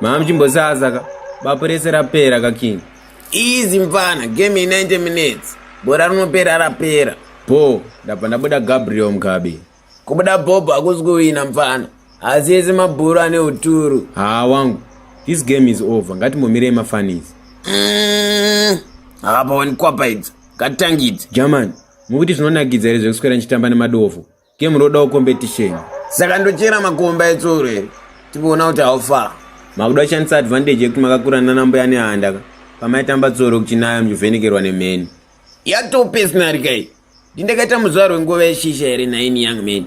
Mamchimbosaza bapurese rapera kaking. Easy mfana, game in 90 minutes. Bora rinopera rapera. Po, ndabuda Gabriel mkabi. Kubuda Bob akusikuwina mfana. Asiese mabhuru ane uturu. Wangu. This game is over. Ngati momire mafanisi. Apa wanikwapa idzi. Katangidzi. German, mukuti zvinonakidza here zvekuswera nchitamba nemadofu. Game rodawo competition. Saka ndochera makomba etsoro here. Tipoona kuti haufa. Makuda kushandisa advantage yekuti makakura nanambo ane handa. Pamaitamba tsoro kuchinaya muvhenekerwa nemeni. Yatopesnari kai. Ndindakaita muzaro wenguva yeshisha here 9 young men.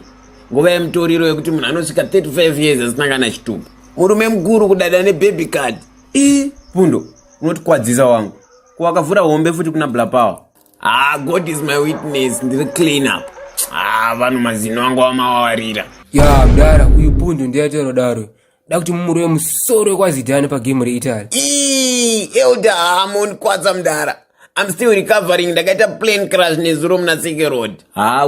Nguva yemutoriro yekuti munhu anosvika 35 years asina kana chitupa. Murume mukuru kudada nebaby card. Pundo, unotikwadzisa wangu. Kuwakavhura hombe futi kuna blapower. God is my witness. Ndiri clean up. Vanhu mazino wangu wamawarira. Ya mdara, uyu Pundo ndiyatero daro. Dakuti mumurwe musoro wekwazidhani pagame reItaly. Elder hamonikwadza mdara. I'm still recovering. Ndakaita plane crash nezuro muna Seke Road.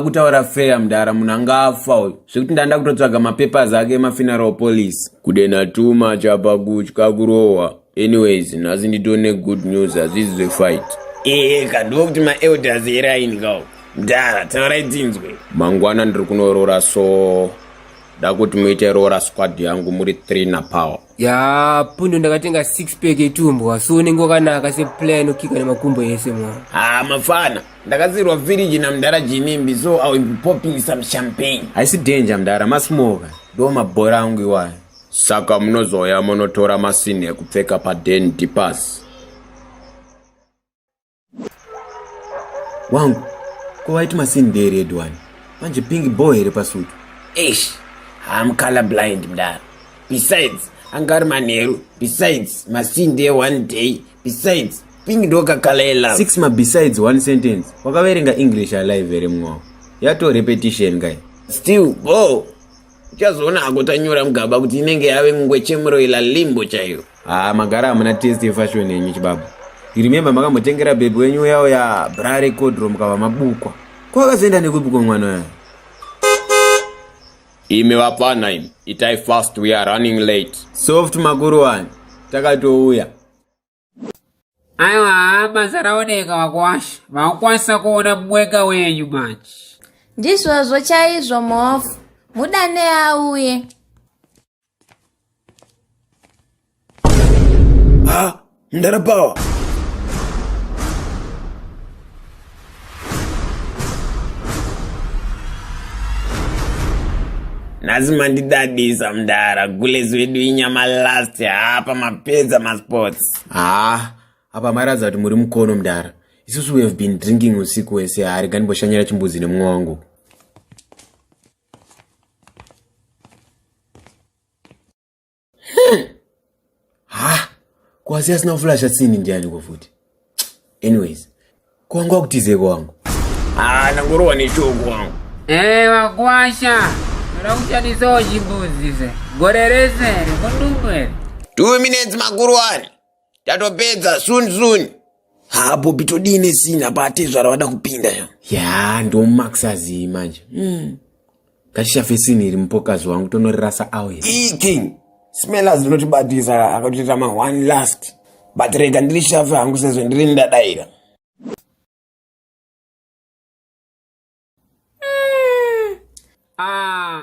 Kutaura fair mdara munhu anga afa. Zvekuti ndanda kutotsvaga mapapers ake emafuneral police. Kudena too much apa kutya kurohwa. Anyways, nhasi nditone good news hazvizi zvefight. Kadokuti ma-elders eraini kawo. Mdara, taurai tinzwe. Mangwana ndiri kunorora so ndakuti muite rora squad yangu muri 3 na power. Ya Pundo ndakatenga 6 pack etumbo asonenge wakanaka seplan okika nemakumbo ese mwana. Mafana, ndakazirwa village na mdara Jinimbi, so I will be popping some champagne. Haisi danger mdara, masmoka. Ndo mabhora angu iwayo. Saka munozoya munotora masini ekupfeka paden dipas. Wangu, kuwaiti masini ndere edwani. Manje pink boy here pasutu. I'm colorblind mdara. Besides, angari manheru. Besides, masinde one day. Besides, pink doka kalela. 6 ma besides one sentence. Wakaverenga English alive here mwa. Yato repetition guy. Still, uchazona akutanyora mugaba kuti inenge yave ngwechemuro ila limbo chaiyo. Magara amuna taste fashion yenyu chibabu. You remember makamutengera baby wenyu yao ya bra record room kava mabukwa. Kwakazenda nekubukwa mwana ya. Ime wapana ime. Itai fast, we are running late. Soft makuru wani. Takatouya. Aiwa, mazaraoneka Vakwasha. Vakwasa kuona mwega wenyu manji. Ndizvozvo chaizvo mofu. Mudane auye. Mdara power. Nazima ndidadisa mdara. Gulezi wedu inyama last hapa mapedza masports. Apa maradza kuti muri mukono mdara. Isusu we have been drinking usiku wese hari ganimboshanyira chimbuzi nemumwe wangu. Kwasi asina kuflasha sini ndiani kufuti. Anyways, kwangu akutizeko wangu. Nangorowa neshoko wangu. Vakwasha. Rakushanisawo chimbuzi se. Goreresere, kundumwere. 2 minutes makuru wani. Tatopedza soon. Bobi todine sina patezvara wada kupinda yo. Ya, ndo maxazi manje. Kashishafe sini iri mupokazi wangu tonorirasa awe. King. Smellers inotibatisa akatita ma one last. But rega ndirishafe hangu sezvo ndiri ndadaira.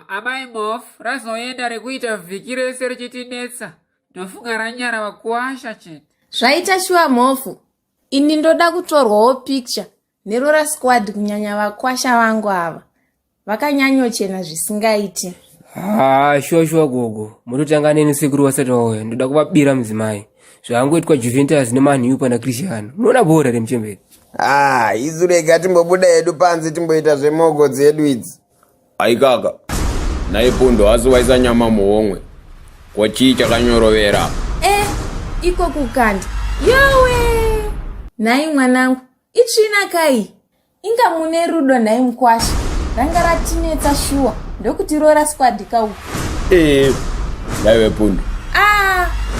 Amai mofu, razoenda rekuita vhiki rese richitinetsa. Ndofunga ranyara Vakwasha chete. Zvaita shuwa mofu. Ini ndoda kutorwawo picture nerora squad kunyanya Vakwasha vangu ava. Vakanyanyochena zvisingaiti. Shuwa gogo. Mutotanga neni sekuru wasati wauya. Ndoda kuvabira muzimai. Zvangoitwa Juventus neMan U pana Cristiano. Unoona bhora remuchemberi. Isu rega timbobuda edu panze timboita zvemogodzi edu idzi. Aikaka. Nai Pundo asiwaisa nyama muhomwe. Kwa chii chakanyorovera. Iko kukanda. Yowe! Nai mwanangu, itsvina kai. Inga mune rudo nai Mukwasha. Ranga ratinetsa shuwa. Ndokuti rora squad kauku. Daiwe Pundo.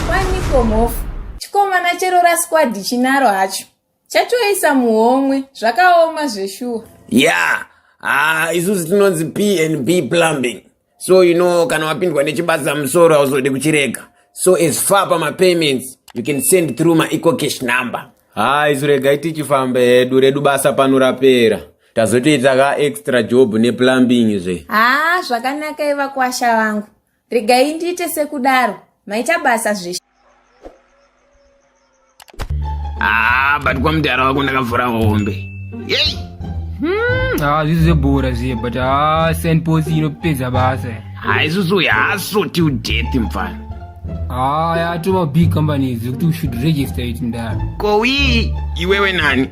Waniko mofu. Chikomana cherora squad chinaro hacho. Chatoisa muhomwe. Zvakaoma zveshuwa. Isusu tinonzi P&B plumbing. So kana wapindwa nechibasa musoro hauzode kuchirega. So as far pa payments, you can send through my eco cash number. Isu regai tichifamba hedu redu basa pano rapera. Tazotoita ka extra job ne plumbing zve. Zvakanaka Vakwasha vangu. Regai ndiite sekudaro. Maita basa zveshe. But kwa mdara wako ndakavhura hombe. Yey! This is a bora zve, but send post inopedza basa. Isusu yasoti udeath mfana. Yatoma big companies kuti should register it ndara. Kowi, iwewe nani?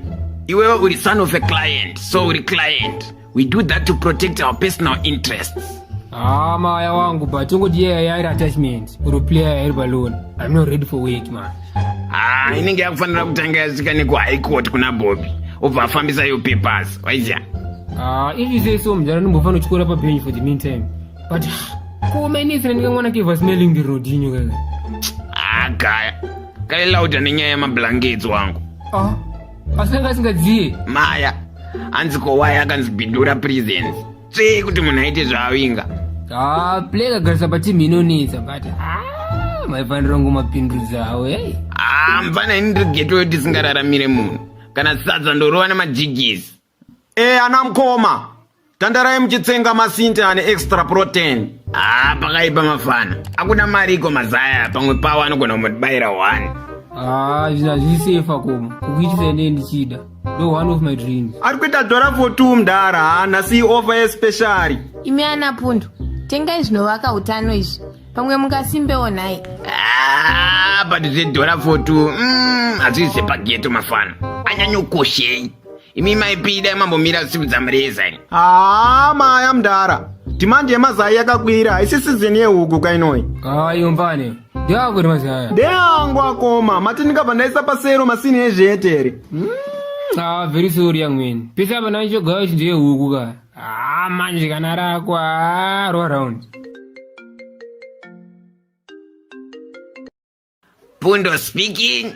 Iwewe uri son of a client, so uri client. We do that to protect our personal interests. Maya wangu, but ungoti yairi attachment. Uro player yairi balloon. I'm not ready for work, man. Inenge yakufanira kutanga yasvika neku high court kuna Bobby. Obva afambisa your papers, waizya? If you say so, mjara nimbofana uchikora pa bench for the meantime. But kumenisi na nikamwana kiva smelling the road inyo kaka. Kaya. Kaya lauta nenyaya yamablankets wangu. Asanga singadziye. Maya, anziko waya akanzibhindura prisons. Sei kuti munhu aite zvaawinga. Player garisa pachimi inonetsa but maifanira ngomapindudza awo hey. Mfana ini ndiri geto yoti singararamire munhu. Kana sadza ndorova nemajigisi. Anamkoma. Tandarai muchitsenga masinta ane extra protein. Pakaipa mafana. Akuna mari iko mazaya pamwe pawo anogona kumubayira 1. Zvina zvisefa koma. Kukuitisa ine ndichida. No one of my dreams. Ari kuita dora for 2 mdara, nasi offer especially. Imi anapundu. Tengai zvinovaka utano izvi. Pamwe mukasimbewo nhai. But zvedhora for 2. Hazvisi pageto mafana. Anyanyokoshei. Imi maipida mambomira siku dzamureza. Maya mdara. Demand yemazai yakakwira. Isi season yehuku kainoi. Yombane. Ndeyako mazaya. Ndeyangu akoma. Mati ndikabva ndaisa pasero masini ezvetere. Very sorry young man. Pesa apa nanchogawa kuti ndeyehuku ka. Manje kana rako roll around. Pundo speaking.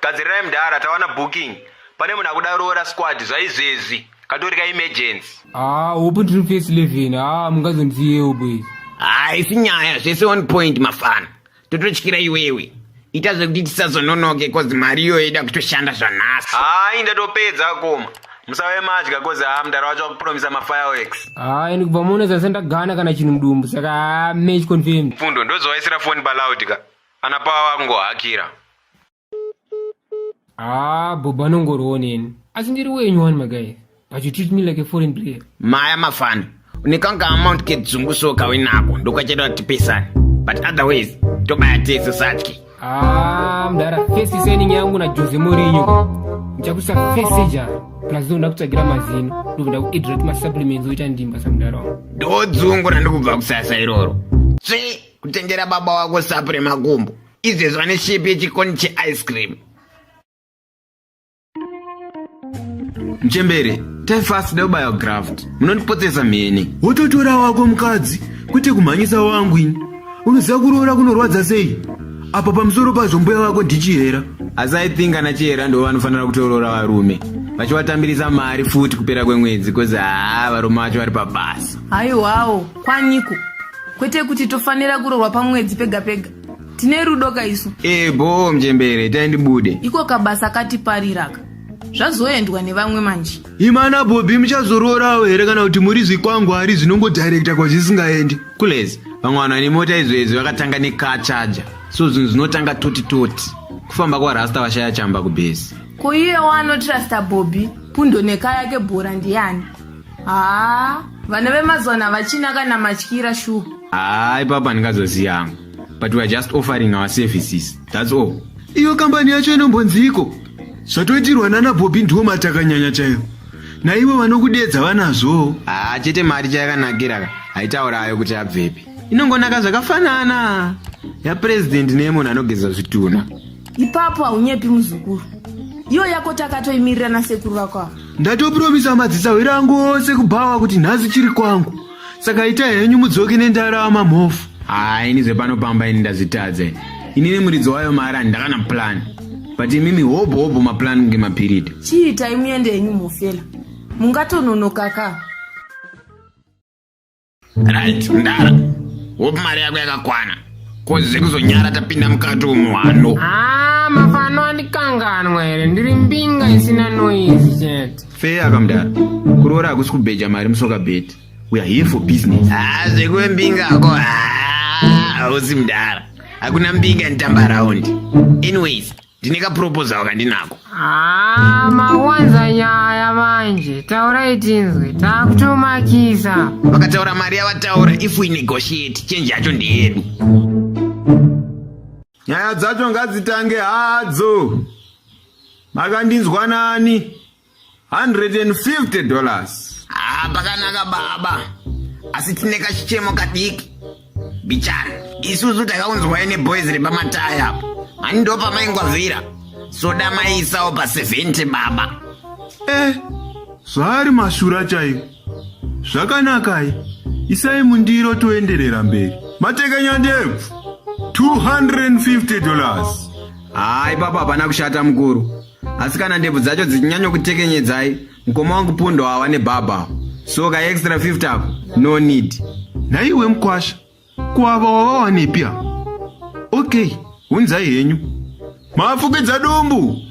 Gadzirai mdara tawana booking. Pane munhu akuda roora squad zvaizvezvi. Katori ka emergency. Open to face 11. Mungazondiyewo boys. Isi nyaya zvese on point mafana. Tototyira iwewe. Ita zvekuti tisazononoke cause mari iyo ida kutoshanda zvanhasi. Ndatopedza koma. Musave madya cause mdara wacho akupromisa mafireworks. Ini kubva muno zase ndagana kana chinhu mudumbu saka match confirmed. Fundo ndozovaisira phone paloud ka. Ana pawa wakungohakira. Bob anongorowo neni. Asi ndiri wenyu wani magai. But you treat me like a foreign player. Maya mafana. Unikanga amount ke Dzangu soka winako ndokachera tipesana. But otherwise tobaya taxi satki. Mdara face signing yangu na Jose Mourinho. Nchakusa face ja. Plus ndo ndakutagira mazino. Ndovuda ku hydrate ma supplements oita ndimba samdara. Ndo Dzangu ndikubva kusasa iroro. Kutengera baba wako sapre makumbo. Izvezvo ane shape yechikoni che-ice cream. Mchembere, tai fast debaya graft. Munondipotsesa mheni. Wototora wako mukadzi, kwete kumhanyisa wangu ini. Unoziva kuroora kunorwadza sei? Apa pamusoro pazvo mbuya wako ndichihera. Asi I think anachihera ndo vanofanira kutoroora varume. Vachivatambirisa mari futi kupera kwemwedzi cause varume vacho vari pabasa. Haiwawo, kwanyiko. Kwete kuti tofanira kuroorwa pamwedzi pega pega. Tine rudo kaisu. Bo mchembere, taindibude. Iko kabasa katipariraka. Zvazoendwa nevamwe manje. Imana Bobby muchazororawo here kana kuti muri zvikwangwari zvinongodirecta kwazvisingaendi. Kulezi, vamwe vanhu vane mota izvezvi vakatanga necar charger. So zvinhu zvinotanga toti. Kufamba kwarasta vashaya chamba kubhesi. Ko iye wanotrasta Bobby, pundo neka yake bhora ndiani? Vana vemazwana vachina kana matyira shu. Ipapa ndingazoziyangu. But we are just offering our services. That's all. Iyo kambani yacho inombonziko. Zvatoitirwa nana Bobby ndiwo matakanyanya chaiwo. Naiwe vanokudedza vanazvo. Chete mari chayakanakira haitaurayo kuti abvepi. Inongonaka zvakafanana. Yapresident nemunhu anogeza zvituna. Ipapo haunyepi muzukuru. Iyo yako takatoimirira nasekuru vako. Ndatopromisa madzisawiri angu ose kubhawa kuti nhasi chiri kwangu. Saka ita henyu mudzoke nendarama mhofu. Ini zvepanopamba ini ndazvitadza. Inini muridzi wayo mari handakana plan. But imimi hobo maplan ngemapiridi. Chiita imuende henyu mufela. Mungatononoka ka. Right, ndara. Hope mari yako yakakwana. kozi zvekuzonyara tapinda mukati umwano. Mafano andikanganwa here, ndiri mbinga isina noise chete. Fair akamdara. Kuroora hakusi kubheja mari musoka beti. We are here for business. Zvekuve mbingako hausi mudara. Hakuna mbinga nitamba raundi. Anyways, ndine kaproposal kandinako. Mawanza nyaya manje. Taurai tinzwe, takutomakisa. Vakataura mari yavataura, if we negotiate, change yacho ndeyedu. Nyaya dzacho ngadzitange hadzo. Makandinzwa nani? $150. Pakanaka baba. Asi tine kachichemo kadiki. Bichana, isusu takaunzwa neboys repamataya. Mani ndo pamaingwavhira. Soda maisawo pa70 baba. Zvari mashura chaivo. Zvakanakai. Isai mundiro toenderera mberi. Matekenya ndebvu. $250. Hai papa hapana kushata mukuru. Asi kana ndebvu dzacho dzichinyanyo kutekenyedzai, mukoma wangu pundo hava nebaba. So ka extra 50 ako, no need. Naiwe Mkwasha, kuava wavawanepia. Okay, unzai henyu. Mafukidza dumbu.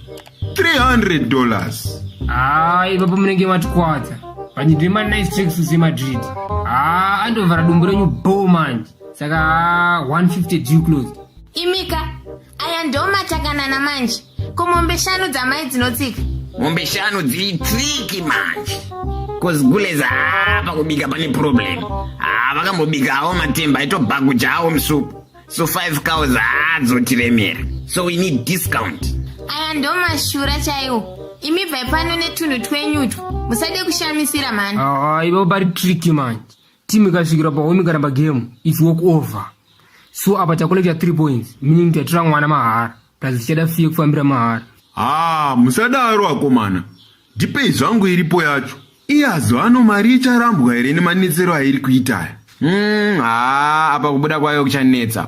$300. Ipapo munenge matikwadza. Panyidwe nice tricks kuzemadrid. Andovhara dumbu renyu bow manje. Saka 150 due closed. Imika, aya ndo matakanana manje. Ko mombe 5 dzamai dzinotsika. Mombe 5 dziri triki manje. Kozi guleza pakubika pane problem. Vakambobikawo matemba aitobhagujawo musupu. So 5 cows adzotiremera. So we need discount. Aya ndo mashura chaiwo. Imi bva pano netunhu twenyutu. Musade kushamisira mani. Ipapo pari tricky manje. Timu ikasvikira pahome karamba game, it's walk over. So apa takolekta 3 points, meaning tatora mwana mahara. Plus tichada fee kufambira mahara. Musadaro akomana. Ndipei zvangu iripo yacho. Iyazo ano mari icharambwa here nemanetsero airi kuitaya. Apa kubuda kwayo kuchanetsa.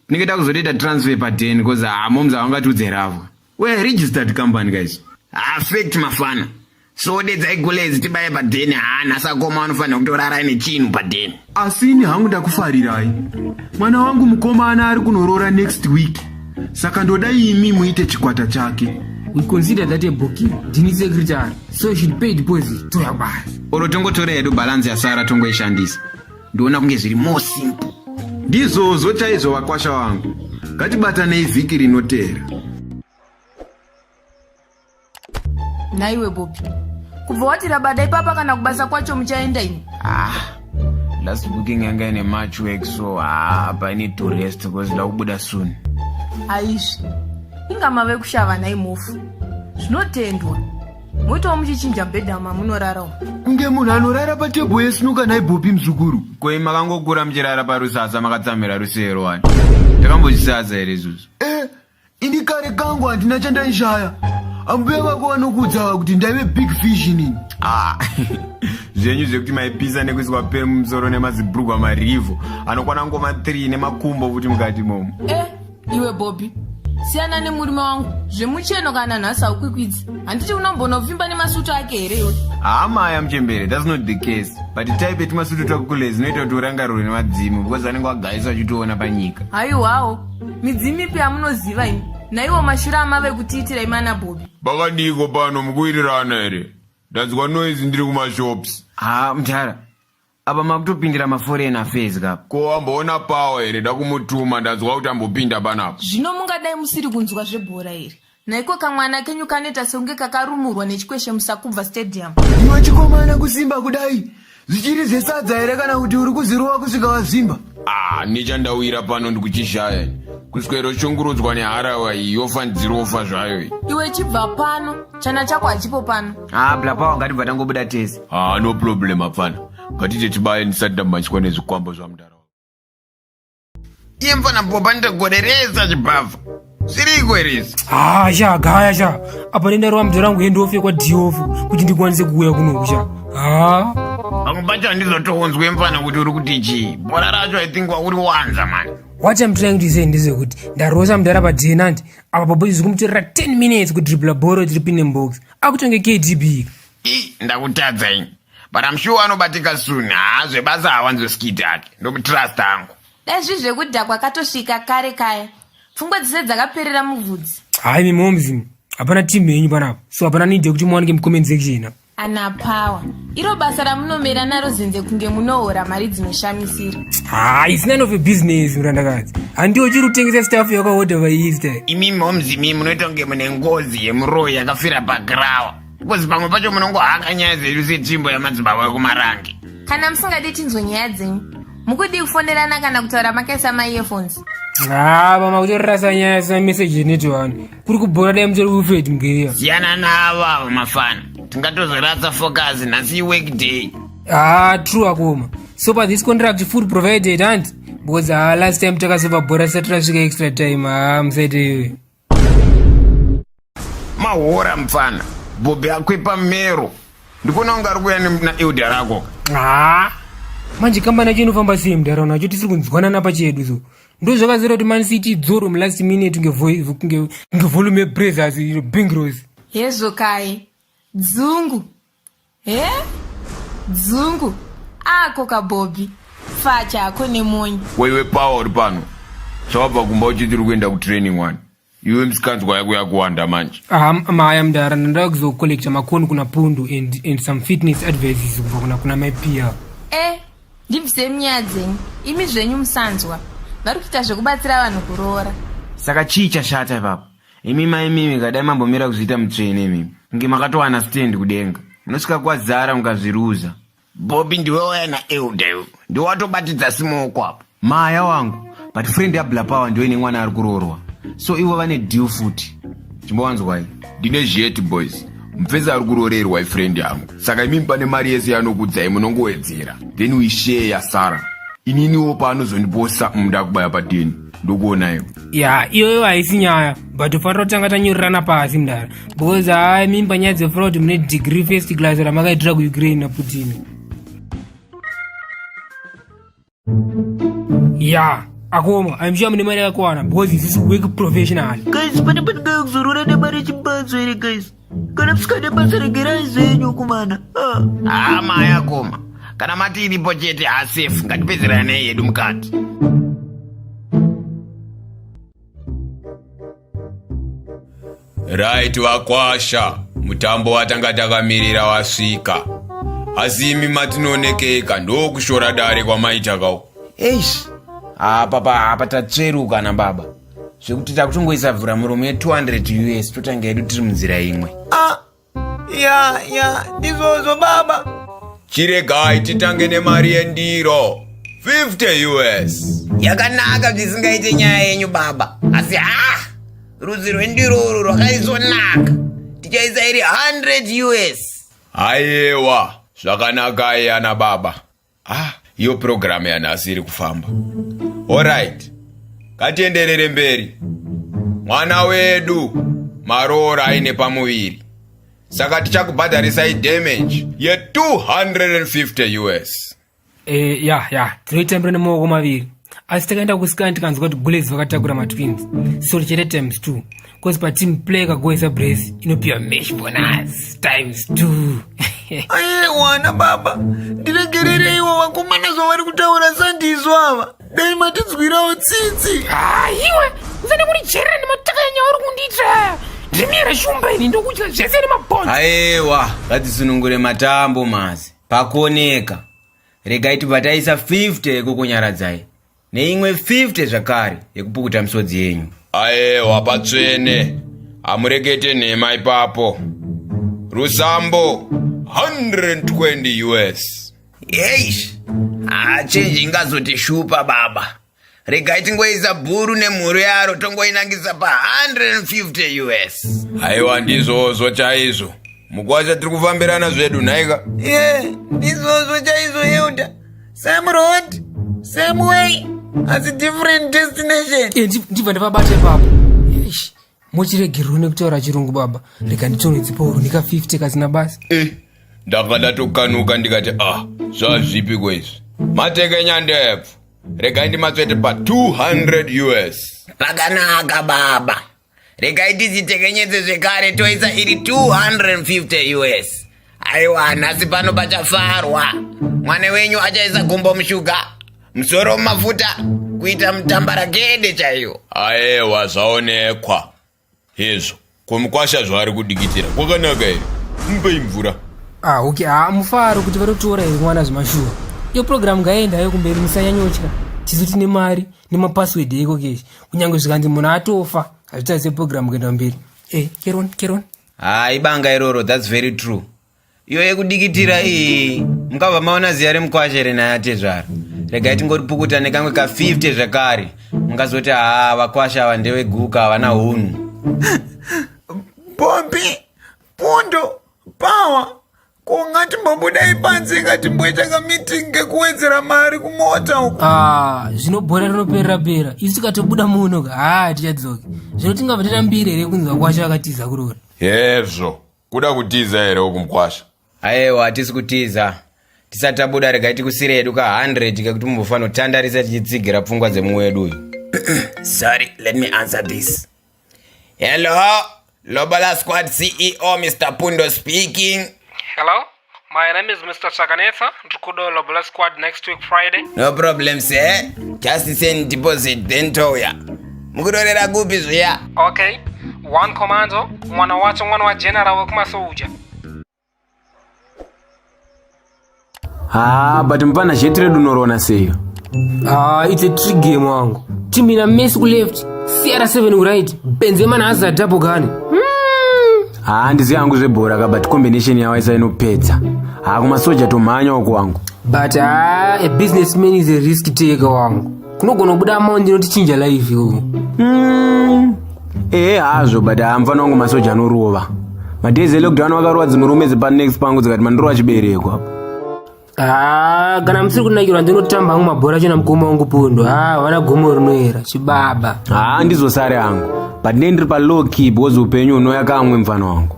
Tinenge takuzotoita transfer pa10 because moms havangatiudze ravha. We're a registered company guys. Affect mafana. So dedzai golezi tibaye pa10 nasakoma anofanira kutorara nechinhu pa10. Asini hangu ndakufarirai. Mwana wangu mukomana ari kunorora next week. Saka ndodai imi muite chikwata chake. We consider that a booking. Dini secretary. So you should pay deposit to your basi. Oro tongotora hedu balance ya Sara tongoishandisa. Ndoona kunge zviri more simple. Ndizozo chaizvo Vakwasha wangu. Ngatibatanei vhiki rinotera. Naiwe Bobi. Kubva wati rabada ipapa kana kubasa kwacho muchaenda ini. Last booking yanga ine March week so I need to rest because ndakubuda soon. Aishi. Inga mave kushava nai mofu. Zvinotendwa. Moitawo muchichinja bhedhama munorara. Kunge munhu anorara patebho yesinuka nai Bobi muzukuru. Koi makangokura muchirara parusasa makatsamira rusero wani. Takambochisaza here zuzu. Ini kare kangu handina chandaishaya. Ambuya vako vanokudza kuti ndaive big fish inini. Zvenyu zvekuti maipisa nekuiswa peri mumusoro nemazibhurugwa marivhu anokwana ngoma 3 nemakumbo kuti mukati momo. Iwe Bobi. Siyana nemurume wangu. Zvemucheno kana nhasi aukwikwidzi. Handiti unombonovimba nemasutu ake here iwe. Maya muchembere, that's not the case. But type yetimasutu takukule zvinoita kuti urangarwe nemadzimu because vanenge vagaisa vachitoona panyika. Haiwawo. Midzimu ipi yamunoziva imi? Naiwo mashura amave kutiitira imana Bobi. Bakandiko pano mukuirirana here. Ndanzwa noise ndiri kumashops. Mtara. Apa makutopindira maforeign affairs kapo. Ko amboona power here ndakumutuma ndanzwa kuti ambopinda panapo. Zvino mungadai musiri kunzwa zvebhora here. Naiko kamwana kenyu kaneta songe kakarumurwa nechikweshe musakubva stadium. Iwe chikomana kusimba kudai. Zvichiri zvesadza here kana kuti uri kuzirowa kusvika wazimba? Nechandawira pano ndikuchishaya. Kuswero shungurudzwa neharawa iyi yofandzirofa zvayo. Iwe chibva pano, chana chako hachipo pano. Blapawa ngatibva tangobuda tese. No problem apana. Ngatite tibaye ndisati ndamachikwa nezvikwambo zvamudara. Iye mfana Boba ndagoreresa chibhavha. Zviriko herezi. Gaya sha. Apa nendarwa mudhara wangu endofekwa diofu kuti ndikwanise kuuya kunokusha. Akubacho handizotoonzwe mfana kuti uri kuti chii. Bhora racho I think uri wanza man. What I'm trying to say ndezvekuti ndarosa mudhara pajenandi apa Bobi zvikumutorera 10 minutes kudribla bhoro tiripinde mubox. Akutonge KDB. Ndakutadza ini. But I'm sure anobatika soon. Zvebasa hawanzoskita ake. Ndomutrust angu. dai zvi zvekudhakwa katosvika kare kaya. Pfungwa dzise dzakaperera muvhudzi. Hai mimomzi, hapana timu yenyu panapo, so hapana need yekuti muwanike mucomment section. Ana power. Iro basa ramunomera naro zenze kunge munohora mari dzinoshamisira. It's none of a business, murandakadzi. Handiwo chiri kutengesa staff yakahodha vaista. Imi momzi imi munoita kunge mune ngozi yemuroyi yakafira pagrawa. Because pamwe pacho munongohaka nyaya dzedu setsvimbo yamadzibaba ekumarange. Kana musingadi tinzwe nyaya dzenyu, mukudi kufonerana kana kutaura makaisa ma-earphones. Mama kutorasa nyaya samesage netwanu. Kuri kubhora dai mutori ufred mugeriya. Siyana nava mafana. Tingatozorasa focus nhasi workday. True akoma. So but this contract food provided and because last time takasova bhora satrasvika extra time musaite Mahora mfana. Bobi akwepa mero. Ndikuona unga ari kuya naEuda rako. Manje kambani yacho inofamba sei mundaraunda yacho tisiri kunzwanana pachedu so. Ndo zvakazera kuti Man City idzoro mulast minute kunge volume yeBrazers Bengals. Hezvo kai. Dzungu. Dzungu. Koka Bobby. Facha ako nemonyi. Wewe power uri pano. Chawabva kumba uchitiri kuenda kutraining one. Iwe msikanzwa yako yakuwanda manje. Maya mdara ndada kuzokollecta makoni kuna pundu and some fitness advices kubva kuna maipia. Ndibvise nyaya dzenyu. Imi zvenyu musanzwa. Vari kuita zvekubatsira vanhu kuroora. Saka chii chashata ipapo? Imi maimimi kadai mambomira kuzoita mutsvene mimi. Nge makatowana stand kudenga. Munosvika kwazara mukazviruza. Bobi ndiwe waya naEuda iwe. Ndiwe watobatidza simoko apo. Maya wangu. But friend ya Power ndiwe nemwana ari kuroorwa. So iwo vane deal futi. Chimbowanzwa hai. Ndine jet boys. Mupfeza ari kurorerwa friend yangu. Saka imi pane mari yese yanokudzai munongowedzera. Then we share yasara. Ininiwo paanozondiposa munda kubaya pateni. Ndokuona iwe. Iyo haisi nyaya. But ufanira kutanga tanyorirana pasi mudara. Because mimba nyaya dzefraud mune degree first class ramakaitira kuUkraine naPutin. Akoma, I'm sure mune mari yakwana because this is work professional. Guys, pane panonga kuzorora nemari chimbadzo here guys. Kana musikade basa regerai zvenyu kumana. Maya koma. Kana mati iripo chete hasafe ngatipedzerane yedu mukati. Right Vakwasha, mutambo watanga takamirira wasvika. Asi imi matinoonekeka ndokushora dare kwamaita kawo. Apa tatsveruka na baba. Zvekuti takutongoisa vhura muromo ye$200 US totanga yedu tiri munzira imwe. Ndizvozvo baba. Chiregai titange nemari yendiro. $50 US. Yakanaka zvisingaite nyaya yenyu baba. Asi rudzi rwendiro urwu rwakaisonaka. Tichaisa iri $100 US. Aiwa, zvakanaka yana baba. Iyo program yanhasi iri kufamba. Alright. Katienderere mberi. Mwana wedu maroora aine pamuviri. Saka tichakubhadharisai damage ye$250 US. Tinoitambira nemaoko maviri. Asi takaenda kusikana tikanzwa kuti Bullets vakatakura matwins. So tichete times 2. Because pa team play kagoisa brace inopiwa mesh bonus times 2. Wana baba. Ndiregerere iwo vakomana zvavari kutaura sandizvo ava. Dai matinzwirawo tsitsi. Iwe usane kuricherera nemataka enyauri kundiita. Ndimira shumba ini ndokudya zvese nemabhonzi. Aiwa, ngatisunungure matambo mazi. Pakoneka. Regai tibvataisa 50 yekukunyaradzai. Neimwe 50 zvakare yekupukuta misodzi yenyu. Aiwa patsvene. Amurekete nhema ipapo. Rusambo $120 US. Chenji ingazotishupa baba. Regai tingoisa bhuru nemhuru yaro tongoinangisa pa $150 US. Aiwa ndizvozvo chaizvo. Mukwasha tiri kufambirana zvedu naika. Ndizvozvo chaizvo Euda. Same road, same way, as different destination. Ndibva ndapabata ipapo. Mochiregerwa nekutaura chirungu baba. Rega nditonhodzipauro nika 50 kazina basa. Ndanga ndatokanuka ndikati zvazvipi kwezvi. Mateke nyandepfu. Regai ndimatsvete pa $200 US. Pakanaka baba. Regai tidzitekenyedze zvekare toisa iri $250 US. Aiwa nhasi pano pachafarwa. Mwana wenyu achaisa gombo mushuga, musoro mumafuta, kuita mutambarakede chaiyo. Aiwa zvaonekwa izvo kumukwasha zvaari kudikitira kwakanaka here. Mupei mvura. Okay, mufaro kuti varotora here mwana zvimashuwa. Iyo program ngaendayo kumberi musanyanyotya. Tisu tine mari nemapassword eko keshe. Kunyange zvikanzi munhu atofa hazvitarise program kuenda mberi. Keron. Ibanga iroro, that's very true. Iyo yekudikitira iyi mukabva maona ziya remukwasha here naye atezvara. Regai tingoripukuta nekamwe ka50 zvakare. Mungazoti vakwasha ava ndeveguka havana hunhu. Bombi, Pundo, Pawa, kungati mbobudai panze ngatimboita meeting ngekuwedzera mari kumota uko. Zvinobhora rinoperera. Isu tikatobuda muno tichadzoka. Zvino tingabva tatambire here kunzi vakwasha vakatiza kurora. Hezvo, kuda kutiza here ukumukwasha. Aiwa hatisi kutiza. Tisati tabuda regai tikusire hedu ka100 kekuti mumbofana kutandarisa tichitsigira pfungwa dzemumwedu uyu. Sorry, let me answer this. Hello, Lobola Squad CEO Mr. Pundo speaking. Hello, my name is Mr. Chakanetsa. Tukudo Lobola Squad next week Friday. No problem, sir. Just send deposit then toya. Mukudorera kupi zviya? Okay, one commando, mwana wacho mwana wa general wekumasoja. But mpana jetred unorona seyo. It's a trick game wangu. Team ina Messi ku left, CR7 ku right, Benzema na Hazard double gun. Ndizi yangu zvebhora but combination yawo isa inopedza. Kumasoja tomhanya uko wangu. But a businessman is a risk taker wangu. Kunogona kubuda amount inotichinja life yo. Hazvo but mfana wangu masoja anorova. Madezi elockdown wakarova dzimurume dzipa next pangu dzikati mandorova chibereko apo. Kana musiri kunakirwa ndinotamba hangu mabhora chena mukoma wangu Pundo. Wana gomo rinoera chibaba. Ndizosare hangu but ndiri pa low keep wozi upenyu unoya kamwe mfano wangu.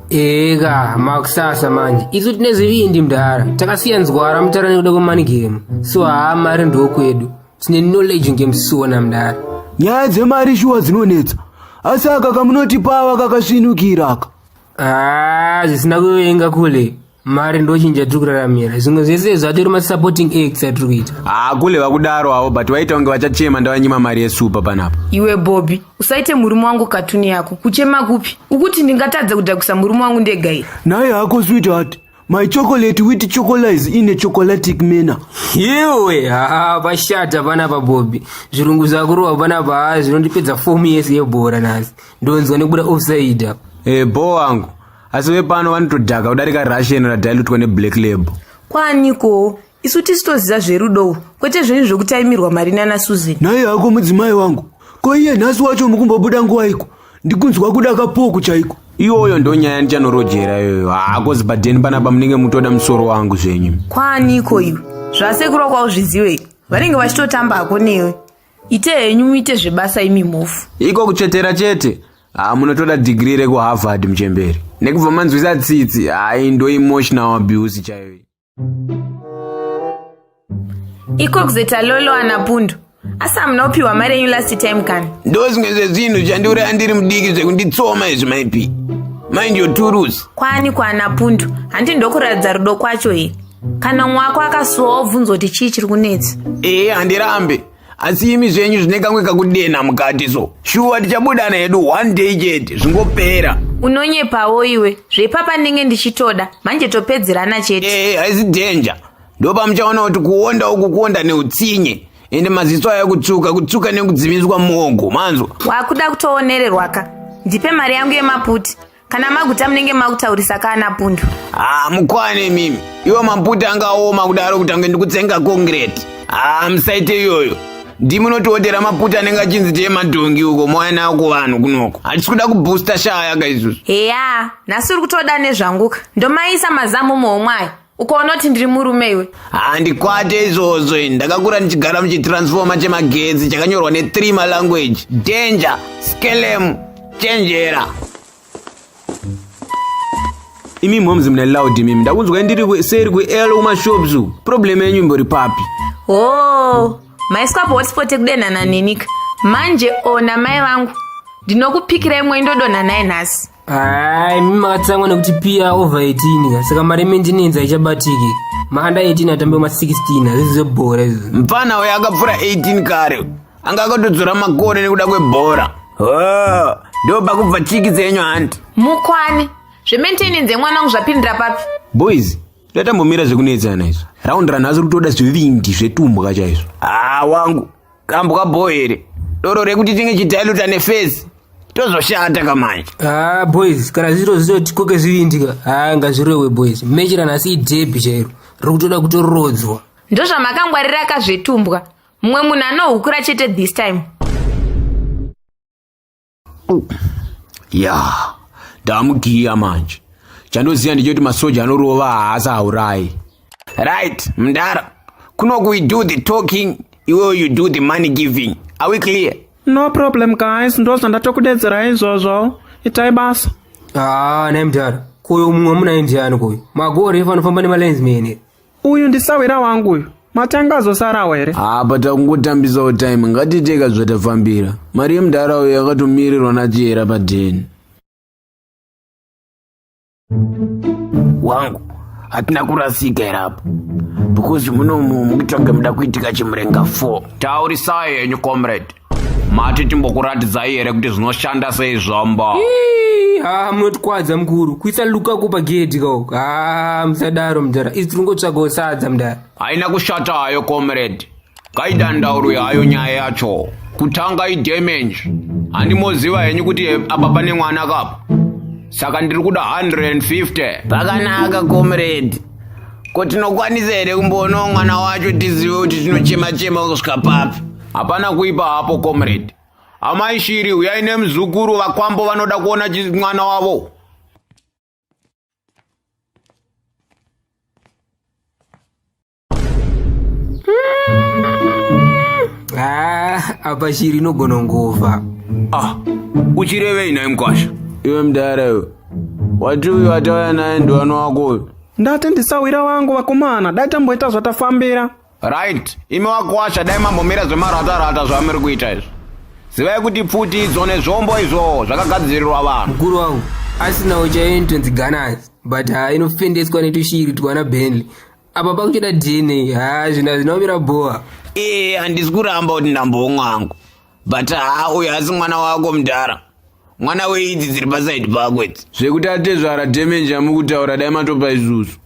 Makusasa manje isu tine zvivindi mudhara takasiya nzwara mutarani kuda kwemani game so mari ndokwedu tine knowledge ngemusona mudhara. Nyaya dzemari shuwa dzinonetsa asi aka kamunoti pava kakasvinukira aka zvisina kuvenga kule mari ndochinja tiri kuraramira zvimwe zvese zvatori masupporting acts atiri kuita. Kule vakudaro avo but vaita kunge vachachema ndavanyima mari yesupa panapa. Iwe Bobby, usaite murume wangu katuni yako. Kuchema kupi? Ukuti ndingatadza kudhakusa murume wangu ndegai. Naye hako sweetheart. My chocolate with chocolate in a chocolatic manner. Iwe, pashata panapa Bobby. Zvirungu zvakurova panapa zvinondipedza 4 years yebhora nasi. Ndonzwa nekubuda offside apa. Bo wangu. Asi wepano vanotodhaka kudarika Russian radilutwa neBlack Label. Kwaniko, isu tisitoziva zverudo, kwete zvenyu zvokutaimirwa mari nana Susan. Naye hako mudzimai wangu. Ko iye nhasi wacho mukumbobuda nguva iko. Ndikunzwa kuda kapoku chaiko. Iyoyo ndonyaya ndichanorojera iyoyo. Kozi badheni panapa munenge mutoda musoro wangu zvenyu. Kwaniko iwe. Zvasekura kwauzvizive. Vanenge vachitotamba hako newe. Ite henyu muite zvebasa imi mofu. Iko kuchetera chete. Munotoda degree reku Harvard mchemberi. Nekubva manzwisa tsitsi, ndo emotional abuse chaiyo. Iko kuzeta lolo ana Pundo. Asa mnopiwa mari yenyu last time kani. Ndozvimwe zvezvinhu chanduri andiri mudiki zvekunditsoma izvi maipi. Mind your turus. Kwani kwana Pundo, handi ndokuradza rudo kwacho here. Kana mwako akasuwa obvunzwa kuti chii chiri kunetsa. Handirambe. Asi imi zvenyu zvine kamwe kakudena mukati so. Shuwa tichabudana hedu one day chete zvingopera. Unonyepawo iwe. Zvepapa ndinge ndichitoda. Manje topedzerana chete. Haisi danger. Ndopa muchaona kuti kuonda uku kuonda neutsinye. Ende maziso aya kutsuka nekudzimiswa muongo manzo. Wakuda kutoonererwa ka. Ndipe mari yangu yemaputi. Kana maguta munenge makutaurisa kana Pundo. Mukwane mimi. Iwo maputi angaoma kudaro kutange ndikutsenga concrete. Musaite iyoyo. Ndimunotodera maputi anenge achinzi temadhongi uko moana uko vanhu kunoko. Hatisi kuda kuboosta shaya kaizvozvo. Nhasi uri kutoda nezvanguka. Ndomaisa mazamu muhomwayo. Ukaona kuti ndiri murume iwe. Ndikwate izvozvo. Ndakakura ndichigara muchitransforma chemagetsi chakanyorwa ne3 malanguage. Danger, skelem, chenjera. Imi momzi mna loud mimi. Ndakunzwa ndiri seri kwe-L umashops uku. Problem yenyu imbori papi. Maiswapo hotspot ekudenhana nenika. Manje ona mai vangu. Ndinokupikira imwe indodonha naye nhasi. Mimi makatsangwa nekuti pia over 18 saka mari maintenance aichabatiki. Ma under 18 atambe ma 16 zvizi zvebhora izvo. Mfana uyo akapfura 18 kare. Angakotodzora makore nekuda kwebhora. Ndo pakubva chiki dzenyu hanti. Mukwane. Zvementenenze mwana wangu zvapindira papi? Boys, tatambomira zvekunetsana izvo. Raundi ranhasi kutoda zvivindi zvetumbwa chaizvo. Wangu. Kambo kabhoere. Doro rekuti tinge chidailuta nefesi. Tozoshata kamanje. Boys, kana zviro zvitotikoke zvivindika. Ngazvirewe boys. Mechira nhasi idhebhi chairo. Rikutoda kutorodzwa. Ndo zvamakangwarira kazvetumbwa. Mumwe munhu anohukura chete this time. Ndamugiya manje. Chandoziya ndichoti masoja anorova haasi haurai. Right, Mdara. Kunoku we do the talking, iwe you do the money giving. Are we clear? No problem guys, ndozva ndatokudedzera izvozvo. Itai basa. Nai Mdara. Koyo mumwe muna ndiani koyo. Magore anofamba nemalensman. Uyu ndisawira wangu uyu. Matanga azosarawo here. But akungotambisawo time. Ngatiteka zvatafambira. Mari yeMdara uyu yakatomirirwa nachiyera padheni. Wangu, hatina kurasika here apo. Because munomu mukutsvaga muda kuitika chimurenga 4. Taurisai henyu comrade. Mati timbokuratidzai here kuti zvinoshanda sei zvamba. Munotikwadza mukuru. Kuisa luka kupa gate kauko. Musadaro Mdara. Isi tiringotsvagawo sadza Mdara. Haina kushata hayo comrade. Kaidandaurwe hayo nyaya yacho. Kutanga idamage. Handimoziva henyu kuti apa pane mwana kapo. Saka ndiri kuda 150. Pakanaka comrade. Kotinokwanisa here kumboona mwana wacho tizive kuti tinochema kusvika papi. Hapana kuipa hapo comrade. Amai shiri uyai nemuzukuru Vakwambo vanoda kuona mwana wavo. Apa shiri inogona ngova. Uchirevei naye Mkwasha? Iwe Mdara iwe. Wati uyu watauya naye ndiwani wako uyu. Ndati ndisawira wangu vakomana. Dai tamboita zvatafambira. Right. Ime Vakwasha dai mambomira zvemaratarata zvamiri kuita izvo. Zivai kuti pfuti idzo nezvombo izvo zvakagadzirirwa vanhu. Mukuru wangu asinawo chaentrance gunners but inofendeswa netushiri twana Bentley. Apa pakuchoda DNA zvinaomira boa. Handisi kuramba kuti ndambomwe wangu. But uyu asi mwana wako Mdara. Mwana weidzi dziri pasaidi pako idzi. Zvekuti atezvara damage amukutaura dai matopa isusu.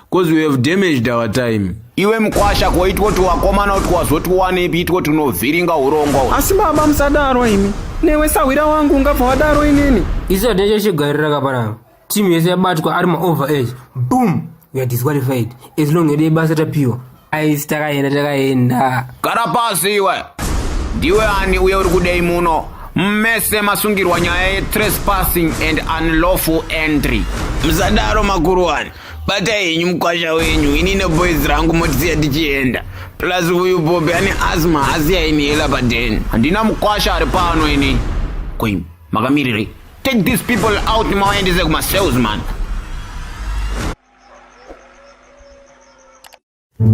Because we have damaged our time. Iwe Mkwasha koitwa kuti wakomana kuti wazotiwanepi itwa kuti unovhiringa urongo. Asi baba musadaro imi. Newe sawira wangu ungabva wadaro inini. Isu hatina chachigarira kapanapa. Timu yese yabatwa ari ma-over age. Boom! We are disqualified. As long as basa tapiwa. Aisi takaenda. Gara pasi iwe. Ndiwe ani uye uri kudei muno. Mmese masungirwa nyaya ye-trespassing and unlawful entry. Musadaro makuru wani. Bata henyu Mkwasha wenyu. Inine boys rangu motisiya tichienda. Plus uyu Bobby ane asthma asiya inhela padeni. Handina Mkwasha ari pano ini. Kwim, makamiriri. Take these people out mawaendese kuma-salesman.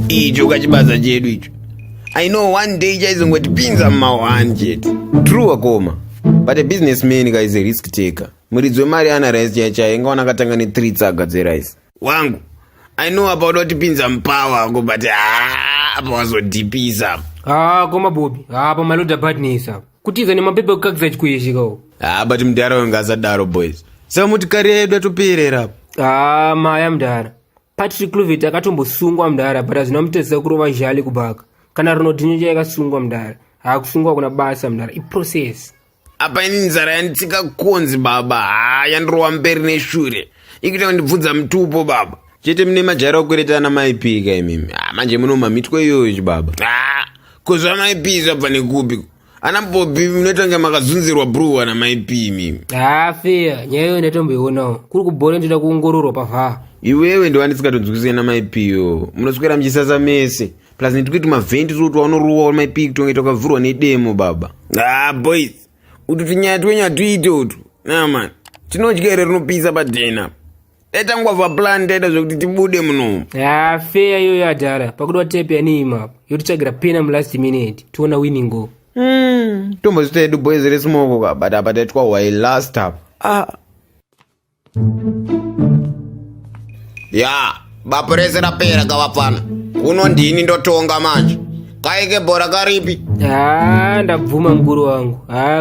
Icho kachibaza chedu icho. I know one day chaizongotipinza mumawani chetu. True akoma. But a businessman is a risk taker. Muridzi wemari ana rice yacha ingaona katanga ne3 tsaga dzerice. Wangu, I know about otipinza mupawa ako but apa wazodhipisa. Koma Bobby. Pa maloda badness apa. Kutiza nemapepe kukakisa chikuyeshikawo. But Mdara wanga asadaro boys. Saka motikari yedu yatoperera. Maya Mdara. Patrick Kluivert akatombosungwa Mdara but zvinomutesa kurova zhali kubaka. Kana Ronaldinho yakasungwa Mdara. Kusungwa kuna basa Mdara. Iprocess. Apa ini nzara yanditsika konzi baba. Yandirova mberi neshure. Ikuita kundibvunza mutupo baba. Chete mune majara okwereta ana maipika imimi. Manje muno mamitwa iyoyo baba. Kozva maipi zvabva nekupi. Ana Bobby munoita makazunzirwa bro ana maipi imimi. Fair. Nyayo ndatomboionawo. Kuri kubhora ndoda kuongororwa pavha. Iwewe ndiwandisikatonzwisisa na maipiyo. Munoswera mchisasa mese. Plus ndikuti mavhendi kuti wanoruwa maipi kutongeita kavhurwa nedemo baba. Boys. Utu tinyaya twenya tuite utu. Man. Tinodyere rinopisa padena. Eta ngwabva plan taita zvokuti tibude muno. Fair iyoyo Adara. Pakuti watepe yanima. Yotitsvagira pena last minute. Tiona winning goal. Tombozita yedu boys resmoko ka but apa taitwa why last up. Bapurese rapera kavapfana. Kuno ndini ndotonga manje. kaike bhora karipi? Ndabvuma mkuru wangu.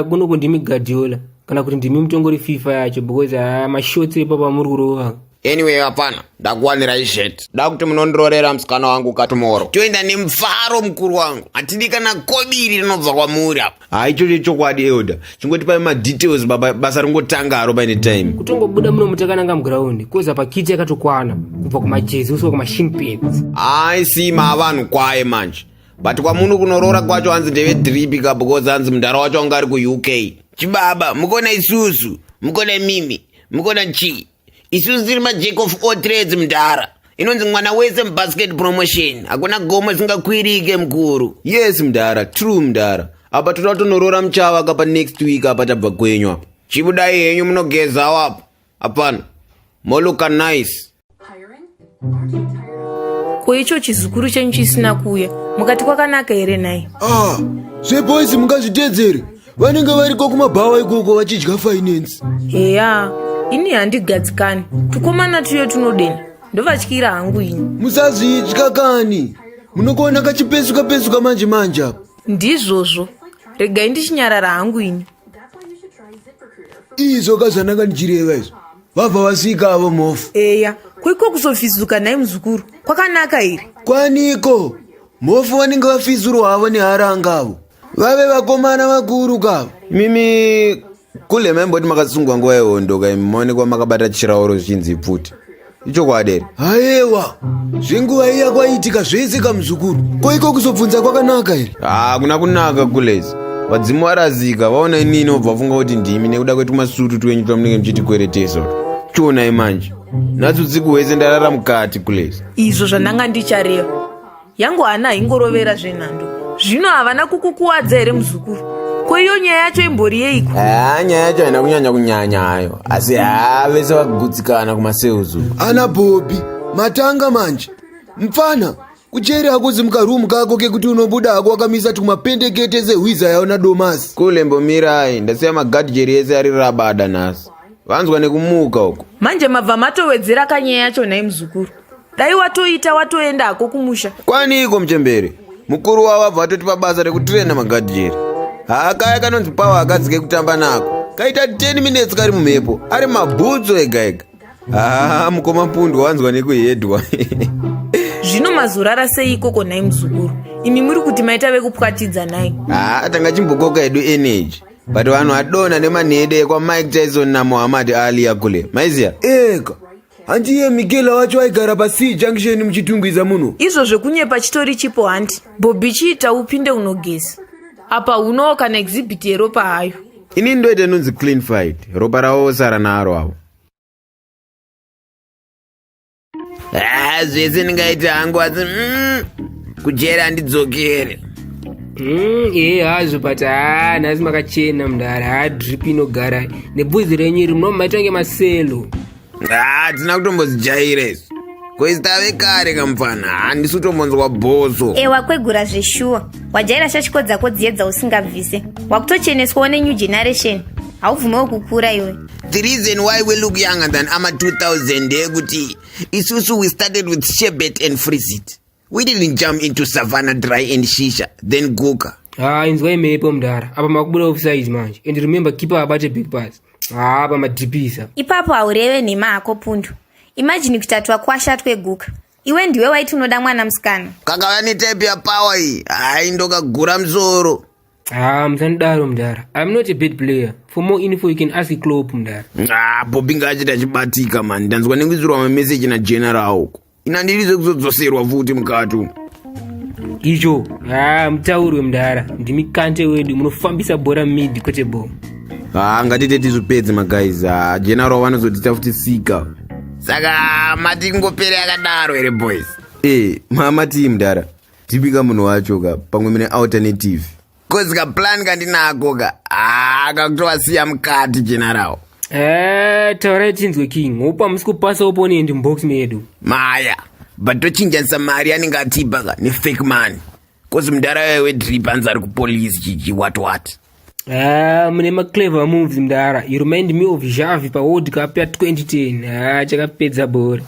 Kuno kundimi Guardiola kana kuti ndimi mutongori FIFA yacho because mashoti ipapa muri kurova. Anyway, hapana, ndakuwanira izvete. Ndakuti munondororera musikana wangu katomoro. Toenda nemufaro mukuru wangu. Hatidi kana kobiri rinobva kwamuri apa. Icho chokwadi Elda. Chingoti pai madetails baba basa ringotanga aro by the time. Kutongobuda muno mutakananga mground. Koza pakiti yakatokwana kubva kumajezi uso kumashin pins. Si mavanhu kwaye manje. But kwamuno kunorora kwacho hanzi ndeve drip ka because hanzi mundara wacho anga ari ku UK. Chibaba, mukona isusu, mukona mimi, mukona chi. Isusu tiri majack of all trades mundara. Inonzi mwana wese mbasket promotion. Hakuna gomo singakwirike mkuru. Yes mundara, true mundara. Apa tonorora mchava kapa next week apa tabva kwenyu apa. Chibudai henyu munogeza wapo. Hapana. Moluka nice. Koicho chizukuru chenyu chisina kuya. Mukati kwakanaka here naye. Zveboys mungazvitedzere. Vanenge variko kumabhawa ikoko vachidya finance. Heya, ini handigadzikani. Tukomana tuyo tunodena. Ndovatyira hangu ini. Musazvitya kani. Munokona kachipesuka manje apa. Ndizvozvo. Regai ndichinyarara hangu ini. Izvo kazvananga ndichireva izvo. Vabva vasvika avo mofu. Eya, kwiko kuzofisuka naye muzukuru. Kwakanaka here. Kwaniko. Mofu vanenge vafizurwa havo neharanga avo. Vave vakomana vakuru kavo. Mimi kule memboti makasungwa nguva yehondo kai maonekwa makabata chirauro zvichinzi pfuti. Icho kwadere. Haiwa. Zvenguva iya kwaitika zvese kamuzukuru. Koiko kuzobvunza kwakanaka here. Kuna kunaka kulezi. Vadzimu varazika vaona inini obva funga kuti ndimi nekuda kwetu masutu twenyu twamunenge muchiti kweretesa. Chionai manje. Natsu tsiku wese ndarara mukati kulezi. Izvo zvandanga ndichareva. Yangu hana ingorovera zvenhando. Zvino havana kukukuwadza here muzukuru. Ko iyo nyaya yacho imbori yeiko? Nyaya yacho haina kunyanya hayo. Asi vese vagutsikana kumaseuzu. Ana Bobby, matanga manje. Mfana, kucheri hakuzi mukarumu kako kekuti unobuda hako wakamisa tumapendekete zehwiza yaona domasi. Kule mbomirai, ndasiya magadhijeri ese ari rabada nasi. Vanzwa nekumuka uko. Manje mabva matowedzera kanyaya yacho naye muzukuru. Dai watoita watoenda hako kumusha. Kwani iko mchembere? Mukuru wavo abva atotipa basa rekutrena magadhijeri. Kaya kanonzi pawa akadzike kutamba nako. Kaita 10 minutes kari mumhepo. Ari mabhutso ega. Mukoma pundu wanzwa nekuhedwa. Zvino mazorara sei ikoko naye muzukuru? Imi muri kuti maita vekupwatidza naye. Tanga chimbokoka edu energy. But vanhu adona nemanhede kwa Mike Tyson na Muhammad Ali akule. Maiziya? Eka. Handiye Miguel wacho aigara pasi junction muchitungwiza muno. Izvo zvekunyepa chitori chipo handi. Bobby chiita upinde unogeza. Apa unowo kana exhibit yeropa hayo. Ini ndoite nunzi clean fight. Ropa rawo sara naro avo. Zvese ndingaita hangu asi kujera handidzokere. Hazvo but nhasi makachena mundara drip inogara nebvudzi renyu iri munomaita kunge maselo. Hatina kutombozijaira izvo. Koisi tave kare kamufana, handisi kutombonzwa bhoso. Ewa kwegura zveshuwa. Wajaira shashiko dzako dziedza usingabvise. Wakutocheneswawo nenew generation. Haubvumewo kukura iwe. The reason why we look younger than ama 2000 ndeyekuti isusu we started with sherbet and freeze-it. We didn't jump into savannah dry and shisha, then guka. Inzwa imhepo mundara. Apa makubuda offside manje. And remember keeper abate big pass. Pamadhipisa. Ipapo haureve nhema hako pundu. Imagine kuti Vakwasha veGuka. Iwe ndiwe waiti unoda mwana musikana. Kakava netype yapower iyi. Ndokagura musoro. Musanodaro mundara. I'm not a bad player. For more info you can ask the club mundara. Bobby ngachita achibatika man. Ndanzwa nekuisirwa mameseji na general uko. Ina ndirize kuzodzoserwa futi mukati. Icho. Mutauri wemundara. Ndimi kante wedu munofambisa bhora mid kwete ball. Ngatite tizvipedze magays. General vanozotita futi sika. Saka mati ngopere akadaro here boys. Mati mudara. Tipika munhu wacho ka pamwe mine alternative. Kozi ka plan kandinako ka. Kakutowasiya mukati general. Taurai tinzwe king. Opa musi kupasa opponent mubox medu. Maya. But tochinjanisa mari anenge atipa ka nefake money. Kozi mudara wewe drip anzi ari kupolice chichi what. Mune maclever moves mudara. You remind me of Javi pa World Cup ya 2010. Chakapedza bhora.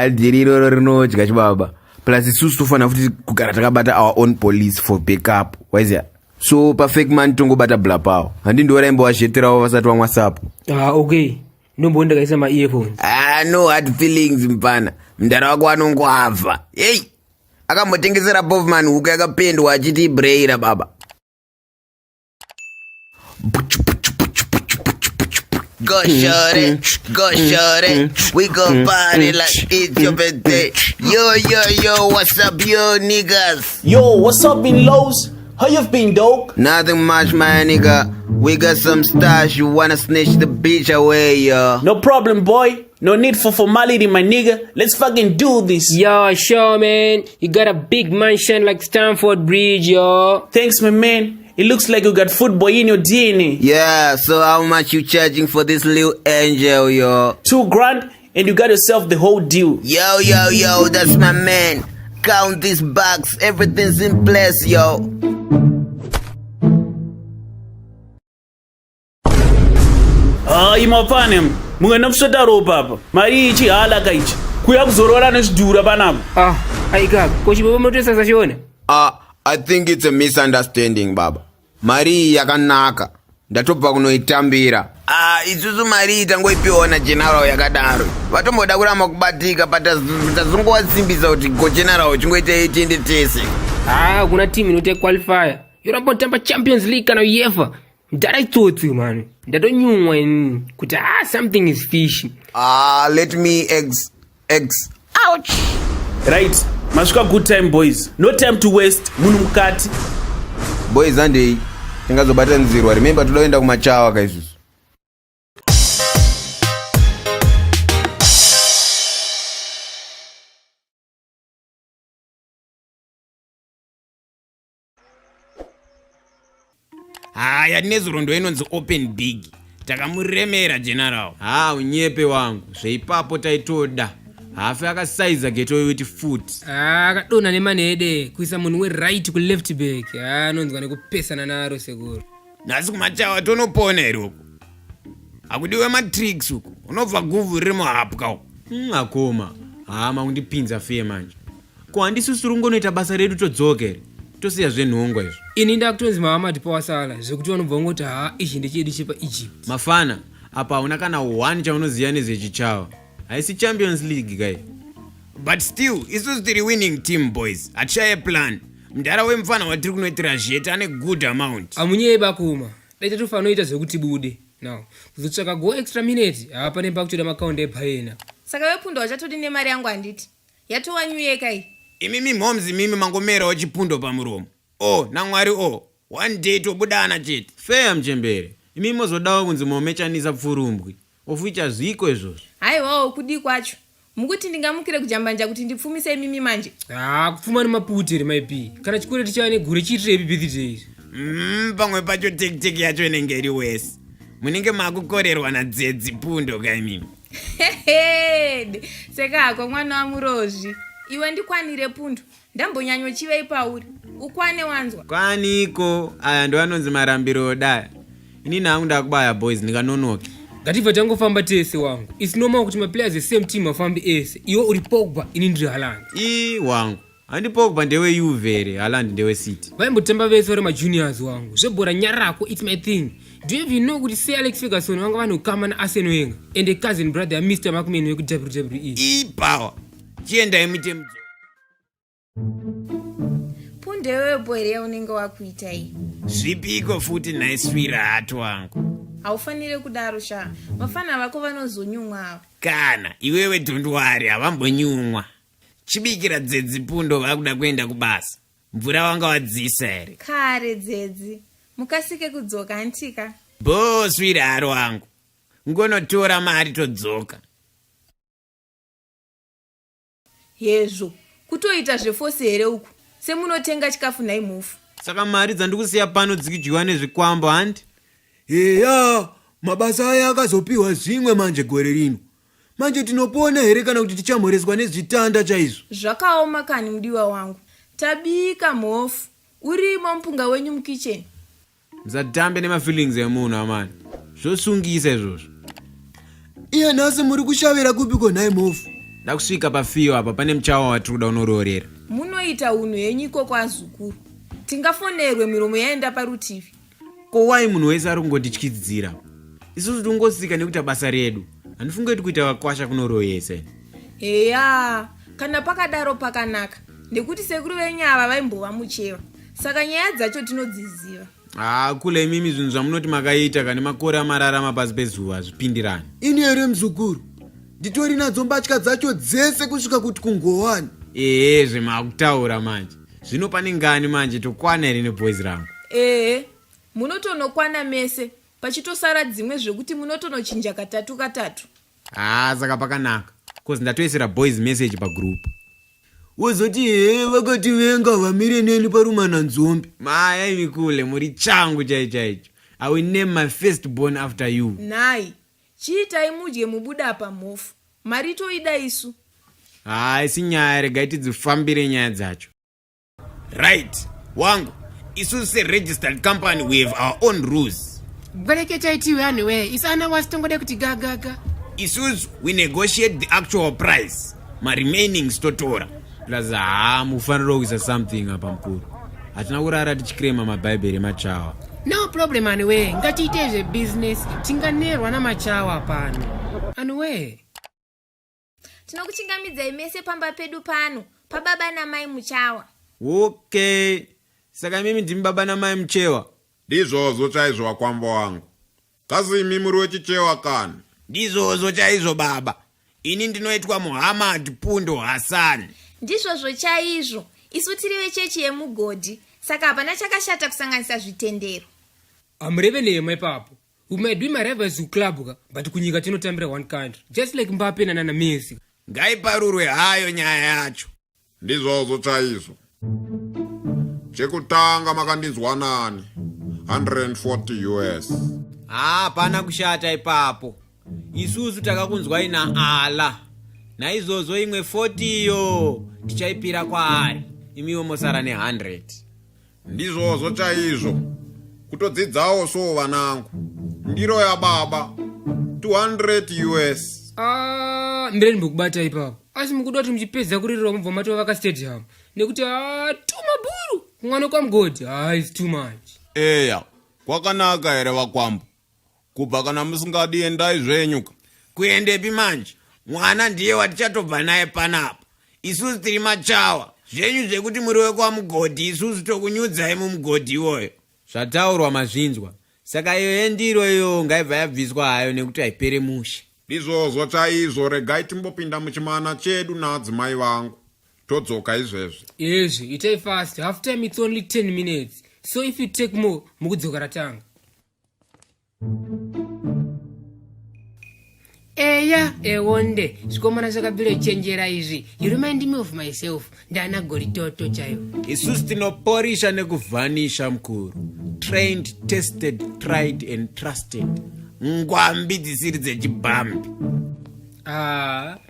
Dhiri iroro rinodya chibaba. plus isusu tofana futi kugara takabata our own police for backup waiziya. So perfect man tongobata blapawo handi ndiwaraimbo wazheterawo vasati vamwa sapo. Okay ndomboenda kaisa ma-earphones. No hard feelings mpana, mndara wako anongoabva. Hey, akambotengesera Bovman huku yakapendwa achiti ibreira baba. Go shorty, we gon' party like it's your birthday. Yo, what's up, yo, niggas? Yo, what's up, in Lowe's? How you been, dog? Nothing much, my nigga. We got some stash, you wanna snitch the bitch away, yo. No problem, boy. No need for formality, my nigga. Let's fucking do this. Yo, sure, man. You got a big mansion like Stamford Bridge, yo. Thanks, my man. It looks like you got football in your DNA. Yeah, so how much you charging for this little angel, yo? $2,000 and you got yourself the whole deal. Yo, that's my man. Count these bucks, everything's in place, yo. Imapanem. Mungena kusotaro papa. Mari ichi hala kaichi. Kuya kuzorora nezvidhura panapo. Aika, kochipopa motesa sashona. I think it's a misunderstanding, baba. Mari yakanaka. Ndatobva kunoitambira. Isusu mari tangoipiona general yakadaro. Vatomboda kuramba kubatika patazongowasimbisa kuti go general chingoita 18 tese. Kuna team inotake qualifier. Yorambotamba Champions League kana UEFA. Ndara itsotsi man. Ndatonyumwa kuti something is fishy. Let me Ouch. Right. Mashuka good time, boys. No time to waste. Munu mukati. Boys andei. Tingazobata nzirwa. Remember tuloenda kumachawa kaisusu. Haya nezurondo inonzi open big. Takamuremera general. Unyepe wangu. Zveipapo taitoda. Hafe akasaiza geto witi foot. Akadona nemanede kuisa munhu we-right ku-left back. Anonzwa nekupesana naro seguro. Nasi kumachawa tonopona iroko. Akudiwe matricks uku. Unobva guvhu riri muhapwa uku. Akoma. Maundipinza fe manje. Ko handisusu rungonoita basa redu todzokere. Tosiya zvenhongwa izvo. Ini ndakutonzi Mahamad pawasala zvekuti vanobva ngoti ichi ndechedu chepa Egypt. Mafana, apa hauna kana 1 chaunoziva nezvechichawa. Haisi Champions League guy. But still, isusu tiri winning team boys. Atishaye plan. Mndara wemfana watiri kunoitira zheta ane good amount. Amunye bakuma. Daita tofanoita zvekuti bude. Now, kuzotsvaka go extra minute. Pane pakutoda makaunda epaena. Saka wepunda wachatodi nemari yangu handiti. Yatowanyuyeka iyi. Imimi momzi mimi mangomerawo chipundo pamuromo. Namwari one day tobudana chete. Fair mchembere. Imi mozodawo kunzi momechanisa pfurumbwi. Ofuicha zviko izvozvo. Haiwawo kudi kwacho. Mukuti ndingamukire kujambanja kuti ndipfumise imimi manje. Kupfuma nemaputere maipi. Kana chikore tichava negore chiitire birthday. Pamwe pacho teki yacho inenge iri wese. Munenge makukorerwa nadzedzi pundo kaimimi. Sekako mwana wamurozvi. Iwe ndikwanire pundo. Ndambonyanyo chivei pauri. Ukwane wanzwa. Kwaniko. Aya ndo anonzi marambiro odaya. Ini nangu ndakubaya boys ndikanonoke. Ngatifa tangofamba tese wangu. It's normal kuti maplayers the same team afambi ese. Iwo uri Pogba ini ndiri Haaland. Wangu. Handi Pogba ndewe Juve, Haaland ndewe City. Vaimbotamba vese vari majuniors wangu. Zvebhora nyarako it's my thing. Do you even know kuti Sir Alex Ferguson vanga vanokama naArsenal Wenger and a cousin brother Mr. McMahon weku WWE. Power. Chienda imitemdzo. Pundewe bwere unenge wakuita iyi. Zvipiko futi naiswira hatu wangu. Haufanire kudaro sha. Vafana vako vanozonyumwa. Kana iwewe dhondwari havambonyumwa. Chibikira dzedzi pundo vakuda kuenda kubasa. Mvura wanga wadzisa here. Kare dzedzi. Mukasike kudzoka antika. Swira haro wangu. Ngonotora mari todzoka. Yezvo. Kutoita zvefose here uku. Semunotenga chikafu naimufu. Saka mari dzandikusiya pano dzikidyiwa nezvikwambo handi? Mabasa aya akazopiwa zvimwe manje gore rino. Manje tinopona here kana kuti tichamhoreswa nezvitanda chaizvo. Zvakaoma kani mudiwa wangu. Tabika mhofu. Urimo mpunga wenyu mukicheni. Musatambe nemafeelings emunhu amani. Zvosungisa izvozvo. Nhasi muri kushavira kupiko nhaye mhofu. Ndakusvika pafiyo apa pane muchawa watiri kuda unororera. munoita unhu henyu iko kwazukuru. Tingafonerwe miromo yaenda parutivi. Kowai munhu wese ari kungotityisidzira. Isusu tongosika nekuita basa redu. Handifungeti kuita Vakwasha kunoroyese. Heya, kana pakadaro pakanaka. Nekuti sekuru venyava vaimbova mucheva. Saka nyaya dzacho tinodziziva. Kule imimi zvinhu zvamunoti makaita kana makore amararama pasi pezuva zvipindirani. Ini here muzukuru. Nditori nadzo mbatya dzacho dzese kusvika kuti kungowani. Zvemakutaura manje. Zvino pane ngani manje tokwana here neboys rangu? Munotonokwana mese. Pachitosara dzimwe zvekuti munotonochinja katatu. Saka pakanaka. Kozi ndatoisira boys message pagroup. Wozoti vakati venga vamire neni parumana nzombi. Maya imikule muri changu chaicho. I will name my firstborn after you. Nai, chiitai mudye mubuda pamhofu. Mari toida isu. Isi nyaya regai tidzifambire nyaya dzacho. Right, wangu. Isu se-registered company, we have our own rules. Bwereketa itiwe anyway, isana wasitongode kuti gagaga. Isusu, we negotiate the actual price. My remaining stotora. Plus, mufanira kuisa something apa mkuru. Hatina kurara tichikrema mabhaibheri machawa. No problem anyway, ngatiite zve business, tinganerwa namachawa pano. Anyway. Tinokuchingamidzai mese pamba pedu pano, pababa namai muchawa. Okay. Saka mimi ndimi baba namai muchewa. Ndizvozvo chaizvo wakwamba wangu. Kasi imi muri wechichewa kani? Ndizvozvo chaizvo baba. Ini ndinoitwa Muhammad Pundo Hassan. Ndizvozvo chaizvo. Isu tiri vechechi yemugodhi. Saka hapana chakashata kusanganisa zvitendero. Amureve ipapo. We might do my rivals club, but kunyika tinotambira one country. Just like Mbappe na Messi. Ngaiparurwe hayo nyaya yacho. Ndizvozvo chaizvo. Chekutanga makandinzwa nani? 140 US. Hapana kushata ipapo. Isusu takakunzwai naAla. Naizvozvo imwe 40 yo tichaipira kwaari. Imiwo mosara ne100. Ndizvozvo chaizvo. Kutodzidzawo so vanangu. Ndiro ya baba 200 US. Mbireni mbukubata ipapo. Asi mukuda kuti muchipedza kuririra mubva matova vakastadium. Nekuti tumaburu kumwana kwamugodi. It's too much. Eya, kwakanaka here Vakwambo. Kubva kana musingadi endai zvenyuka. Kuendepi manje? Mwana ndiye watichatobva naye panapa. Isusu tiri machawa. Zvenyu zvekuti muri wekwamugodhi, isusu tokunyudzai mumugodhi iwoyo. Zvataurwa mazvinzwa. Saka iyo yendiro iyo ngaibva yabviswa hayo nekuti haipere mushe. Ndizvozvo chaizvo, regai timbopinda muchimana chedu naadzimai vangu. Todzoka izvezvi. Yes, itai fast. Half time it's only 10 minutes. So if you take more, mukudzoka ratanga. Wonde. Zvikomana zvakabvira chenjera izvi. You remind me of myself. Ndana goritoto chayo. Isusu tinoporisha nekuvhanisha mukuru. Trained, tested, tried and trusted. Ngwambi dzisiri dzechibhambi.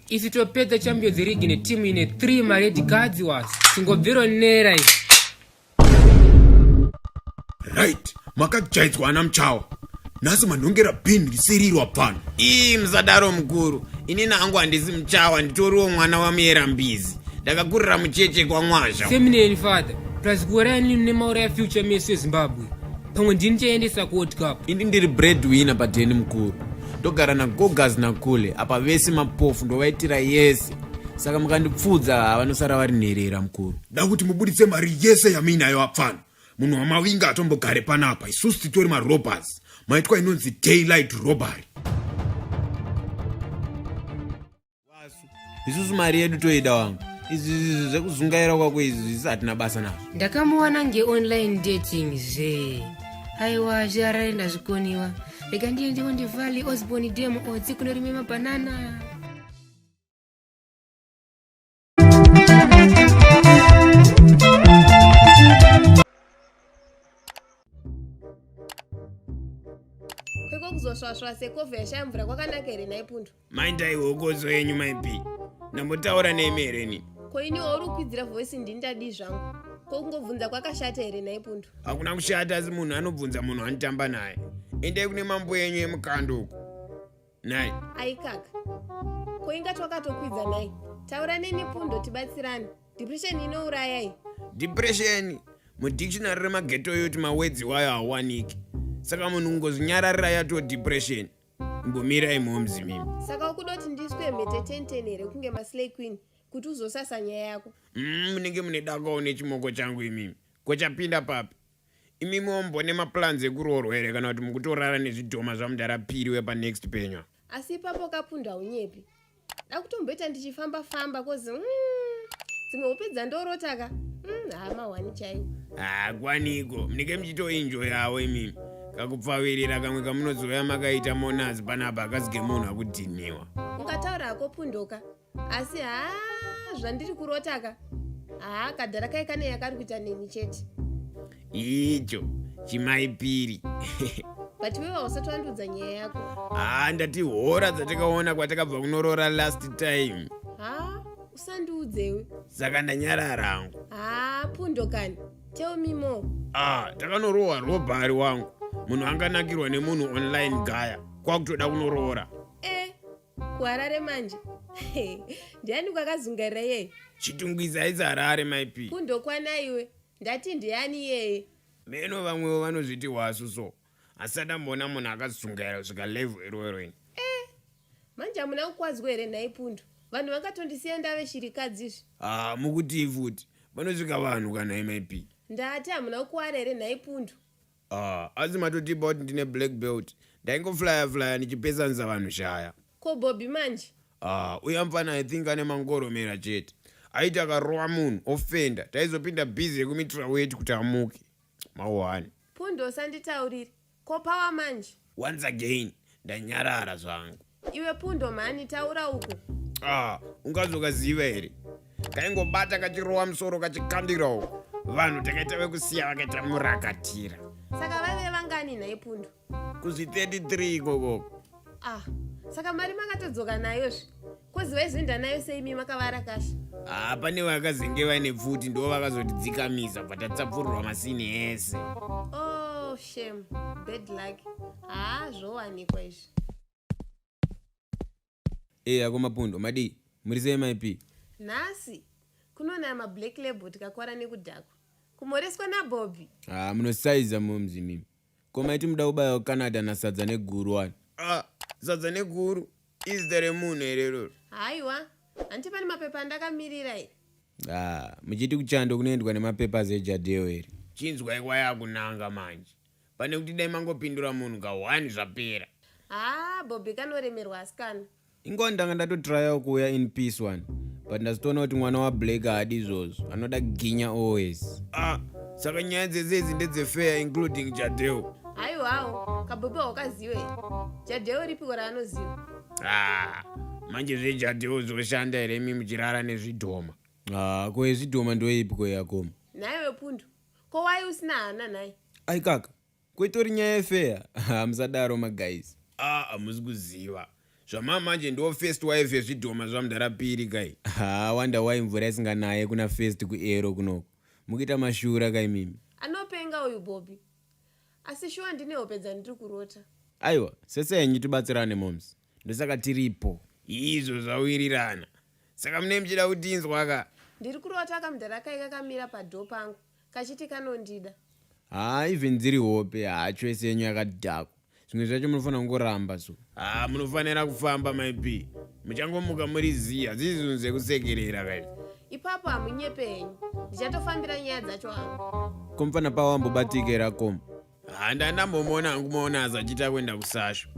Isi topedza Champions League netimu ine 3 mared cards wasi. Singobviro nera izvi. Right, makajaidzwa ana muchawa. Nasi manongera pin risirirwa pano. Musadaro mukuru. Ini nangu handisi muchawa, nditoriwo mwana wamuyera mbizi. Ndakakurira mucheche kwaMwazha. Seminary father. Plus kuwarani nemaura ya future Messi Zimbabwe. Pamwe ndini chaendesa World Cup. Ini ndiri breadwinner padheni mukuru. Ndogara naGogas nakule. Apa vese mapofu ndovaitira yese. Saka mukandipfudza vanosara vari nherera mukuru. Dakuti mubuditse mari yese yaminayo apfana. Munhu wamawinga atombogare panapa. Isusu titori marobbers. Maitwa inonzi daylight robbery. Isusu mari yedu toida wangu. Izvi zvekuzungaira kwako izvi hatina basa nazvo. Ndakamuwana nge-online dating zve. Aiwa zvararenda zvikoniwa. Rega ndiendewo ndevhali Osborne demo odzi kunorime mabanana. Kweko kuzosvasva sekovha yashamvura kwakanaka here naipundo? Maindai hokozo yenyu maipi. Ndambotaura nemi here ni. Koini wauri kukwidzira voice ndindadi zvangu. Kokungobvunza kwakashata here naipundo? Hakuna kushata, asi munhu anobvunza munhu anotamba naye. Endai kune mambo yenyu yemukando uko. Nai. Ai kaka. Koingati wakatokwidza nai. Taura neni pundo tibatsirane. depression inourayai. Depression mudictionary remageto yoti mawedzi wayo hawaniki, saka munhu ungozinyararira yato depression. Ngomira momzi mimi. Saka ukuda kuti ndiswe mhete 10 here kunge maslay queen kuti uzosasa nyaya yako. Munenge mune dakawo nechimoko changu imimi. Kochapinda papi. Imimi mumbone maplans ekuroorwa here kana kuti mukutorara nezvidhoma zvamudarapiri wepa next penywa. Asi ipapo kapunda unyepi. Dakutomboita ndichifamba kozi dzimwe upedza ndorotaka. Mahwani chaiwo. Kwaniko munenge muchitoenjoy yawo imimi. Kakupfavirira kamwe kamunozoya makaita monazi panapa akazike munhu akudhiniwa. Ungataura hako pundoka. Asi zvandiri kurotaka. Kadhara kai kane yakari kuita neni chete. Icho chimaipiri. But wewe usati wandudza nyaya yako. Ndati hora dzatakaona kwatakabva kunorora last time. Usandiudzewe. Saka ndanyarara hangu. Pundokani. Tell me more. Takanorohwa robhari wangu. Munhu anganakirwa nemunhu online gaya. Kwakutoda kunoroora. Kuharare manje. Ndiani kwakazungarira yeye? Chitungwiza idzi Harare maipi. Pundokwana iwe. Ndati ndiani yeye? Meno vamwewo vanozviti hwasuso. Asada mbona munhu akazungaira kusvika level iroro. Manje hamuna kukwazwa here nhai Pundo? Vanhu vakatondisiya ndave shirikadzi izvi. Mukuti futi. Panosvika vanhu kana maipi. Ndati hamuna kukwara here nhai Pundo? Asi matotipa kuti ndine black belt. Ndaingoflya ndichipesanisa vanhu shaya. Ko Bobby manje? Uya mfana I think ane mangoromera chete. Aita akarowa munhu ofenda. Taizopinda busy yekumitira wetu kuti amuke. Mawani. Pundo usanditaurire. Ko power manje? Once again ndanyarara zvangu. Iwe Pundo mani taura uko. Ungazokaziva here. Kaingobata kachirowa musoro kachikandira uko. Vanhu takaita vekusiya vakaita murakatira. Saka vave vangani nhai Pundo? Kuzi 33 ikoko. Saka mari makatodzoka nayozve. Koziva izvoenda nayo seimi makavarakasha. Pane vakazenge vaine pfuti ndo vakazotidzikamisa patatapfurirwa masini ese. Shame. Bad luck. Zvowanikwa izvi. Akoma Pundo madi murisei maipi? Nhasi kunonaya mablack label tikakwara nekudhakwa. Kumoreswa naBobby. Munosaiza momzi mimi. Koma iti muda kubaya kuCanada nasadza neguru wani. Sadza neguru? Izita remunhu herero. Haiwa. Hanti pane mapepa andakamirira here. Muchiti kuchando kunoendwa nemapepa ejadeo here. Chinzwai kwaya kunanga manje. Pane kuti dai mangopindura munhu ka1 zvapera. Bobby kanoremerwa asikana. Ingo ndanga ndatotryawo kuuya in peace one. But ndazitoona kuti mwana waBlack haadi izvozvo. Anoda ginya always. Saka nyaya dzese ndedzefair including Jadeo. Haiwawo, kabobby wakaziva here. Jadeo ripiko raanoziva? Manje zveJadeo zoshanda here imi muchirara nezvidhoma. Ko zvidhoma ndoipiko yakoma. Naiwe Pundo, ko wai usina hana nai? Ai kaka, kwetori nyaya yefair. Musadaro maguys. Hamusi kuziva. Zvama manje ndo first wife yezvidhoma zvamudarapiri kai. Wanda wai mvura isinganaye kuna first kuero kunoko. Mukuita mashura kai mimi. Anopenga uyu Bobby. Asi shuwa ndine hope dzandiri kurota. Aiwa, sese yenyu tibatsirane moms. Ndosaka tiripo. Izvo zvawirirana. Saka mune muchida kutinzwa ka? Ndiri kurota kamudhara kai kakamira padho pangu. Kachiti kanondida. Even dziri hope choice yenyu yakadhakwa. Zvimwe zvacho munofanira kungoramba so. Munofanira kufamba maipi. Muchangomuka muri ziya. Zvinhu zvekusekerera kai. Ipapo hamunyepe henyu. Ndichatofambira nyaya dzacho hangu. Komfana pawambobatikira koma. Ndandambomona hangu maonazi achita kuenda kusasho.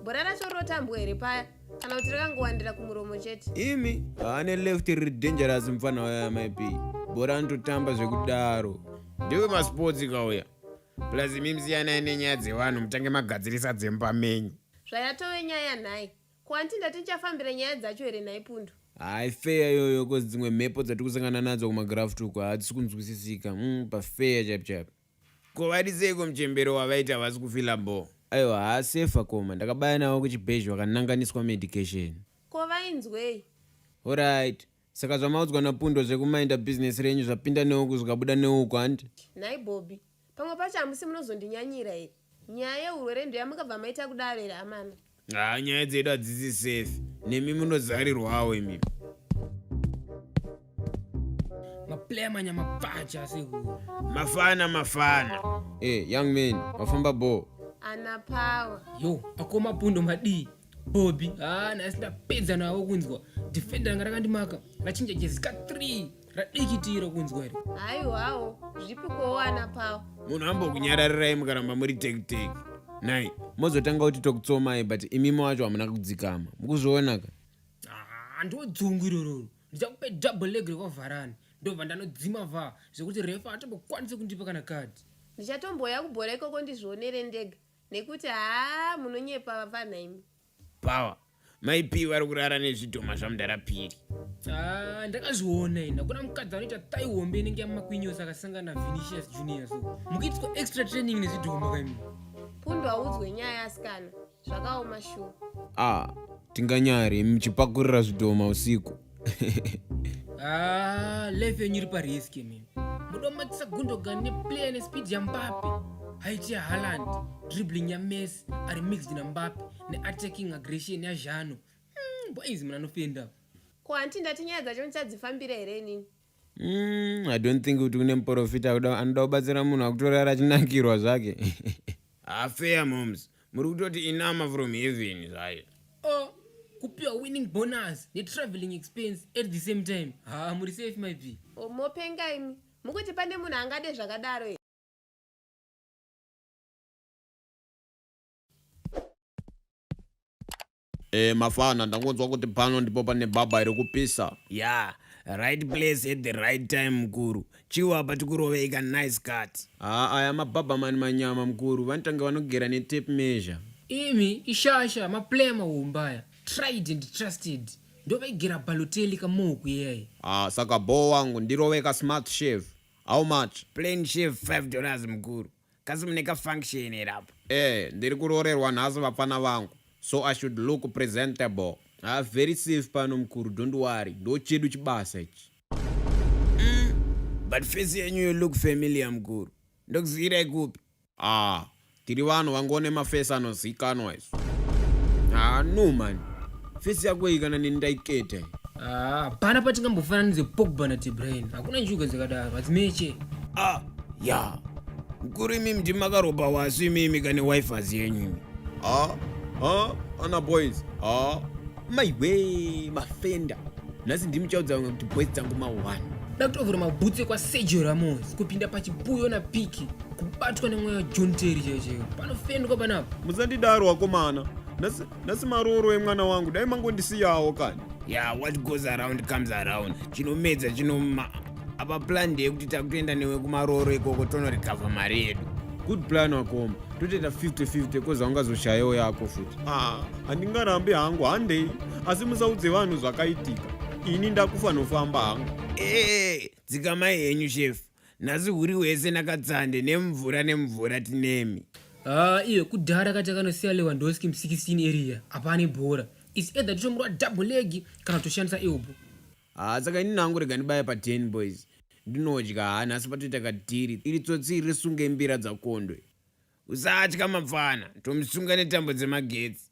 Bhora racho rotambwa here paya. Kana kuti rakangowandira kumuromo chete. Imi ane left riri dangerous mfana waya maipi. Bhora anototamba zvekudaro. Ndiwe masports kauya. Plus mimsiyana nenyaya dzevanhu mutange magadzirisa dzemba menyu. Zvayatove nyaya nhai. Ko anti ndati ndichafambira nyaya dzacho here nhai Pundo? Fair yoyo kozi dzimwe mhepo dzatikusangana nadzo kumagraft uko hadzisi kunzwisisika. Pafair chap. Ko vari seiko muchembero wavaita havasi kufila bo? Aiwa haasefa koma ndakabaya nawo kuchibhezhi wakananganiswa medication. Ko vainzwei? Alright. Saka zvamaudzwa naPundo zvekumainda business renyu zvapinda neuku zvikabuda neuku handi? Nhai Bobby, pamwe pacho hamusi munozondinyanyira here. Nyaya yeurwere ndoyamukabva maita kudaro here amana. Nyaya dzedu hadzisi safe. Nemi munozarirwawo imimi. maplayer manyama pacha sekuru. Mafana. Young man, wafamba bo. ana power. Yo, akoma pundo madi. Bobby, nasinda pedza nawo kunzwa. Defender ngarakandimaka. Rachinja jezika 3. Radikitira kunzwa ere. Haiwawo, zvipikowo ana power. Munhu ambokunyararirai mukaramba muri tek. Nai, mozotanga kuti tokutsomai but imimi wacho hamuna kudzikama. Mukuzviona ka? Ndodzungu iroro. Ndichakupe double leg rekwavarani. Ndobva ndanodzima vha zvekuti refa atambokwanisa kundipa kana kadi. Ndichatomboya kubhora ikoko ndizvionere ndega. Nekuti munonyepa vana imi. Power. Maipi vari kurara nezvidhoma zvamudarapiri. Ndakazviona ina. Kuna mukadzi anoita taihombe inenge yamakwinyosi akasangana na Vinicius Junior so. Mukiitwa extra training nezvidhoma kaimi. Pundo audzwe nyaya asikana. Zvakaoma shuwa. Tinganyari muchipakurira zvidhoma usiku. Life yenyu iri parisk mimi. Mudomatisa Gundogan neplayer nespeed ya Mbappe. Height ya Haaland, dribbling ya Messi, ari mixed na Mbappe, attacking aggression ya Jano. Boys munanofenda. Ko anti ndati nyaya dzacho ndichadzifambira here nini? I don't think kuti une muprofita anoda kubatsira munhu akutorara achinakirwa zvake. Fair moms. Muri kutoti inama from heaven zvayo. Kupiwa winning bonus traveling expense at the same time. Muri safe my p. Mopenga imi. Mukuti pane munhu angade zvakadaro here. Mafana ndangonzwa kuti pano ndipo pane baba iri kupisa. Right place at the right time mkuru. Chiwa patikuroveka nice cut. Aya mababa mani manyama mkuru. Vantange vanogera tape measure. Imi ishasha maplayer maumbaya. Tried and trusted. Ndovegera Balotelli kamoku yeye. Saka bo wangu ndiroveka smart shave. How much? Plain shave $5 mkuru. Kazi mneka function erapo. Ndiri kurorerwa nhasi vapfana vangu. So I should look presentable. Very safe pano mkuru, don't worry. Ndo chedu chibasa ichi. But face yenyu you look familiar mkuru. Ndokuzira ikupi? Tiri vanhu vangone mafesi anozikanwa isu. No man. Face yako ikana nindaiketa. Pana patingambofananize Pogba na De Bruyne. Hakuna njuga dzakadaro, adzimeche. Mkuru imimi ndimakaroba wasu imimi kane wifers yenyu. Ana boys. My way, mafenda. Nasi ndimuchaudza kuti boys dzangu ma1. Dakutovhura mabhutsi kwa Sergio Ramos, kupinda pachipuyo na piki, kubatwa nemweya John Terry chaichaiwo. Panofendwa panapo. Musandidaro wakomana. Nasi maroro emwana wangu dai mangondisiyawo kani. What goes around comes around. Chinomedza chinoma. Apa plan ndeyekuti takutoenda newe kumaroro ikoko tonorecover mari yedu. Good plan wakoma. Totoita 50-50 koza ungazoshayawo yako futi. Handingarambe hangu handei. Asi musaudze vanhu zvakaitika. Ini ndakufa nofamba hangu. Dzikamai henyu chef. Nhasi huri wese nakatsande nemvura tinemi. Iyo kudhara kati akanosiya Lewandowski mu16 area. Apane bhora. It's either titomurwa double leg kana toshandisa elbow. Saka ini nangu rega ndibaya pa10 boys. Ndinodya nhasi patoita kadhiri. Iri tsotsi risunge mbira dzakondwe. Usatya mapfana. Tomusunga netambo dzemagetsi.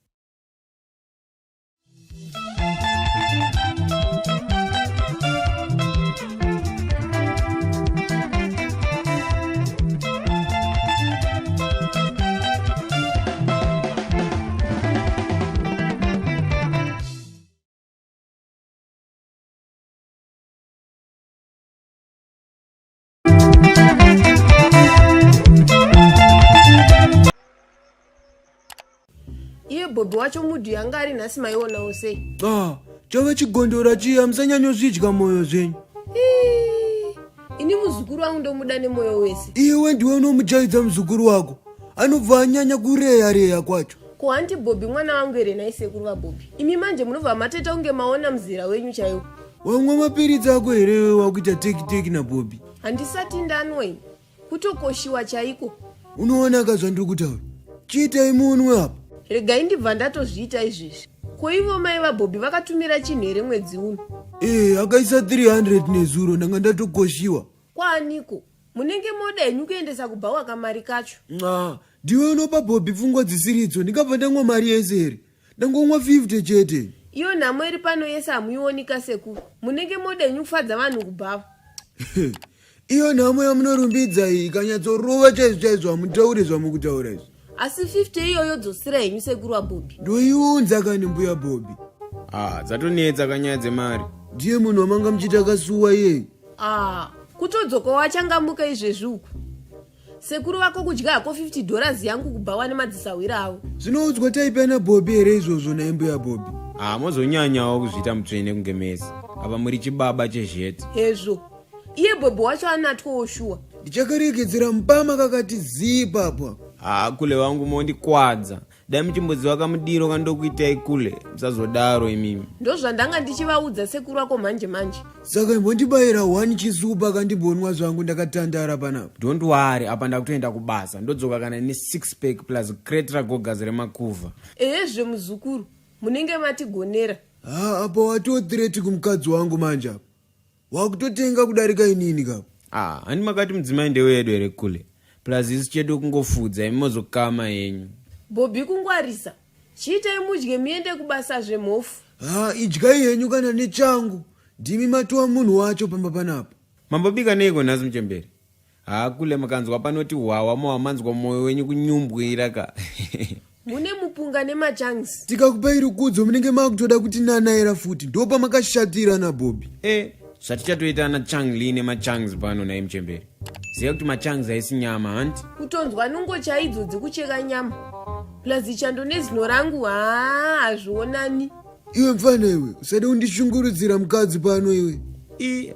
Iye Bobby wacho mudhu yanga ari nhasi maionawo sei? Chava chigondora chiya musanyanyozvidya moyo zvenyu. Ini muzukuru wangu ndomuda nemoyo wese. Iwe ndiwe unomujaidza muzukuru wako. Anobva anyanya kureya kwacho. Ko anti Bobby mwana wangu ere naisekuru vaBobby. Imi manje munobva mateta unge maona muzira wenyu chaiwo. Wamwa mapiritsi ako here wakuita teki na Bobby? Handisati ndanwe. Kutokoshiwa chaiko. Unoona kazvandiri kutaura. Chiitai munwe apa. Regai ndibva ndatozviita izvezvi. Ko ivo mai vaBobby vakatumira chinhu here mwedzi uno? Akaisa 300 nezuro ndanga ndatokoshiwa. Kwaaniko? Munenge moda henyu kuendesa kubhawa kamari kacho. Ndiwe unopa Bobby pfungwa dzisiridzo. Ndingabva ndamwa mari yese here. Ndangomwa 50 chete. Iyo nhamo iri pano yese hamuiwonika sekuru. Munenge moda henyu kufadza vanhu kubhava. iyo nhamo yamunorumbidza iyi ikanyatsorowa chaizvo hamutaure zvamukutaura izvi. asi 50 iyoyo dzosira henyu sekuru waBobby. ndoiunza kani mbuya Bobby. dzatonetsa kanyaya dzemari. ndiye munhu wamanga muchiti akasuwa iyeye. kutodzoka wachangamuka izvezvi uku. sekuru vako kudya hako $50 yangu kubva wane madzisawira avo. Zvinoudzwa taipa naBobby here izvozvo naimbuya Bobby. mozonyanyawo kuzviita mutsvene kunge mese. apa muri chibaba chezvete. hezvo iye Bobby wacho anatwawo shuwa. ndichakaregedzera mupama kakati zii papwa. kule wangu mondikwadza. dai muchimbodziwa kamudiro kandokuitai kule musazodaro imimi. ndozvandanga ndichivaudza sekuru wako manje manje. saka imbondibayira 1 chisupa kandibonwa zvangu ndakatandara panapa. Don't worry, apa ndakutoenda kubasa ndodzoka kana ne6 pack plus crate ragogazi remakuvha. ehezve muzukuru munenge matigonera. apa watothreat kumukadzi wangu manje apa. wakutotenga kudarika inini kapo. hani makati mudzimai ndewedu here kule. plus isi chedu kungofudza imi mozokama yenyu. Bobby kungwarisa chiitai mudye muende kubasa zvemhofu. idyai henyu kana nechangu. ndimi matova munhu wacho pamba panapa. mambobika neiko nhasi muchemberi. kule makanzwa panoti hwawa mowamanzwa mwoyo wenyu kunyumbwira ka. mune mupunga nemachangs. tikakupai rukudzo munenge makutoda kuti nanaira futi ndopa makashatira naBobby. zvatichatoita nachangli nemachangs pano naye muchemberi. ziva kuti machangs haisi nyama hanti. kutonzwa nungo chaidzo dzekucheka nyama plus chando nezino rangu hazvionani. iwe mfana iwe usada kundishungurudzira mukadzi pano iwe.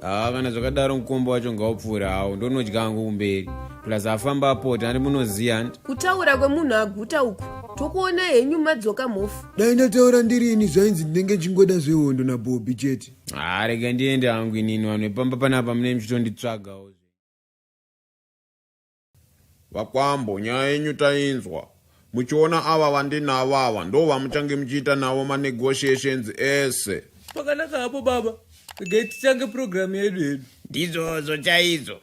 kana zvakadaro mukombo wacho ngaupfuura hawo ndonodya hangu kumberi. plus afamba apota handi munoziya handi. kutaura kwemunhu aguta uku tokuona henyu madzoka mhofu. dai ndataura ndirini zvainzi ndinenge chingoda zvehondo naBobby chete. rega ndiende hangu inini vanhu vepamba panapa mune muchitonditsvagawo. Vakwambo, nyaya yenyu tainzwa. Muchiona ava vandinavo ava ndo vamuchange muchiita navo manegotiations ese. pakanaka hapo baba. regai tichange programu yedu. ndizvozvo chaizvo.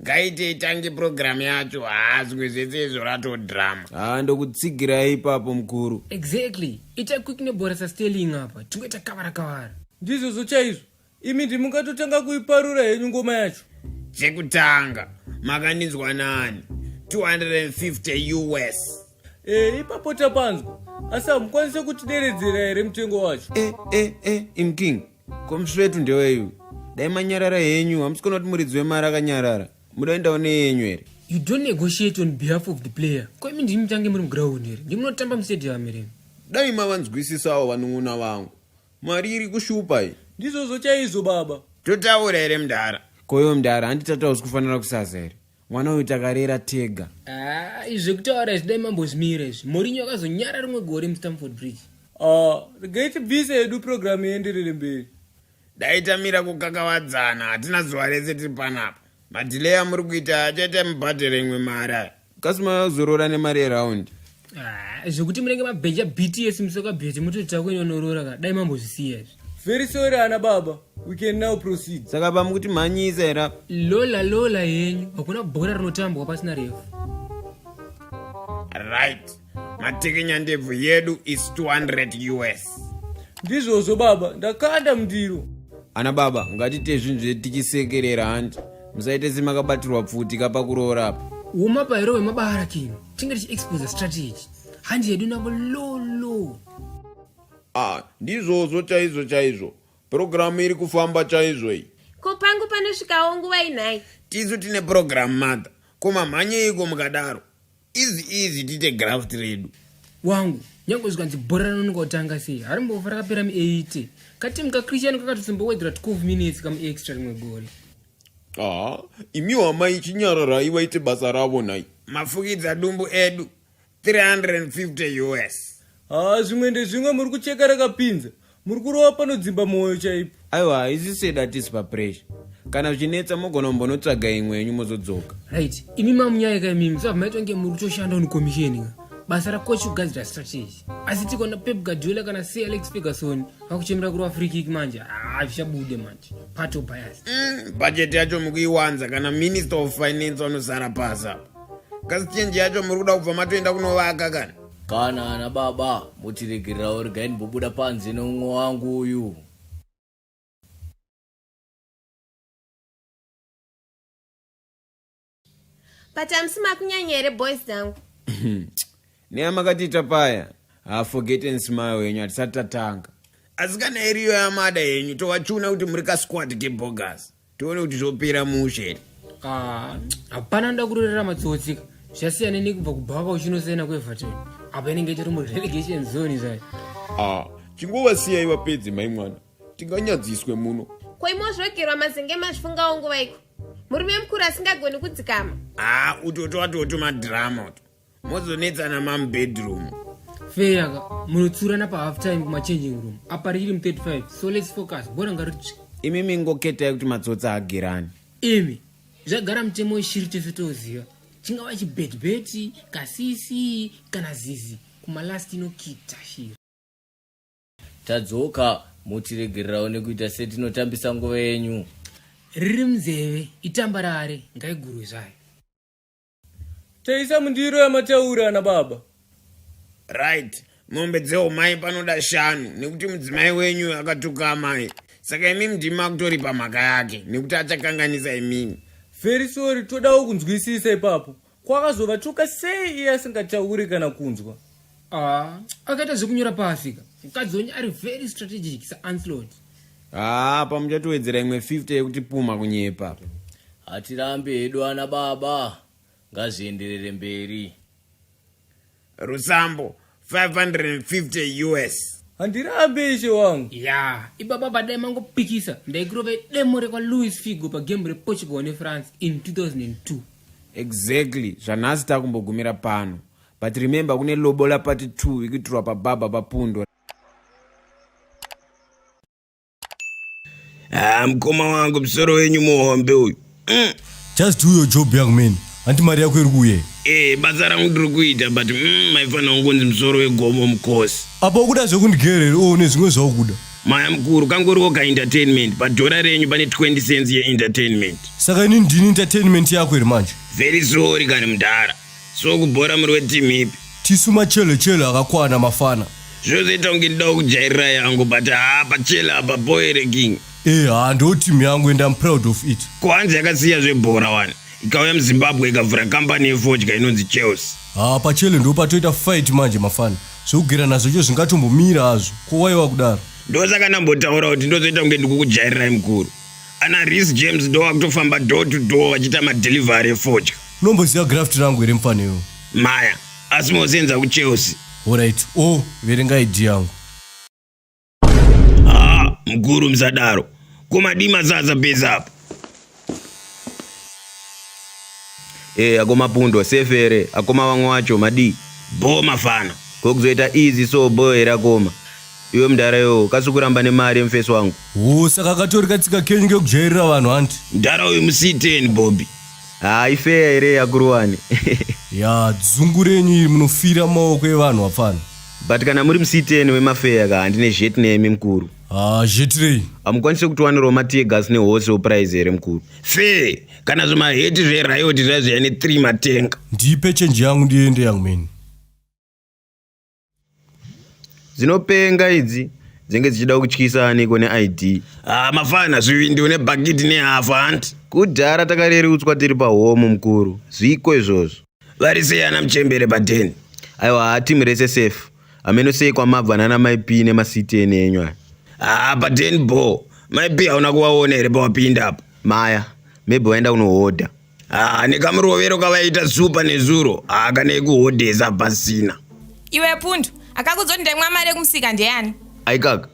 ngaite itange programu yacho. zvimwe zvese izvo ratodhirama. ndokutsigirai ipapo mukuru. exactly ita quick neborasa sterling apa tingoita kavara kavara. ndizvozvo chaizvo. imi ndimungatotanga kuiparura henyu ngoma yacho. chekutanga makandinzwa nani 250 US. ipapo tapanzwa. asi hamukwanise kutideredzera here mutengo wacho. imking komusvetu ndeweyu. dai manyarara henyu hamusikona kuti muridzi wemari akanyarara. mudaendawo neyenyu here. you don't negotiate on behalf of the player. koimi ndimi mutange muri muground here ndimunotamba mustadium here. dai mavanzwisisawo vanun'una vangu. mari iri kushupa iyi. ndizvozvo chaizvo baba. totaura here mudhara. koyo mudhara handitatawo kufanira kusaza here. mwana uyu takarera tega. zvekutaura izvi dai mambozvimira izvi. Mourinho akazonyara rimwe gore muStamford Bridge. regai tibvise hedu programu ienderere mberi. dai tamira kukakavadzana hatina zuva rese tiri panapa. madhilei amuri kuita achaita mubhadhero imwe mari aya. kasi mazorora nemari yeraundi. zvekuti munenge mabhenja BTS musokabheti mutotita kuinonorora ka dai mambozvisiya izvi. very sorry ana baba. we can now proceed. saka pamukuti manyisa here. lola yenyu hakuna bhora rinotambwa pasina refu. right. matekenya ndebvu yedu is 200 US. ndizvozvo baba. ndakanda mundiro. ana baba ngatite zvinhu zvedu tichisekerera handi. musaite semakabatirwa pfuti kapakuroora apa. umapa hero wemabara kino tinge tichiexpose strategy. handi yedu navo lolo. ndizvozvo chaizvo. programu iri kufamba chaizvo iyi. ko pangu panosvikawo nguva inhai. tisu tine programu mata. koma mhanyeiko mukadaro. izi tiite graft redu. wangu nyange zvikanzi bhora rinononga kutanga sei harimbofa rakapera mu8 katimu kaChristian kakatozombowedzera 12 minutes kamuextra rimwe gore. imiwo amai chinyararai vaite basa ravo nai. mafukidza dumbu edu 350 US. zvimwe ndezvimwe muri kucheka rakapinza. muri kurova panodzimba mwoyo chaipo. aiwa isi seda tisi papressure. kana zvichinetsa mogona kumbonotsvaga imwe yenyu mozodzoka. right imi mamunyayika imimi sabva maitwa nge muri kutoshandawo nekomisheni ka basa rakochi kugadzira strategy. asi tikona Pep Guardiola kana Sir Alex Ferguson vakuchemera kurova free kick manje zvichabude manje pato bias. bhajeti yacho mukuiwanza kana minister of finance anosara pasi apa. kasi chenji yacho muri kuda kubva matoenda kunovaka kana ana baba mutiregererawo regai ndimbobuda panze neumwe wangu uyu. but hamusima kunyanya here boys dzangu. neyamakatiita paya forget and smile wenyu hatisati tatanga. Asi kana iriyo yamada yenyu tovachuna kuti muri kasquad kebogas tione kuti zvopera mushe. hapana nda kurorera matsotsika zvasiyana nekubva kubhaka uchinosaina kwevatoni apa inenge itori murelegation zone zvayo. chingovasiyai vapedzi mai mwana tinganyadziswe muno. Kwaimozvogerwa mazenge mazvifungawo nguva iko. Murume mukuru asingagoni kudzikama. Utoto watoto madhirama uto mozonetsana mambedroom. Feyaka munotsurana pahalf time kumachanging room apa riri mu35 so let's focus bora ngaruti imi mingoketai kuti matsotsa agerani. imi zvagara mutemo weshiri tese toziva chingava chibetibeti kasisi kana zizi kumalast inokita shiri. tadzoka mutiregererawo nekuita setinotambisa nguva yenyu. riri munzeve itambarare ngaigurwe zvayo. taisa mundiro yamataura ana baba. Right, mombe dzeumai panoda 5 nekuti mudzimai wenyu akatuka amai. Saka imi mndima kutori pamhaka yake nekuti achakanganisa imini. Very sorry, todawo kunzwisisa ipapo. Kwakazovatuka sei iye asingatauri kana kunzwa. Akaita zvekunyora paafika. Mukadzi wenyu ari very strategic saAnslot. Pamuchatowedzera imwe 50 yekuti puma kunyepa. Hatirambe hedu ana baba. Ngazvienderere mberi. Rusambo 550 US. Handirambe ishe wangu. Ibaba badai mangopikisa ndaigirove demo rekwa Luis Figo pagame rePortugal neFrance in 2002. Exactly, zvanhasi takumbogumira pano. But remember kune lobola part 2 ikitirwa pababa papundo. Mkoma wangu msoro wenyu muhombe uyu. Just do your job young man. Anti mari yako irikuye. Basa rangu ndiri kuita but maifana ungonzi msoro wegomo mkosi. Apa ukuda zvekundigerere nezvimwe zvaukuda. Maya mkuru kangoriko ka entertainment but dhora renyu pane 20 cents ye entertainment. Saka ini ndini entertainment yako iri manje. Very sorry kani mdara. So kubhora muri weteam ipi? Tisu machele akakwana mafana. Zvozoita kunge ndida kujairira yangu but pachele apa boy king. Ndo team yangu and I'm proud of it. Kwanza yakasiya zvebhora wani. Ikauya muZimbabwe ikavhura kampani yeForge inonzi Chelsea. Pachele ndo patoita fight manje mafana. Zvokugera nazvo cho zvingatombomira hazvo. Kowaiwa kudaro. Ndosaka ndambotaura kuti ndozoita kunge ndikukujairirai mukuru. Ana Reece James ndo wakutofamba door to door vachita madelivery eForge. Unomboziva graft rangu here mfaneyo. Maya, asi mosenza kuChelsea. Alright. Verenga ID yangu. Mkuru msadaro. Kumadima sasa pesa hapo. Akoma pundo sefere akoma wamwe wacho madi bo mafana kokuzoita easy so boy rakoma iwe mdara yo kasukuramba nemari mfeso wangu. Saka katori katsika kenyu ngekujairira vanhu anti. Mdara uyu musi10 Bobby. Ifeya here yakuruwani. Dzungu renyu iri munofira maoko evanhu wafana. But kana muri musi10 wemafeya ka handine jet name mkuru. Jetrey. Amukwanise kutiwanirawo mategas nehose prize here mkuru. Fe, kana zvimaheti zverayoti zvazviyane 3 matenga. Ndipe chenji yangu ndiende young man. Dzinopenga idzi dzinenge dzichida kutyisa aniko neID. Mafana zvivindi une bhakiti nehafu anti. Kudhara takarerutswa tiri pahome mukuru. Zviko izvozvo. Vari sei ana muchembere pa10? Aiwa timu rese safe. Ameno sei kwamabva nana maipi nemasiteni enyu. Pa10 bo. Maipi hauna kuwaona here pawapinda apo. Maya, maybe waenda kunohodha. Nekamurovero kavaita super nezuro. Kana ekuhodhesa pasina. Iwe pundu, akakuzoti ndaimwa mari yekumusika ndeyani? Aikaka,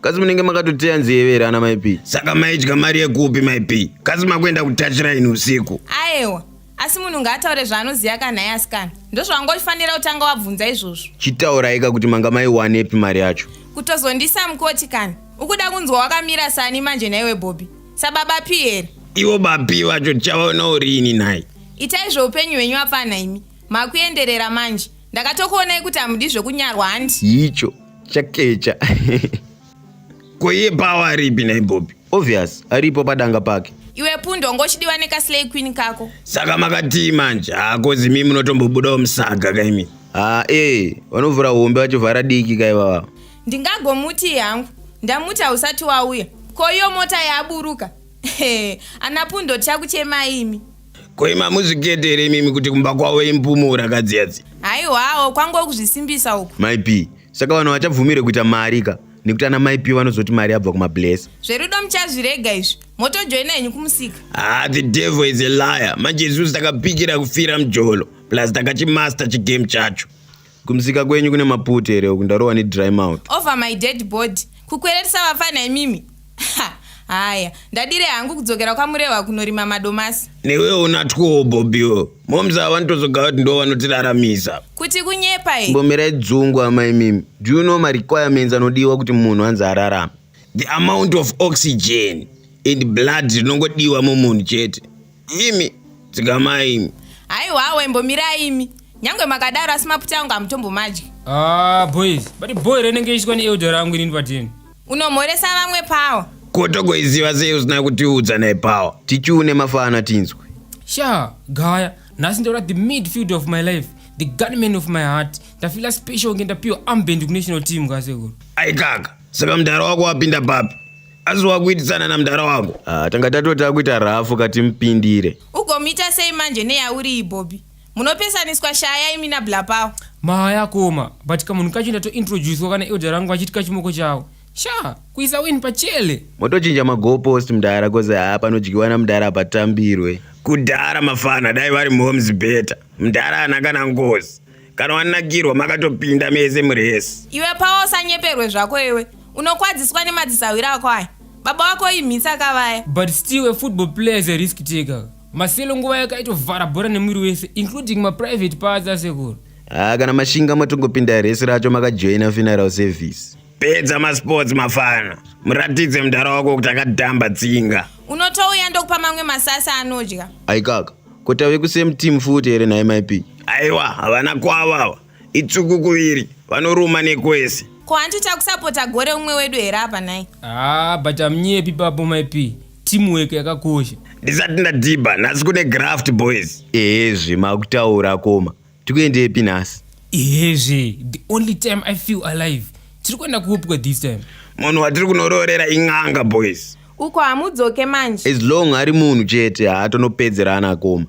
kasi munenge makatoteya nzeve here ana maipi? Saka maidya mari yekupi maipi? Kasi makuenda kutouchline usiku. Aiwa, asi munhu ngaataure zvaanoziva kana naye asikana. Ndozvangofanira kutanga wabvunza izvozvo. Chitauraika kuti manga maiwanepi mari yacho. Kutozondisa mukoti kani. Ukuda kunzwa wakamira sani manje naiwe Bobby. Sababa pi here? Iwo bapi vacho chavaona urini naye. Itai zveupenyu hwenyu apana imi. Makuenderera manje. Ndakatokuonai kuti hamudi zvekunyarwa handi. Icho chakecha. Ko iye pawa aripi naye Bobby? Obvious, aripo padanga pake. Iwe pundo ngochidiwa nekaslay queen kako. Saka makatii manje, kozi mimi munotombobudawo musaga kaimi. Vanovhura hombe vachovhara diki kaiva. Ndingagomuti yangu. Ndamuta usati wauya. Ko iyo mota yaburuka. Ana pundo chakuchema imi. Koima muzviketere mimi kuti kumba kwawo impumura kadziyadzi. Haiwawo kwangu kuzvisimbisa uku. Maipi, saka vanhu vachabvumire kuita mari ka nekuti ana maipi vanozoti mari yabva kumablesa. Zverudo muchazvirega izvi. Motojoina henyu kumusika. The devil is a liar. Manje isusu takapikira kufira mujolo plus takachimaster chigame chacho. Kumusika kwenyu kune maputi here kundarova nedry mouth. Over my dead body. Kukwererisa vafana imimi. Haya, ndadire hangu kudzokera kwamurehwa kunorima madomasi. Newewo unatwowo Bobiwo. Momza vantozoga kuti ndo vanotiraramisa. Kuti kunyepa Mbomirai Dzungu amai mimi. Do you know my requirements anodiwa kuti munhu anzi ararama? The amount of oxygen and blood rinongodiwa mumunhu chete. Imi tsigamai imi. Haiwawo imbomirai imi. Nyangwe makadaro asi maputa angu amutombo madyi. Boys, but boy renenge ishikwa ni eudora yangu inini patini. Unomhoresa vamwe pawo. Kotogoiziva sei usina kutiudza naipawa. Tichiune mafana tinzwe. Gaya, nasi ndora the midfield of my life, the gunman of my heart. Ndafila special ngenda pure armband ku national team kaseko. Aikaka, saka mdara wako wapinda papi. Asi wakuitisana na mdara wako. Tanga tatota kuita rafu kati mpindire. Ugomita sei manje neyauri iBobby. Munopesaniswa shaya imi na blapawo. Mahaya koma, but kama munhu to introduce wakana eudora yangu achitika chimoko chawo. Kuisa win pachele. Motochinja magoalpost mdara koza panodyiwa na mdara patambirwe. Kudhara mafana dai vari moms beta. Mdara anakana ngozi. Kana wanakirwa makatopinda mese muresi. Iwe pawo usanyeperwe zvako iwe. Unokwadziswa nemadzisawira ako aya. Baba wako imhisa kavaya. But still a football player is a risk taker. Maselo nguva yakaitovhara bhora nemwiri wese, including my private parts asekuru. Kana mashinga matongopinda resi racho makajoina funeral service. Pedza masports mafana. Muratidze mdara wako kuti akadhamba tsinga. Unotouya ndokupa mamwe masasa anodya. Aikaka, kotave kusame team futi here na MIP. Aiwa, havana kwavawa. Itsuku kuviri, vanoruma nekwese. Ko hanti takusapota gore umwe wedu here apa nai. But amnyepi papo MIP. Teamwork yakakosha. Ndisati ndadhibha, nasi kune graft boys. Makutaura koma. Tikuendepi nasi? The only time I feel alive. Tiri kuenda kuopwa this time. Munhu watiri kunororera ing'anga boys. Uko hamudzoke manje. As long ari munhu chete haatonopedzerana koma.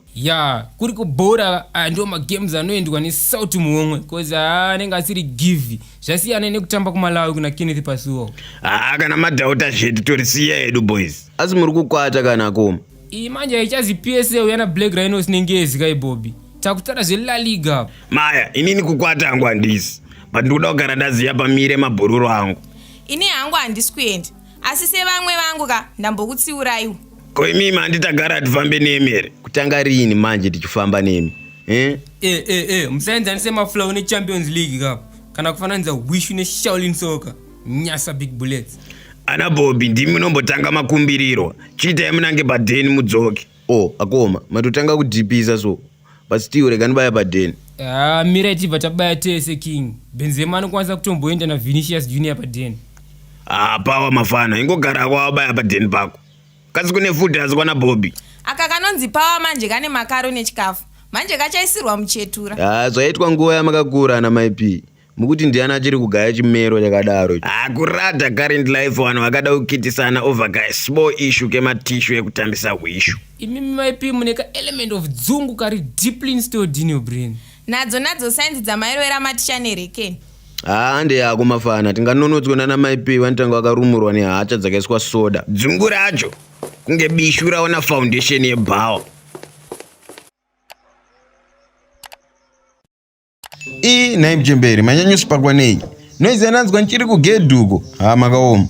Kuri kubhora ndo magames anoendwa nesauti muhomwe cause anenge asiri give. Zvasiyana nekutamba kuMalawi kuna Kenneth Pasuwa. Kana madhauta zvedu torisiya hedu boys. Asi muri kukwata kana koma. Manje haichazi PSL yana Black Rhinos nengezi kai Bobby. Takutara zveLa Liga. Maya, inini kukwata hangu handisi. But ndoda kugara ndaziya pamire mabhururu angu. Ini hangu handisi kuenda. Asi sevamwe vangu ka ndambokutsiuraiwo. Ko imimi handitagara tifambe nemi here. Kutanga rini manje tichifamba nemi? Musaenzanise maflow neChampions League kapo. Kana kufananidza Wishu neShaolin Soccer. Nyasa Big Bullets. Ana Bobby ndimi munombotanga makumbirirwa. Chiitai munange padheni mudzoke. Akoma, matotanga kudhipisa so. But still rekani baya padheni. Mira tibva tabaya tese King. Benzema anokwanisa kutomboenda na Vinicius Junior padheni. Pawa mafana, ingogara kwawo baya padheni pako. Kasi kune futi azikwana Bobby. Aka kanonzi pawa manje kane makaro nechikafu. Manje kachaisirwa muchetura. Zvaitwa nguva yamakakura ana maipi. Mukuti ndiana achiri kugaya chimero chakadaro. Kurada current life vanhu vakada kukitisana over guy small issue kematishu ekutambisa wishu. Imimi maipi muneka element of dzungu kari deeply installed in your brain. Nadzo sainzi dzamairovera maticha nerekeni. Hande yako mafana, tinganonotswa nana maipi vanitanga vakarumurwa nehacha dzakaiswa soda. Dzungu racho kunge bishu raona foundation yebhawa. Nai mchemberi, manyanyosipakwa nei. Noizi ananzwa nchiri kugedhuko. Makaoma.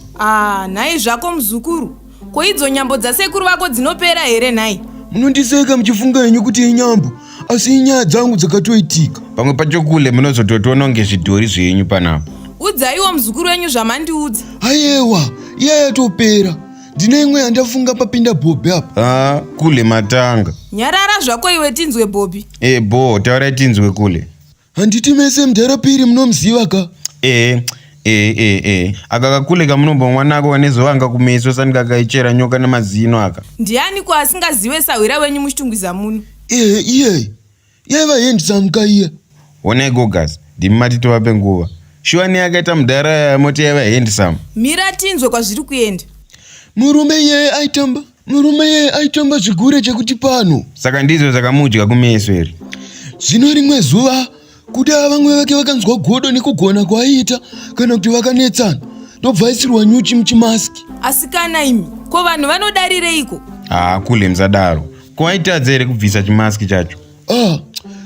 Nai zvako muzukuru. Ko idzo nyambo dzasekuru vako dzinopera here nai? Munondiseka muchifunga henyu kuti inyambo. Asi inyaya dzangu dzakatoitika. Pamwe pacho kule munozototoona kunge zvidhori zvenyu panapo. Udzaiwo muzukuru wenyu zvamandiudza. Aiwa, iyaya topera. Ndine imwe yandafunga papinda Bobby apa. Kule matanga. Nyarara zvako iwe tinzwe Bobby. Taurai tinzwe kule. Handiti mese mdharapiri munomziva ka? Akakakule kamunomba mwanako wanezovanga kumeso sandikakaichera nyoka namazino aka. Ndiani ko asingazive sawira wenyu muchitungwiza muno? Yaiva handsome ka iye. Onai gogas, ndimati tovape nguva. Shuani akaita mudhara moti yaiva handsome. Mira tinzwe kwazviri kuenda. Murume iye aitamba? murume yeye aitamba zvigure chekuti pano. Saka ndizvo zvakamudya kumeso ere. Zvino rimwe zuva kuda vamwe vake vakanzwa godo nekugona kwaiita kana kuti vakanetsana ndobva aisirwa nyuchi muchimaski. Asikana imi, ko vanhu vanodarireiko? Kule msadaro. Ko aitadza ere kubvisa chimaski chacho?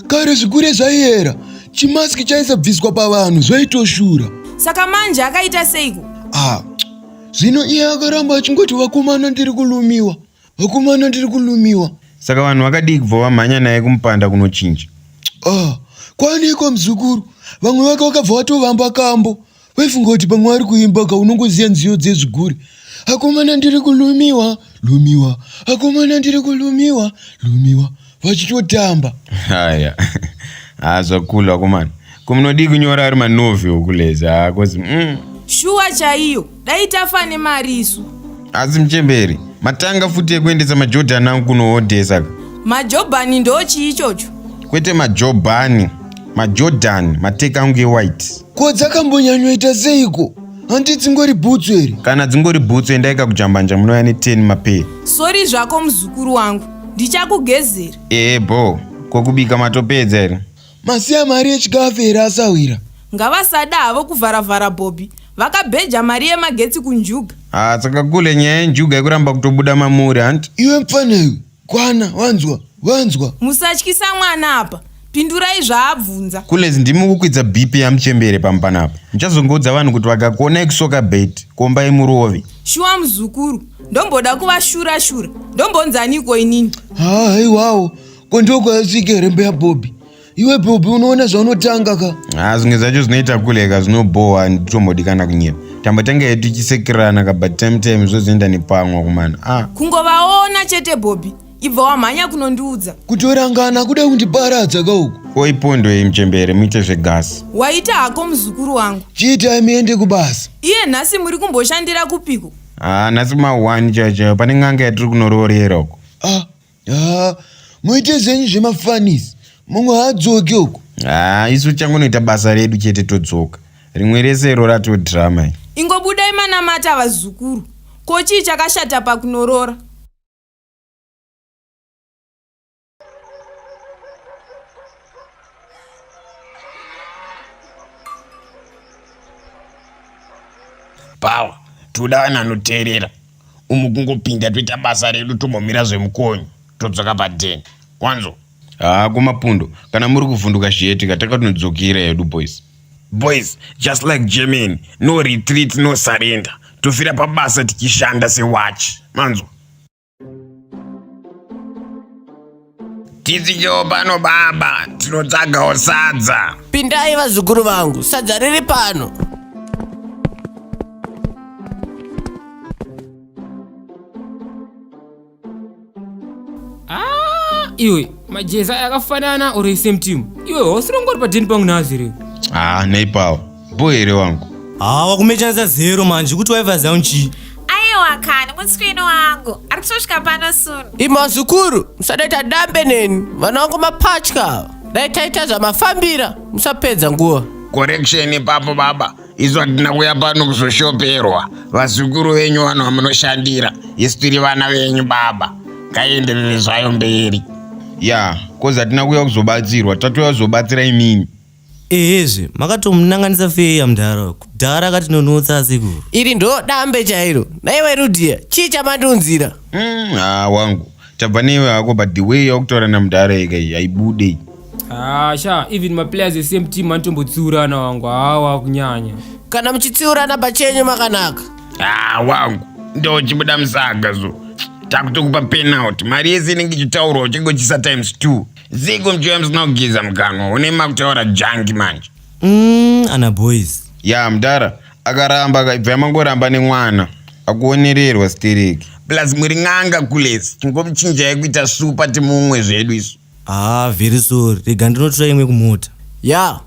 Kare zvigure zvaiyera. Chimaski chaisabviswa pavanhu zvaitoshura. Saka manje akaita seiko? Zvino iye akaramba achingoti vakomana ndiri kulumiwa. Vakomana ndiri kulumiwa. Saka vanhu vakadii kubva vamhanya naye kumupanda kunochinja? Kwaniko mzukuru. Vamwe vake vakabva vatovamba kambo. Vaifunga kuti pamwe ari kuimba kaunongoziya nziyo dzezvigure. Akomana ndiri kulumiwa, lumiwa. Akomana ndiri kulumiwa, lumiwa. Vachitotamba. Haya. Zvakula vakomana. Kumunodii kunyora ari manovhi okuleza kozi shuwa chaiyo. Dai tafa nemari isu. Asi Mchemberi, matanga futi ekuendesa majordani angu kunohodhesa. Majobhani ndochi ichocho? Kwete majobhani. Majordani, mateka angu e-white. Ko dzakambonyanyoita seiko? Handi dzingori bhutsu ere? Kana dzingori bhutsu endaika kujambanja munouya ne10 mapei. Sori zvako muzukuru wangu. Ndichakugezera. Bo, kokubika matopedza ere? Masiya mari yechikafu ere asawira? Ngavasada havo kuvharavhara Bobby. Vakabheja mari yemagetsi kunjuga. Saka kule nyaya yenjuga yekuramba kutobuda mamuri hanti. Iwe mfana kwana wanzwa. Musatyisa mwana apa. Pindurai zvaabvunza. Kule ndimi kukwidza BP yaMchembere pampanapa. Ndichazongoudza vanhu kuti vakakuona ekusoka bait komba yemurovi. Shuwa muzukuru. Ndomboda kuvashura. Ndombonzaniko inini? Haiwawo. Kondoko yasvike rembe yaBobby. Iwe Bobby unoona zvaunotanga ka? Zvimwe zvacho zvinoita kuleka zvinobohwa nditombodikana kunyema. Tambotanga yedu tichisekerana ka but time zvozoenda nepamwa kumana. Kungovaona chete Bobby. Ibva wamhanya kunondiudza. Kutorangana kuda kundiparadza kauko. Oipondo yeMchembere muite zvegasi. Waita hako muzukuru wangu. Chiita miende kubasa. Iye nhasi muri kumboshandira kupiko? Nhasi ma1 chacho pane ng'anga yatiri kunororera uko. Muite zenyu zvemafanisi. Mumwe haadzoki uko. Isu changonoita basa redu chete todzoka. Rimwe rese iro rato drama. Ingobudai manamata vazukuru. Ko chii chakashata pakunorora? Pawa, toda vanhu vanoteerera. Umu kungopinda toita basa redu tombomira zvemukonyo. Todzoka pa10. Wanzo? Kumapundo. Kana muri kuvhunduka zviyetika takatodzokera yedu boys. Boys, just like Germany, no retreat, no surrender. Tofira pabasa tichishanda sewatch. Manzo? Tizicho pano baba, tinotsagawo sadza. Pindai vazukuru vangu, sadza riri pano. Iwe, majeza yakafanana uri same team. Iwe hosirongori pa10 pangu nazire. Neipawa. Boy ere wangu. Wakumechanisa 0 manje kuti waiva zaunchi. Aiwa kani, mutsvino wangu. Ari kusvika pano soon. Imazukuru, musadaita dambe neni. Vana vangu mapatya. Daitaita zvamafambira, musapedza nguva. Correction ipapo baba. Isu hatina kuya pano kuzoshoperwa. Vazukuru venyu vanhu vamunoshandira. Isu tiri vana venyu baba. Kaenderere zvayo mberi. Kozi hatina kuya kuzobatsirwa, tatoya kuzobatsira imini. Ezve, makatomunanganisa feya mudhara. Kudhara akatinonotsa asikuru. Iri ndo dambe chairo. Naiwe Rudia, chii chamandunzira? Wangu. Tabva newe hako but the way yakutaura namudhara ika haibude. Even maplayers esame team anotombotsiurana wangu. Wakunyanya. Kana muchitsiurana pachenyu makanaka. Wangu. Ndochibuda musaga zo. Takutokupa penalty. Mari yese inenge ichitaurwa uchingochisa ×2. Ziko mchiwa musina kugeza mukanwa. Unema kutaura jangi manje. Ana boys. Mudhara. Akaramba akaibva yamangoramba nemwana. Akuonererwa stereki. Plus muri ng'anga kulesi. Chingomuchinjai kuita supa timumwe zvedu isu. Very sorry. Rega ndinotora imwe kumota.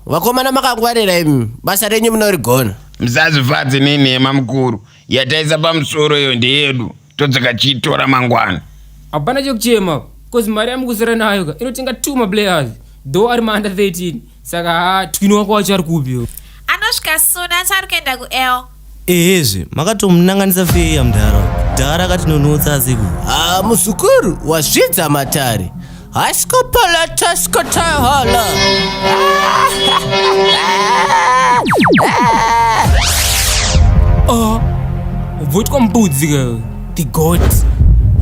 Vakomana makangwarira imi. Basa renyu munorigona. Musazvifadze nenhema mukuru. Yataisa pamusoro iyo ndeyedu. Todzoka chiitora mangwana. Hapana chekuchema. Kozi mari yamukuzara nayo inotenga 2 maplayers. Though ari under 13. Saka twino wako wacho ari kupi. Anosvika soon asi ari kuenda kuL. Ezve, makatomunanganisa feya mudhara. dhara akatinonotsa asikuru. Muzukuru wazvidza matare. Asikopala taskotahala. Ubvotwa mbudzi ka. The goat.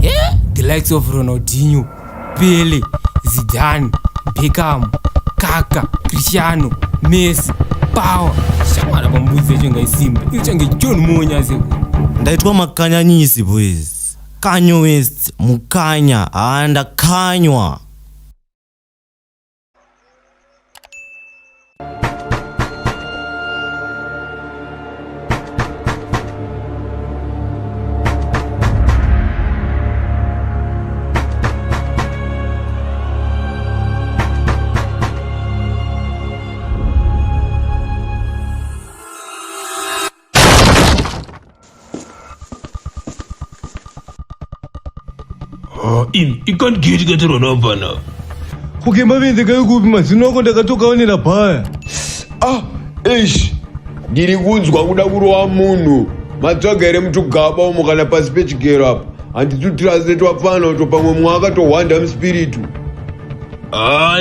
Yeah, the likes of Ronaldinho, Pele, Zidane, Beckham, Kaka, Cristiano, Messi, Power. Shamara pambudzi yacho ngaisimba. Ichange John Monya asikuru. Ndaitwa makanyanyisi boys. Kanyo West, mukanya, ndakanywa. You can't get it on now. Okay, mavenze kaikupi mazino ako ndakatokaonera bhaya. Ndiri kunzwa kuda kurowa munhu. Matsvaga here mutugaba umo kana pasi pechigero apa. Handitutranslate pano kuti pamwe mumwe akatohwanda muspiritu.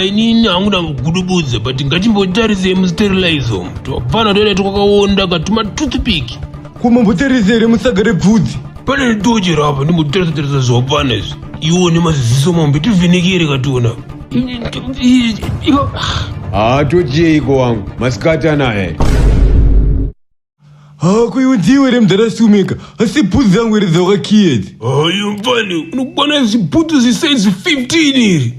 Inini hanguda kugudubudza but ngatimbotarisei musterilize umu. Topana toda twakaonda katuma toothpick. Kumambotarisei musagare bvudzi. Pane tochera apa ndimbotarisa zvapana izvi. Iwo nemaziziso mambo tivhenekere katona. Tocheiko wangu masikati anaye. Kuiwe ndiwe remudharasumika asi bvudzi dzangu here dzawakakiyedzi. Yombane unokwana zvibhutsu zvisaizi 15 iri.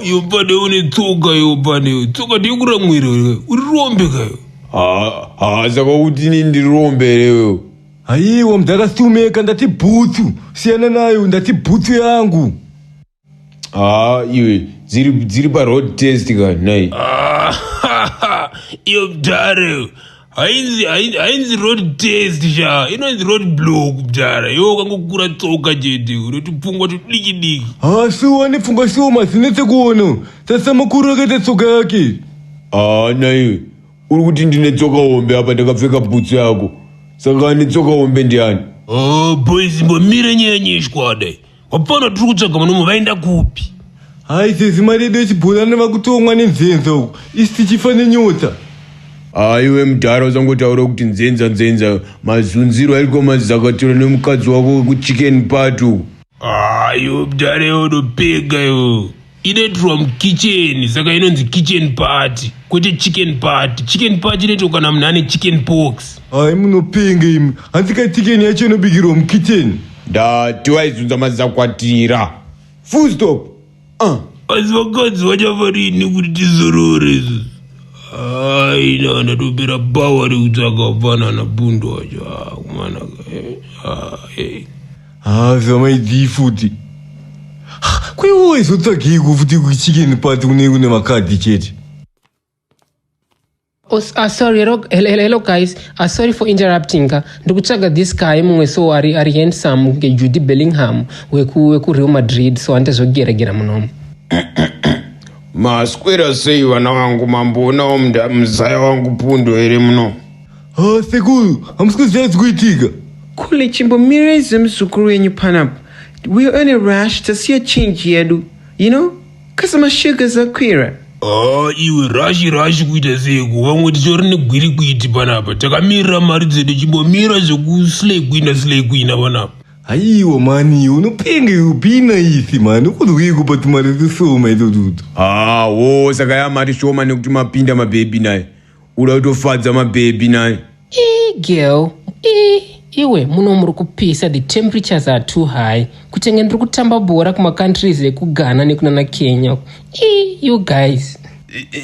Yombane une tsoka yombane. Tsoka ndiyokura mwiri uri rombe kayo. Saka kuti ini ndiri rombe rewe. Haiwa mudharasumika ndati bhutsu. Siyana nayo ndati bhutsu yangu. Iwe dziri paroad test ka nai. Iyo mdhare hainzi road test sha inonzi road block mdhara. Iwo kangokura tsoka chete unotipfungwa tudiki diki. Siwa nepfungwa shoma zinetse kuona. Sasa makuru akaita tsoka yake. Naiwe uri kuti ndine tsoka hombe apa ndakapfeka bhutsu yako. Saka ane tsoka hombe ndiani? Boys mbomire nyanyishwa dai. Wapana turi kutsvaga munomo vaenda kupi? Sezi mari yedu yechibhorani vakutomwa nenzenza uku. Isi tichifa nenyota. Iwe mudhara usangotaura kuti nzenza mazunziro ariko mazakatora nemukadzi wako kuchicken part uku. Iwe mudhara yaunopega iwo. Inoitirwa mukitchen saka inonzi kitchen party kwete chicken party. Chicken party inoitwa kana munhu ane chicken pox. Munopenga imi. Hanzi ka chicken yacho inobikirwa mukitchen. Ndati waizunza mazakwatira. Full stop. Asi vakadzi vachafarini kuti tizorore. Ndatopera bhawa rekutsvaka wafanana bundo wacho. Kumana zvamaidii futi. Kwewo waizotsvageiko futi kuchicken party une makadhi chete. Sorry, hello guys. Sorry for interrupting. Ndikutsvaga this guy mumwe so ari handsome Jude Bellingham weku Real Madrid so andazvogeragera munomo. Maswera sei vana vangu mambonawo muzaya wangu pundo here muno. Sekuru hamusi kuziva zvikuitika. Kule chimbomireze muzukuru wenyu panapo. We're in a rush to see a change yedu, you know? Cause my sugars are queer. Iwe rashi kuita seko vamwe tichori negwiri kuiti panapa takamirira mari dzedu chimbomira zvekuslay queen panapa. Haiwa mani unopenga upina isi mani ukudwiko pati mari tisoma itotuto. Saka ya mari shoma nekuti mapinda mabhebi naye uda kutofadza mabhebi naye. Girl iwe muno muri kupisa, the temperatures are too high. Kutenge ndiri kutamba bhora kuma countries ekugana nekunana Kenya. You guys.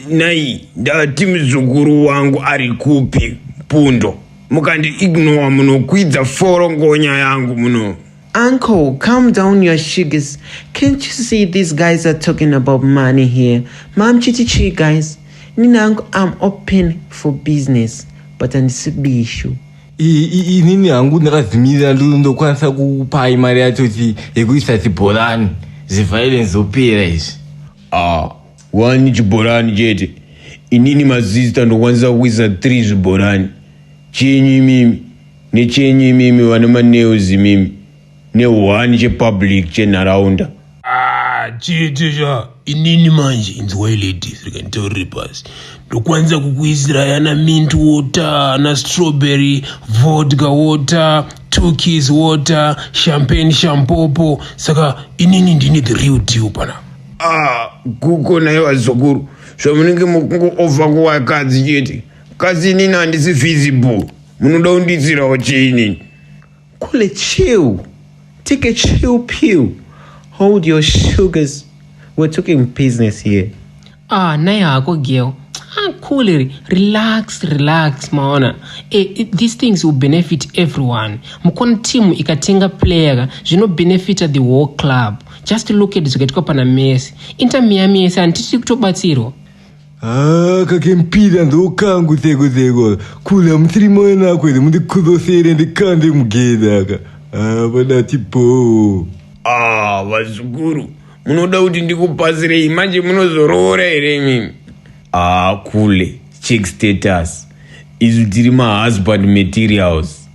Nai ndati muzukuru wangu ari kupi pundo mukandi ignore munokwidza forongonya yangu muno. Uncle, calm down your sugars. Can't you see these guys are talking about money here? Mom chichi guys. Nina uncle, I'm open for business, but andisibisho. Inini hangu ndakazimira ndokwanisa kupai mari yacho yekuisa chibhorani zviviolence zopera izvi. Wani chibhorani chete. Inini mazista ndokwanisa kuisa 3 zvibhorani. Chenyu mimi nechenyu mimi vana maneozi mimi ne1 chepublic chenharaunda. Chitecha inini manje inzwai ladies rikanitaurire pasi ndokwanisa kukuisira yana mint water na strawberry vodka water turkish water champagne shampopo saka inini ndini the real deal pana. Guko nayo wazukuru zvamunenge mukungo offer kuwakadzi chete kadzi inini handisi visible munoda kunditsirawo chiinini. Kule chill. Take a chill pill. Hold your sugars. We're talking business here. Naye hako girl. Cool. Relax, maona. These things will benefit everyone. Mukona team ikatenga player, zvino benefit the whole club. Just look at zvikaitika pana Messi. Inter Miami ese handiti kutobatsirwa. Kakempira ndokangu tego. Kula mthiri mwana kwede mundi kudosere ndikande mugedaka. Badati po. Vazukuru munoda kuti ndikupasirei manje munozoroora here mimi? Kule check status izu tiri mahusband materials.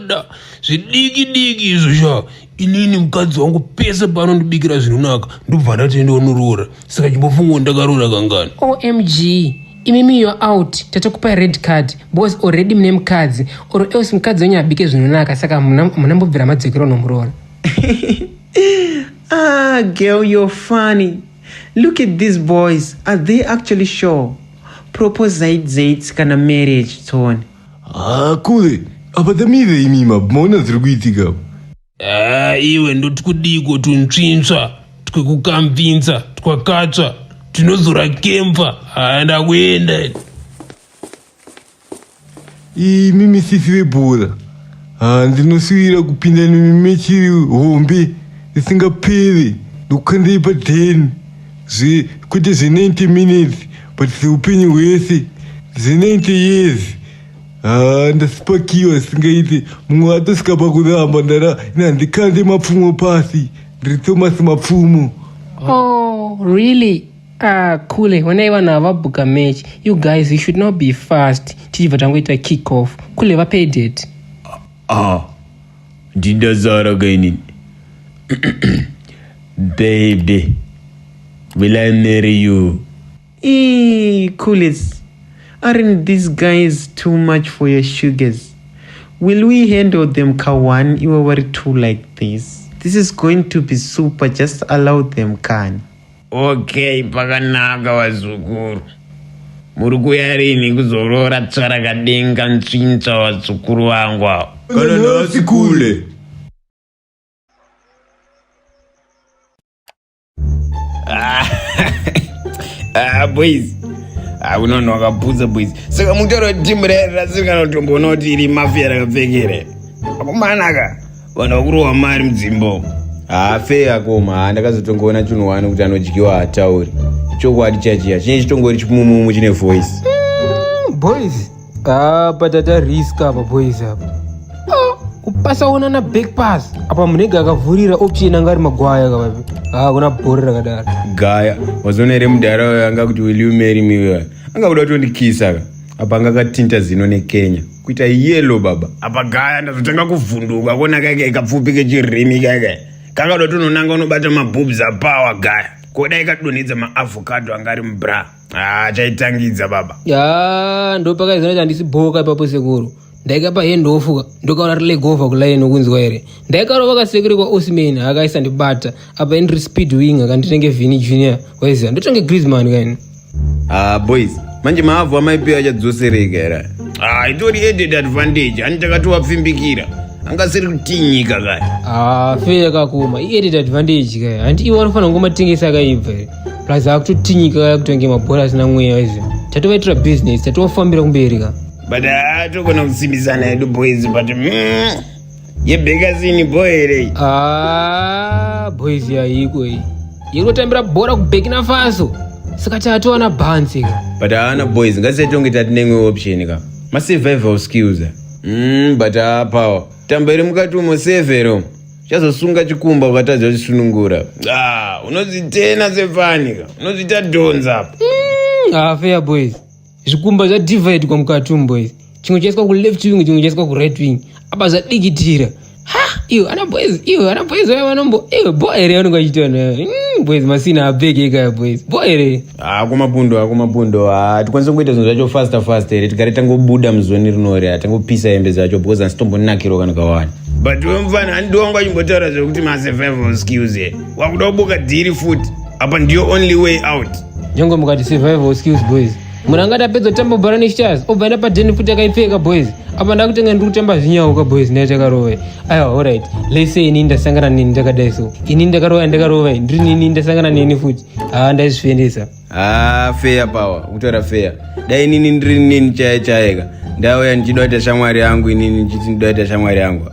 Da zvidiki izvo sha inini mukadzi wangu pese panondibikira zvinonaka ndobva ndatenda unorora saka chimbofunga ndakaroora kangani. OMG imimi you're out tatakupa red card because already mune mukadzi or else mukadzi wenyu abike zvinonaka saka munambobvira madzokero nomurora. Girl, you're funny. Look at these boys. Are they actually sure? Propose Zaid kana marriage tone. Kule. Apatamire imima mona zirikuitika. Iwe ndo tikudiko tuntsvintsva twekukamvinza twakatsva tinozora kemfa ndakuenda. Mimi sisi webhora ndinosivira kupinda nemimechiri hombe isingaperi ndokukandei pa10 kwete ze90 minutes but seupenyu hwese ze90 years. Ndasipakiwa singaiti mumwe atosvika pakuramba ndikande mapfumo pasi ndiri Thomas mapfumo. Really? Kule when I wanna vabuka match you guys you should not be fast tichibva tangoita kick off. Kule vapaid it. Ndindazara kainini. Baby, will I marry you? Coolies. Aren't these guys too much for your sugars? Will we handle them kawan iwe wari too like this? This is going to be super, just allow them can. Okay, pakanaka vazukuru. Muri kuyarini kuzorora tsvara kadenga ntsvintsa vazukuru vangu avo. Kana nhasi kule. Boys. Unono wakapudza boys. Saka mutoro timu rasingana kutomboona kuti iri mafia rakapfekere. Akumanaka. Vanhu vakurohwa mari mudzimbo. Fair akoma ndakazotongoona chinhu wani kuti anodyiwa hatauri. Chokwadi chachiya chinenge chitongori chipumumu chine voice. Boys. Patata risk apa boys apa. Kupasa una na big pass apa munenge akavhurira option anga ari magwaya kavapi. Kuna bhori rakadaro. Gaya wazoona ere mudhara anga kuti will you marry me? Anga kuda kutondikisa ka. Apa anga katinta zino neKenya. Kuita yellow baba. Apa Gaya ndazotanga kuvhunduka kuona kake ikapfupi kechirimi kake. Kanga kuda tunonanga unobata maboobs apawa Gaya. Koda ikadonedza maavocado anga ari mubra. Chaitangidza baba. Ndo pakaizona handisi bhoka ipapo sekuru. Ndaikapa hendofuka ndokaona rilegova kulaini kunzwa here ndaikarova kasekuri kwa Osimhen akaisa ndibata apa indiri speed wing akanditenge Vini Junior waiziva ndotonge Griezmann kaini. Boys manje maavhu amaipiwa achadzosereka here. Itori added advantage ani takatowapfimbikira angasiri kutinyika kaya. Feye kakuma i-added advantage kaya handi iwo anofanira kungomatengesa kaibva here plus akutotinyika kaya kutonge mabhora asina mweya waiziva tatovaitira business tatovafambira kumberi ka. But tokona kusimbisana hedu boys but yebhekasini boy here. Boys yaiko iyi irikutambira bhora kuBurkina Faso saka tatowana bhanzi ka. But haana boys ngatisatonge tatinengwe option ka masurvival skills. But power tamba iri mukati umo severo chazosunga chikumba ukatadza kuchisunungura. Unozitena sefanika unozita donza apa. Fair boys zvikumba zvadivide kwa mukati boys chimwe chaiswa ku left wing chimwe chaiswa ku right wing apa zvadikitira. Iyo ana boys vanombo boy re vanonga chitona boys masina apeke kaya boys boy re kumapundo tikwanisa kuita zvinhu zvacho fast here tigare tangobuda muzoni rinore tangopisa hembe dzacho because handitombonakirwa kana kawani. But wemfana handidi wangu achimbotaura zvekuti masurvival skills here wakuda kubuka dhiri futi apa ndiyo only way out. Nyangwe mukati survival skills boys munangati apedza kutamba bhora nechitars obva enda padheni futi akaipfeka boys apa ndakutenga ndiri kutamba zvinyauka boys ndaitakarova aiwa alright let's say inini ndasangana neni ndakadai so inini ndakarova ndiri nini ndasangana neni futi ndaizvifendesa fair power kutaura fair dai inini ndiri nini chaika ndauya ndichida kuita shamwari yangu inini ndichiti ndida kuita shamwari yangu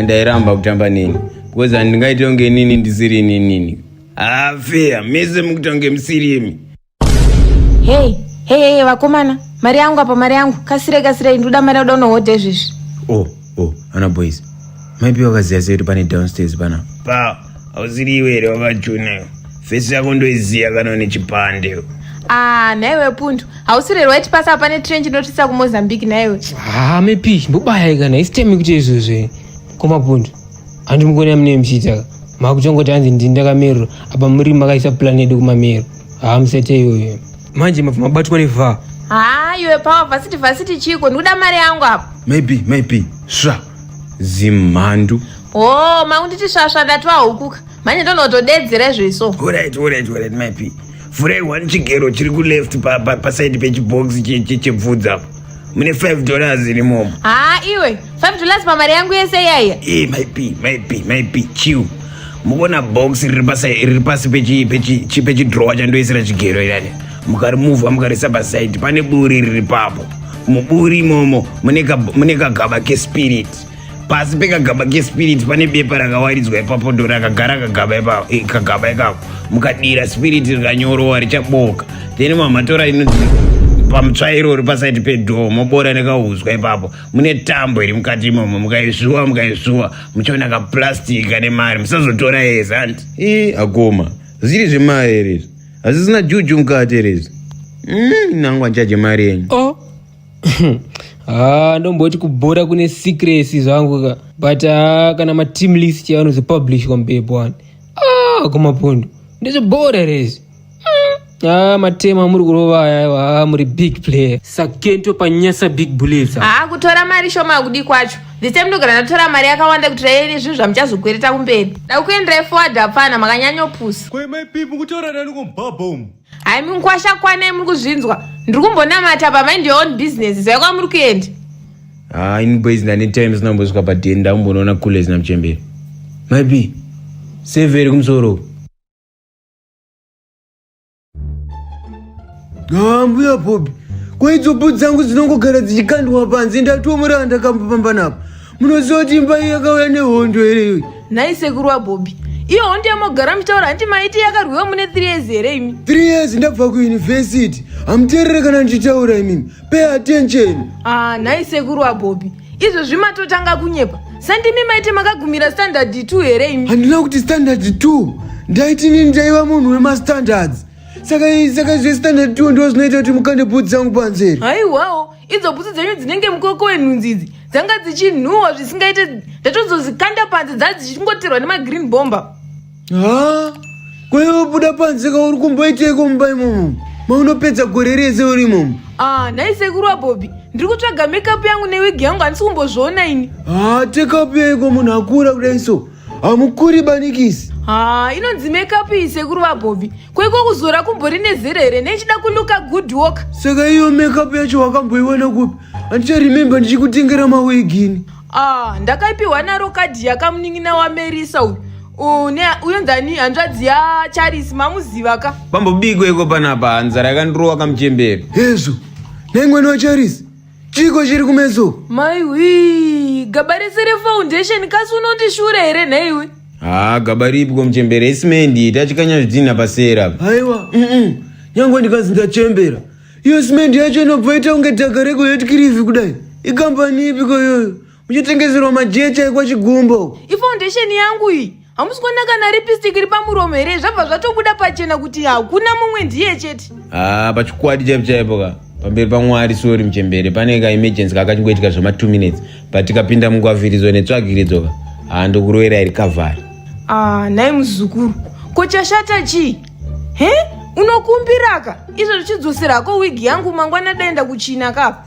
ndairamba kutamba neni because handingaite kunge inini ndisiri inini fair mese mukuita kunge musiri imi. Hey, vakomana, mari yangu apa, mari yangu. Kasire, ndoda mari yakuda unohodha izvizvi. Ana boys. Maybe wakaziya sei kuti pane downstairs pana. Hausiri iwe here wakachuna. Fesi yako ndoiziya kana une chipande. Naiwe pundu. Hausiri here waiti pasa pane trench inotisa kuMozambique naiwe. Mepi, mbobaya kana isitemi kuti izvozvo. Koma pundu. Handimugoni amune mchitaka. Makuchongoti hanzi ndindakamerero apa muri makaisa plan yedu kumamero. Musete iyoyo. Manje mabatwa nevha. Iwe power varsity chiko ndoda mari yangu apa. Maybe. Zimhandu. Makunditi svasva ndatwa hukuka. Manje ndonotodedzera zveso. Alright, maybe. Furai one chigero chiri ku left paside pechibox chebvudza apo. Mune $5 irimomo. Iwe $5 pamari yangu yese yaya. Maybe. Chill. Mukona box riri pasi pechidrawer chandoisira chigero irani. Mukarimuvha mukarisa paside pane buri riri papo. Muburi imomo mune kagaba kespirit. Pasi pekagaba kespirit pane bepa rakawaridzwa ipapo ndo rakagara kagaba ikako. Mukadira spirit rikanyorowa richaboka. Then mamatora inonzi pamutsvairo uri paside pedhoo mobora nekauzwa ipapo. Mune tambo iri mukati imomo mukaisvuwa muchaona kaplastic kane mari musazotora yese hanti. Akoma ziri zvemari here hazisina juju mukati here nangu anchaje mari yenyu. Ndomboti kubhora kune secrecy zvangu ka but kana mateam list yavanozopublish kwambepo ani kumapundu ndizvibhora rezi matema muri kurova aya muri big player sakento panyasa big bullets. Kutora mari shoma kudi kwacho this time ndogara ndatora mari yakawanda kuti raini zvinhu zvamuchazokwereta kumberi dakuenderai forward apana makanyanyopusa kwemaipipu kutaura nani kumbabha umu. Munkwasha kwanai muri kuzvinzwa ndiri kumbonamata pamind your own business zvaikwa muri kuenda. Ini boys ndane time sinambosvika padheni ndakumbonoona kule zina muchemberi maybe severi kumusoro. Mbuya Bobi, kwaidzobu dzangu dzinongogara dzichikandwa panze ndatomura ndakambopamba napo. Munoziva kuti imba iyi yakauya nehondo here. Nhai sekuru waBobi, iyo hondo yamogara muchitaura hanti maiti yakarwiwa mune 3 years here imi. 3 years ndabva kuuniversity. Hamuteerere kana ndichitaura imimi. Pay attention. Nhai sekuru waBobi, izvozvi matotanga kunyepa. Sandimi maiti makagumira standard 2 here imi. Handina kuti standard 2. Ndaiti nini ndaiva munhu wemastandards. Saka zvestandard 2 ndo zvinoita kuti mukande bhutsi dzangu panze. Haiwawo, idzo bhutsi dzenyu dzinenge mukoko wenhunzidzi dzanga dzichinhuhwa zvisingaite ndatozozikanda panze dzanga dzichingoterwa nemagreen bomber. Kwaiva buda panze kauri kumboiteiko mumba imomo? Maunopedza gore rese uri imomo? Nhai sekuru waBobi, ndiri kutsvaga makeup yangu newigi yangu handisi kumbozviona ini. Takeup yaiko munhu akura kudai so? Hamukuri banikisi? Inonzi makeup iyi sekuru waBobi. Kwaiko kuzora kumbori nezera here nechida kuluka good work. Saka iyo makeup yacho wakamboiwana kupi? Handicharimemba ndichikutengera mawigini. Ndakaipiwa naro kadhi yakamunin'ina waMerisa uyo nzani hanzvadzi yaCharisi mamuziva ka. Pambobigwa iko panapa nzara yakandirowa kamuchemberi. Hezvo, naimwene waCharisi. Chiko chiri kumeso. Maiwi, gaba rese refoundation kasi unondishure here nhaiwe? Gaba ripi komuchembera isimendi tachikanya zvidhina pasera. Haiwa, nyangwe ndikazi ndachembera. Iyo simendi yacho inobva ita kunge dhaka rego yetkirifi kudai. Ikambani ipi koyoyo? Muchitengeserwa majecha ekwa Chigumbo. Ifoundation yangu iyi hamusi kuona kana lipstick iri pamuromo here zvabva zvatobuda pachena kuti hakuna mumwe ndiye chete. Pachikwadi chaipo ka. Pamberi paMwari sori muchembere pane ka emergency kakachingoitika zvama 2 minutes patikapinda mungwavhirizo netsvagiridzoka Ndokurovera iri kavhara. Nai muzukuru, kochashata chii? He? Unokumbiraka? Izvo zvichidzosera wigi yangu mangwana daenda kuchina kapa.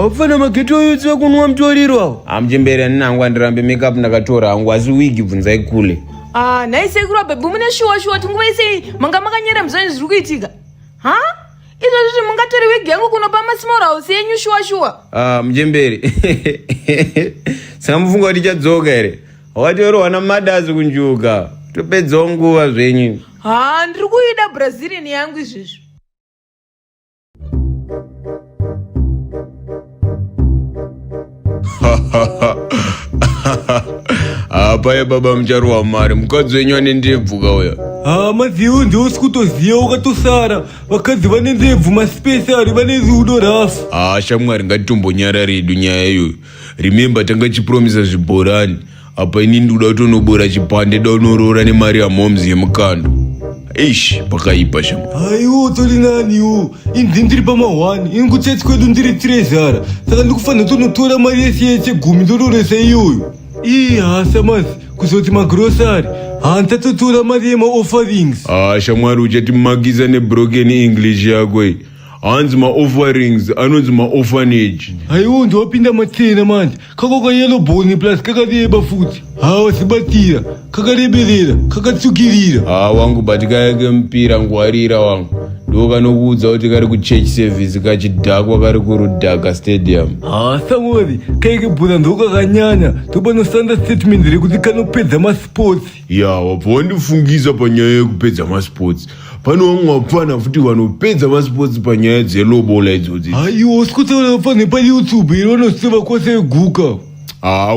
Wafana mageto yotsi kunwa mutoriro awo. Mchembere handinangu andirambe makeup ndakatora hangu asi wigi bvunzai kule. Nai sekuru baby mune shuwa tinguva isei manga makanyera muzvanyu zviri kuitika. Izvo zvizvi mungatori wigi yangu kunopa masimora house yenyu shuwa. Mchembere. Saka mufunga kuti tichadzoka here? Wakatorowa namadazi kunjuka. Topedzawo nguva zvenyu. Ndiri kuida Brazilian yangu izvezvi. Paya baba mucharuwa mari mukadzi wenyu ane ndebvu kauya. Maziwo ndiosi kutoziva wakatosara. Vakadzi vane ndebvu masipesari vane rudo rafu. Shamwari ngatitombonyara redu nyaya iyoyo. Remember tanga chipromisa zvibhorani. Apa ini ndoda kutonobora chipande daunorora nemari yamomzi yemukando. Pakaipa shamwari. Aiwo tori naniwo. Inzi ndiri pama1 ini kutsatsi kwedu ndiri 3 zara. Saka ndikufanira tonotora mari yese 10 ndororesa iyoyo. Hasa mazi kuzoti magrosari handatotora mari yema-offerings. Shamwari uchatimakisa nebroken English yako iyi. Hanzi ma-offerings anonzi ma-orphanage. Aiwo ndowapinda matsena manje. Kako kayellow bone plus kakareba futi. Sibatira kakareberera kakatsukirira. Wangu bati kayake mpira ngwarira wangu. Ndokanokuudza kuti kari kuchurch service kachidhakwa kari kurudhaka stadium. Samori kaike bhora ndokakanyanya topanosanda statement rekuti kanopedza masports. Wabva wandifungisa panyaya yekupedza masports. Pano vamwe vapfana futi vanopedza masports panyaya dzelobola idzodzi. Iwo sikutaura vapfane paYouTube iri vanoseva Vakwasha veGuka.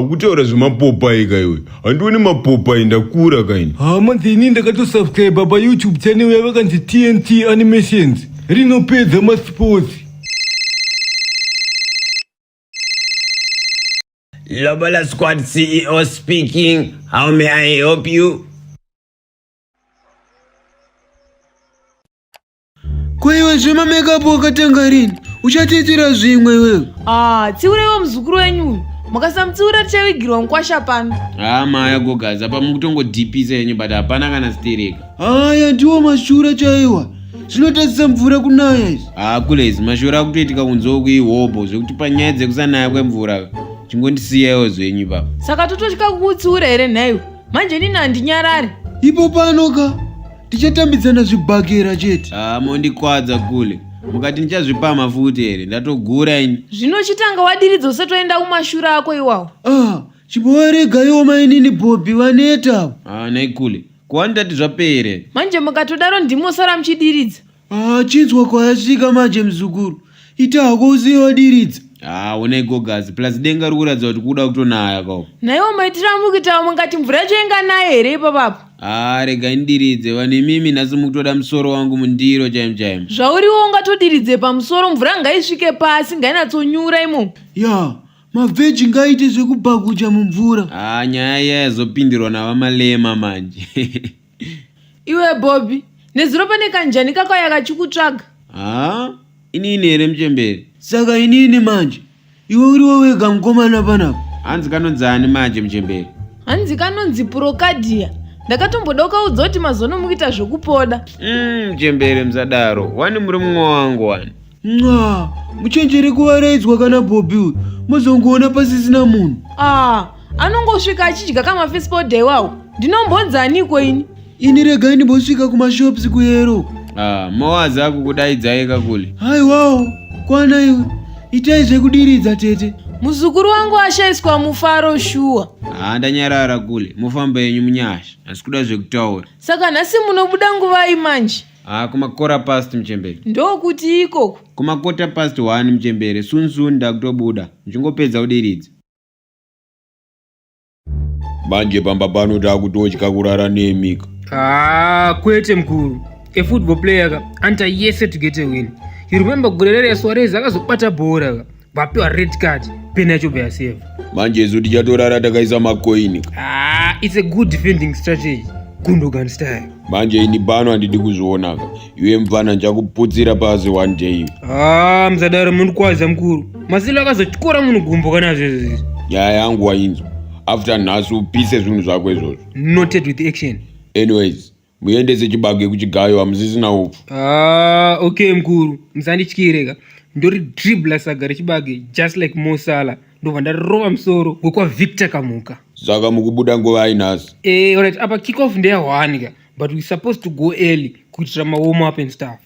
Kutaura zvemapopai kaiwe. Handioni mapopai ndakura kaini. Manzi ini ndakatosubscribe paYouTube channel yavakanzi TNT Animations. Rinopedza masports. Lobola Squad CEO speaking. How may I help you? Kwaiwa zvema makeup wakatanga rini? Uchatiitira zvimwe wewe? Tsiureiwo muzukuru wenyu. Makasamutsiura tichawigirwa mukwasha pano. Maya gogaza apa mukutongodhipisa yenyu but hapana kana stereka. Ndiwo mashura chaiwa. Zvinotasisa mvura kunaya izvi. Kulezi mashura akutoitika kunzowo kuihobho zvekuti panyaya dzekusanaya kwemvura chingondisiyaiwo zvenyu baba. Saka totosvika kukutsiura here nhaiwe? Manje nini handinyarari. Ipo panoka tichatambidzana zvibhakera chete. Mondikwadza kule. Mukati ndichazvipa futi here ndatogura ini. Zvino chitanga wadiridza usatoenda kumashura ako iwawo. Chimbowaregaiwo mainini Bobby vaneta. Nai kule kuwani tati zvapere. Manje mukatodaro ndimosara muchidiridza. Chinzwa kwayasvika manje muzukuru. Ita hako usiye wadiridza. Onai gogazi plus denga riri kuratidza kuti kuda kutonaya kao. Naiwo maitira mukitawo mungati mvura yacho inganaya here ipapapo. Regai ndiridze vane mimi nhasi mukutoda musoro wangu mundiro chaimo. Zvauriwo ungatodiridze pamusoro mvura ngaisvike pasi ngainatsonyura imo. Mavheji ngaite zvekubhakucha mumvura. Nyaya yazopindirwa navamalema manje. Iwe Bobby, nezuro pane kanjani kakauya kachikutsvaga. Inini here muchemberi. Saka inini manje iwe uriwo wega mukomana panapa. Hanzi kanonzani manje muchemberi? Hanzi kanonzi Procadia. Ndakatomboda ukaudza kuti mazono mukuita zvekupoda. Muchemberi musadaro. Wani muri mumwe wangu wani. Muchenjeri kuvaraidzwa kana Bobby uyu. Muzongoona pasisina munhu. Anongosvika achidya kamafaceboard iwawo. Ndinombonzaniko ini? Ini regai ndimbosvika kumashops kuyero. Mawazi ako kudaidzai kakule. Haiwawo kwana iwe. Itai zvekudiridza tete. Muzukuru wangu ashaiswa mufaro shuwa. Ndanyarara kule. Mufamba yenyu munyasha. Asi kuda zvekutaura. Saka nhasi munobuda nguvai manje? Kumakora past muchemberi. Ndokuti ikoko? Kumakota past 1 muchemberi. Soon ndakutobuda. Muchingopedza kudiridza. Manje pamba pano takutotya kurara nemika. Kwete mkuru. A football player anta yese to get a win. You remember Gurere Suarez akazobata bhora vapiwa red card penalty by save. Manje zoti chatorara takaisa makoini. It's a good defending strategy. Gundogan style. Manje ini pano handidi kuzvionaka. Iwe mfana nchakuputsira pasi one day. Mzadara munhu kwaza mkuru. Masilo akazotyora munhu gumbo kana zvezvi. Nyaya yangu wainzwa. after nhasi upise zvinhu zvako izvozvo. Noted with action. Anyways, muendese chibage kuchigayo hamusisina upfu. Okay mkuru, musandityireka. Ndori dribbler saga rechibage just like Mo Salah. Ndobva ndarova musoro Vakwasha kamuka. Saka mukubuda nguva nhasi. Alright, apa kick off ndeye 1 ka, but we supposed to go early kuitira ma warm up and stuff.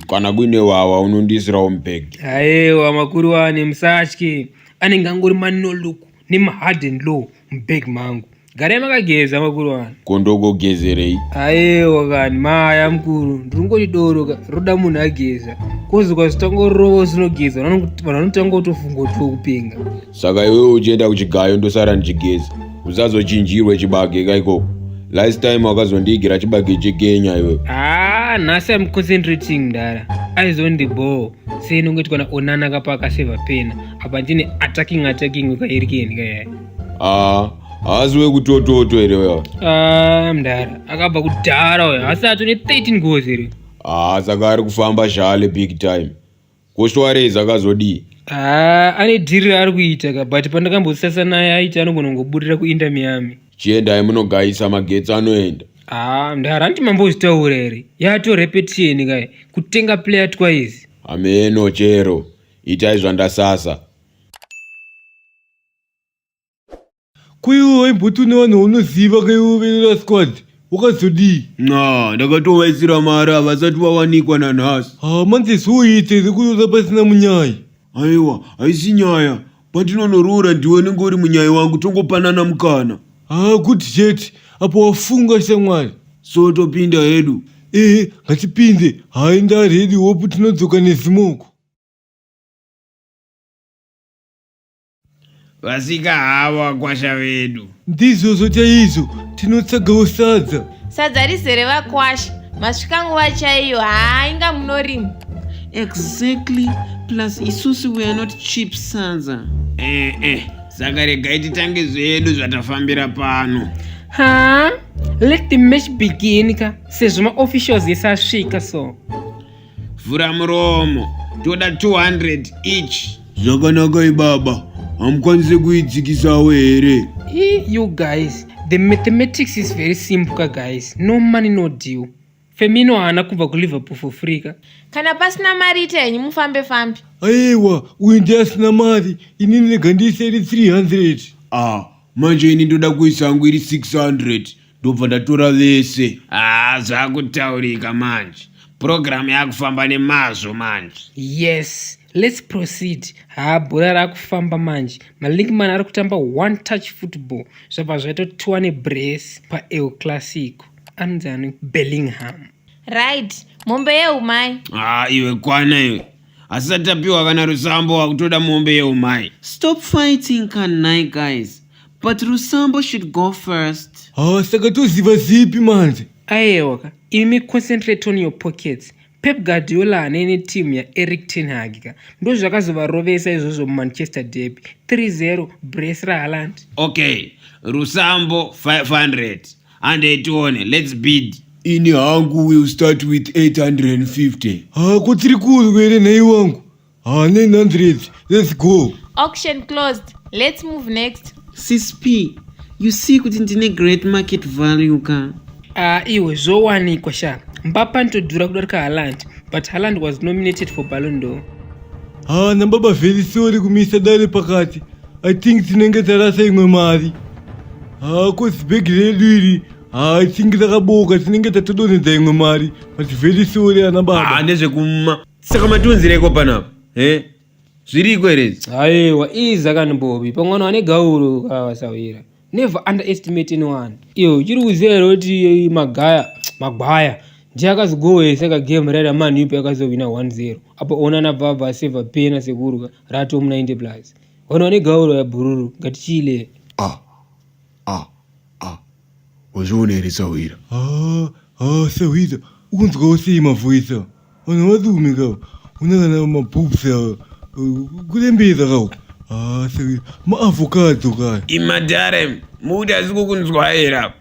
Kana kuine wawa unondisirawo mubhegi. Aiwa makuru wane musatye. Anenge angori manoloku nemahard and low mubhegi mangu. Garai makageza makuru wane. Kondogogezerei. Aiwa kani maya mkuru. Ndringoti doro ka roda munhu ageza. Kozi kwazitangorova usinogeza vanotanga kutofunga kuti kupenga. Saka iwe uchienda kuchigayo ndosara ndichigeza. Usazochinjirwe chibage kaikoko. Last time wakazondigira chibage chekenya iwe. Nhasi I'm concentrating ndara. Eyes on the ball. Sei nongoti kana onana kapa akaseva pena. Apa ndine attacking ukairikeni kaya. Haziwe kutototo ere wewe. Mndara. Akabva kudhara wewe. Asi atone 13 goals ere. Saka ari kufamba zvale big time. Koshwareza akazodii. Ane dhiri ari kuita ka, but pandakambosasa naye aiti anogona kungoburira kuInter Miami. Chiendai munogayisa magetsi anoenda. Mndara handiti mambozvitaura ere. Yato repetition kai. Kutenga player twice. Ameno chero. Itai zvandasasa. Kuiwo waimbotu nevanhu unoziva kaiwoverera squad. Wakazodii? Ndakatovaisira mari havasati vawanikwa nanhasi. Manze zvoite zekutoza pasina munyaya. Aiwa, haisi nyaya. Patinonorora ndiwe nenge uri munyaya wangu tongopanana mukana. Kuti chete, apo wafunga shamwari. So topinda hedu. Ngatipinde. Hai ndaredi hopu tinodzoka nezimoko. Vasika hava Vakwasha vedu. Ndizvozvo chaizvo, tinotsagawo sadza. Sadza rizere Vakwasha. Masvika nguva chaiyo, inga munorima. Exactly. Plus isusu we are not cheap sadza. Saka regai titange zvedu zvatafambira pano. Let the match begin ka. Sezvo ma-officials ese asvika so. Vhura muromo. Toda 200 each. Zvakanaka ibaba. Hamukwanisi kuidzikisawo here. You guys, the mathematics is very simple guys. No money no deal. Femino haana kubva kuLiverpool for free ka. Kana pasina mari itenyu mufambe fambi. Aiwa, uyu ndiye asina mari. Inini nega ndiiseri 300. Manje ini ndoda kuisa yangu iri 600. Ndobva ndatora vese. Zvakutaurika manje. Program yakufamba nemazvo manje. Yes, let's proceed. Bhora rakufamba manje. Malinkman ari kutamba one touch football. Zvabva zvaitotwa nebrace paEl Clasico. Anzani Bellingham. Right, mombe yeumai. Iwe kwana iwe. Asati tapiwa kana Rusambo wakutoda mombe yeumai. Stop fighting kanai guys. But Rusambo should go first. Saka toziva zipi manje? Aiwa ka, imi concentrate on your pockets. Pep Guardiola anene team ya Erik ten Hag ka. Ndo zvakazovarovesa izvozvo muManchester derby. 3-0 brace raHaaland. Okay, Rusambo 500. And etione, let's bid. Ini hangu will start with 850. Kutiri kuzwere nhai wangu. 900. Let's go. Auction closed. Let's move next. Sis P, you see kuti ndine great market value ka. Iwe zvowanikwa sha. Mbappe ndodhura kudarika Haaland, but Haaland was nominated for Ballon d'Or. Nambaba very sorry kumisa dare pakati. I think tinenge tarasa imwe mari. Kosi bhegi redu iri. I think takaboka tinenge tatodonhedza imwe mari. But very sorry anababa. Ndezvekuma. Saka matunzireko panapa. Zviriko here. Aiwa, izakanibobi. Pamwana wane gauro kawasawira. Never underestimate anyone. Chiri kuziva kuti Maguire ndiye akazogowesa kagame raida Man U yakazowina 1-0. Apo onana bva aseva pena sekuruka rato mu90 plus. Wane gauro yabhururu ngatichile. Wazvionere Sawira. Sawira. Ukunzwawo sei mavhoisa? Vanhu vadume kawo. Unakana mabhubs awo. Kulembeza kawo. Sawira. Maavocado kaya. Imadare, muda asikukunzwaira.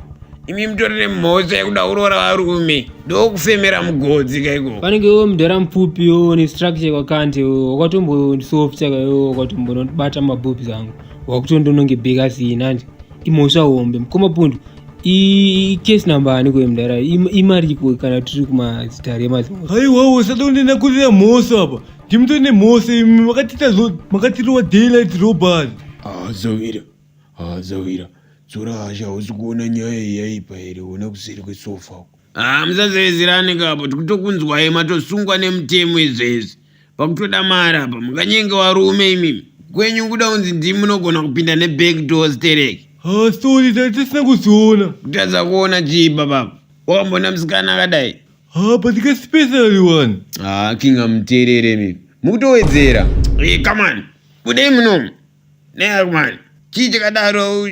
Imi mutori nemhosva yekuda kuroora varume. Ndokufemera mugodzi kaiko. Panengewo mudhara mupfupiwo nestructure kwakantewo wakatombo soft chakayo wakatombo bata mabhubs angu. Wakutondononge bheka sina nje. imosva hombe mukomapundu ikesi namba ani kwemudara imari kana tiri kumazita remazimo haiwawo sada kundienda kurira mhoso apa ndimutore nemhoso imi makatirowa daylight robbery. Zawira dzora hasha hausi kuona nyaya iyaipa here una kuseri kwesofa uko. Musazevezerane kapo tikutokunzwai matosungwa nemutemo izvezvi pakutoda mari apa mukanyenge varume imimi kwenyu kuda kunzi ndimi munogona kupinda nebackdoor stereki. Sorry tisina kuziona. Kutadza kuona chiba baba wakambona musikana akadai but special one. kinga muteerere mimi mukutowedzera. Come on budei munomu neakumani chii chakadaro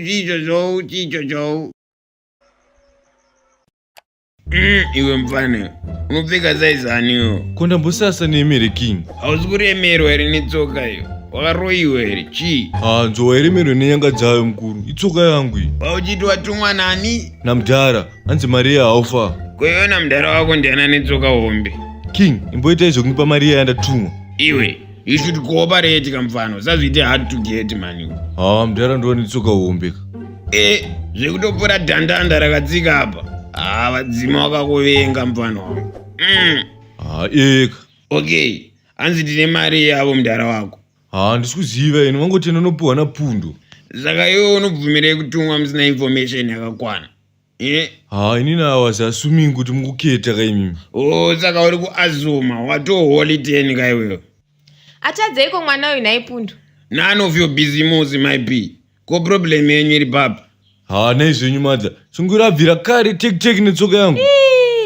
chicho iwe mufane unopfeka saizaniwo kondambosasa neemere king. hausi kuremerwa here netsoka iyo wakaroiwa here chii? nzova iremerwe nenyanga dzayo mukuru itsoka yangu iyi. pauchiti watumwa nani? namudhara anzi mari yehaufa. kweiona mudhara wako ndiana netsoka hombe. king imboitai zvokundipa mari yayandatumwa. Iwe you should cooperate kamufano sazviite hard to get maniwo. mudhara ndova netsoka hombe. zvekutopfuura dhandanda rakatsika apa vadzima wakakuvenga mufano wangu. eka okay hanzi tine mari yavo mudhara wako. handisi kuziva ino vangotenda unopiwa napundo. saka iwe unobvumirei kutumwa musina information yakakwana? inini awazi assuming kuti mukuketa kaimimi. saka uri kuazuma watoholiteni kaiwewe. achadzeiko mwana uyu naipundo? none of your business my b ko problem yenyu iri papa. naizvenyu madza sungurabvira kare tekiteki netsoka yangu.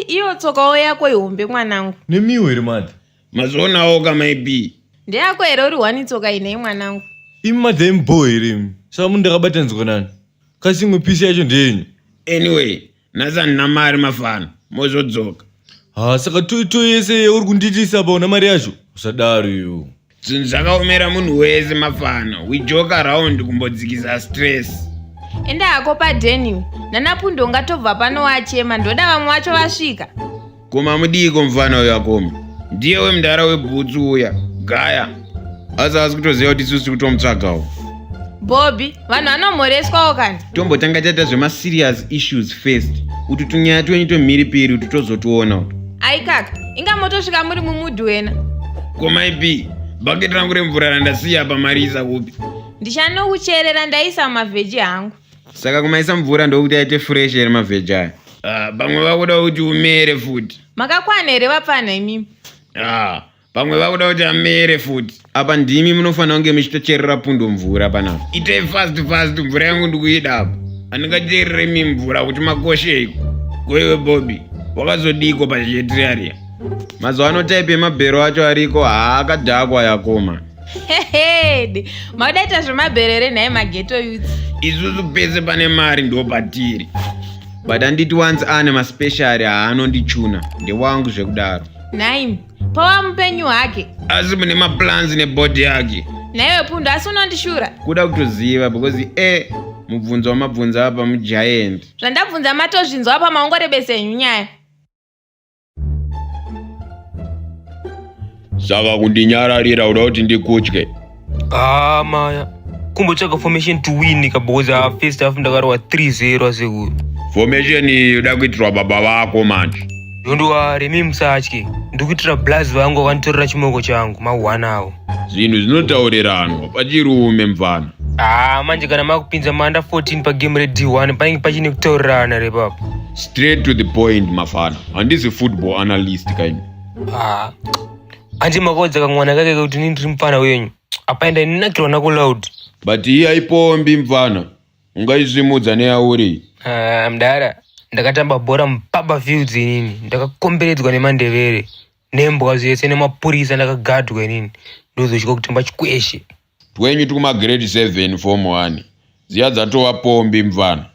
iyo tsokawo yako ihombe mwanangu. nemiwo here madza mazoonawo ka my b ndeyako here uri wani tsoka inei mwanangu. imi madza imbo here saka munhu ndakabatanzwa nani kasi imwe pisi yacho ndeyenyu. anyway nhasi handina mari mafana mozodzoka. saka toito yese yauri kunditisa pa una mari yacho usadaro iyo. zvinhu zvakaomera munhu wese mafana we joke around kumbodzikisa stress. enda hako padheniwe nanapundo ungatobva pano wachema ndoda vamwe vacho vasvika. koma mudiko mufana uyo akoma ndiye wemudhara webhutsu uya gaya asi asi kutoziva kuti isusu kutomutsvagawo. bobby vanhu vanomhoreswawo kani. tombotanga taita zvemaserious issues first kuti tunyaya twenyu tomhiripiri kuti tozotiona kuti aikaka inga motosvika muri mumudhi wena. komaipi bhaketi rangu remvura randasiya pamarisa kupi ndichanokucherera ndaisa mavheji hangu. saka kumaisa mvura ndokuti aite fresh here mavheji aya. pamwe vakuda kuti umere futi. makakwana here vapfana imimi? pamwe vakuda kuti amere futi. apa ndimi munofanira kunge muchitocherera pundo mvura panapa. itei fast mvura yangu ndikuidapo handingacherere mi mvura kuti makosheiko. kwewe bobby wakazodiko pachietirariya mazuva ano taipi emabhero acho ariko haakadhakwa yakoma. hehede maudaita zvemabherere nhaye mageto youth. isusu pese pane mari ndo patiri but handiti once ane maspeciari haanondichuna ndewangu zvekudaro. naimi pava mupenyu hake asi mune maplans nebhodhi yake. naiwe pundo asi unondishura kuda kutoziva because mubvunzo wamabvunza apa mugiant. zvandabvunza matozvinzwa apa maongorebesa henyu nyaya. saka kundinyararira uda kuti ndikutye. maya kumbotsvaga formation to win because first half ndakarowa 3-0 asekuru. formation iyi uda kuitirwa baba vako manje. ndondoare mi musatye ndikuitira blazi vangu vakanditorera chimoko changu ma1 avo. zvinhu zvinotaurirana pachirume mfana. manje kana makupinza maanda 14 pagame red1 painge pachine kutaurirana repapa. straight to the point mafana handisi football analyst kaini. andi makaudza kamwana kake kuti nini ndiri mufana wenyu apaenda inakirwa nako loud. but iyi haipombi mfana ungaizvimudza neyauri. mudara ndakatamba bhora mupapa fields inini ndakakomberedzwa nemandevere nembwa zvese nemapurisa ndakagadwa inini ndozosvika kutamba chikweshe. twenyu tikumagrade 7 form 1 dziya dzatova pombi mfana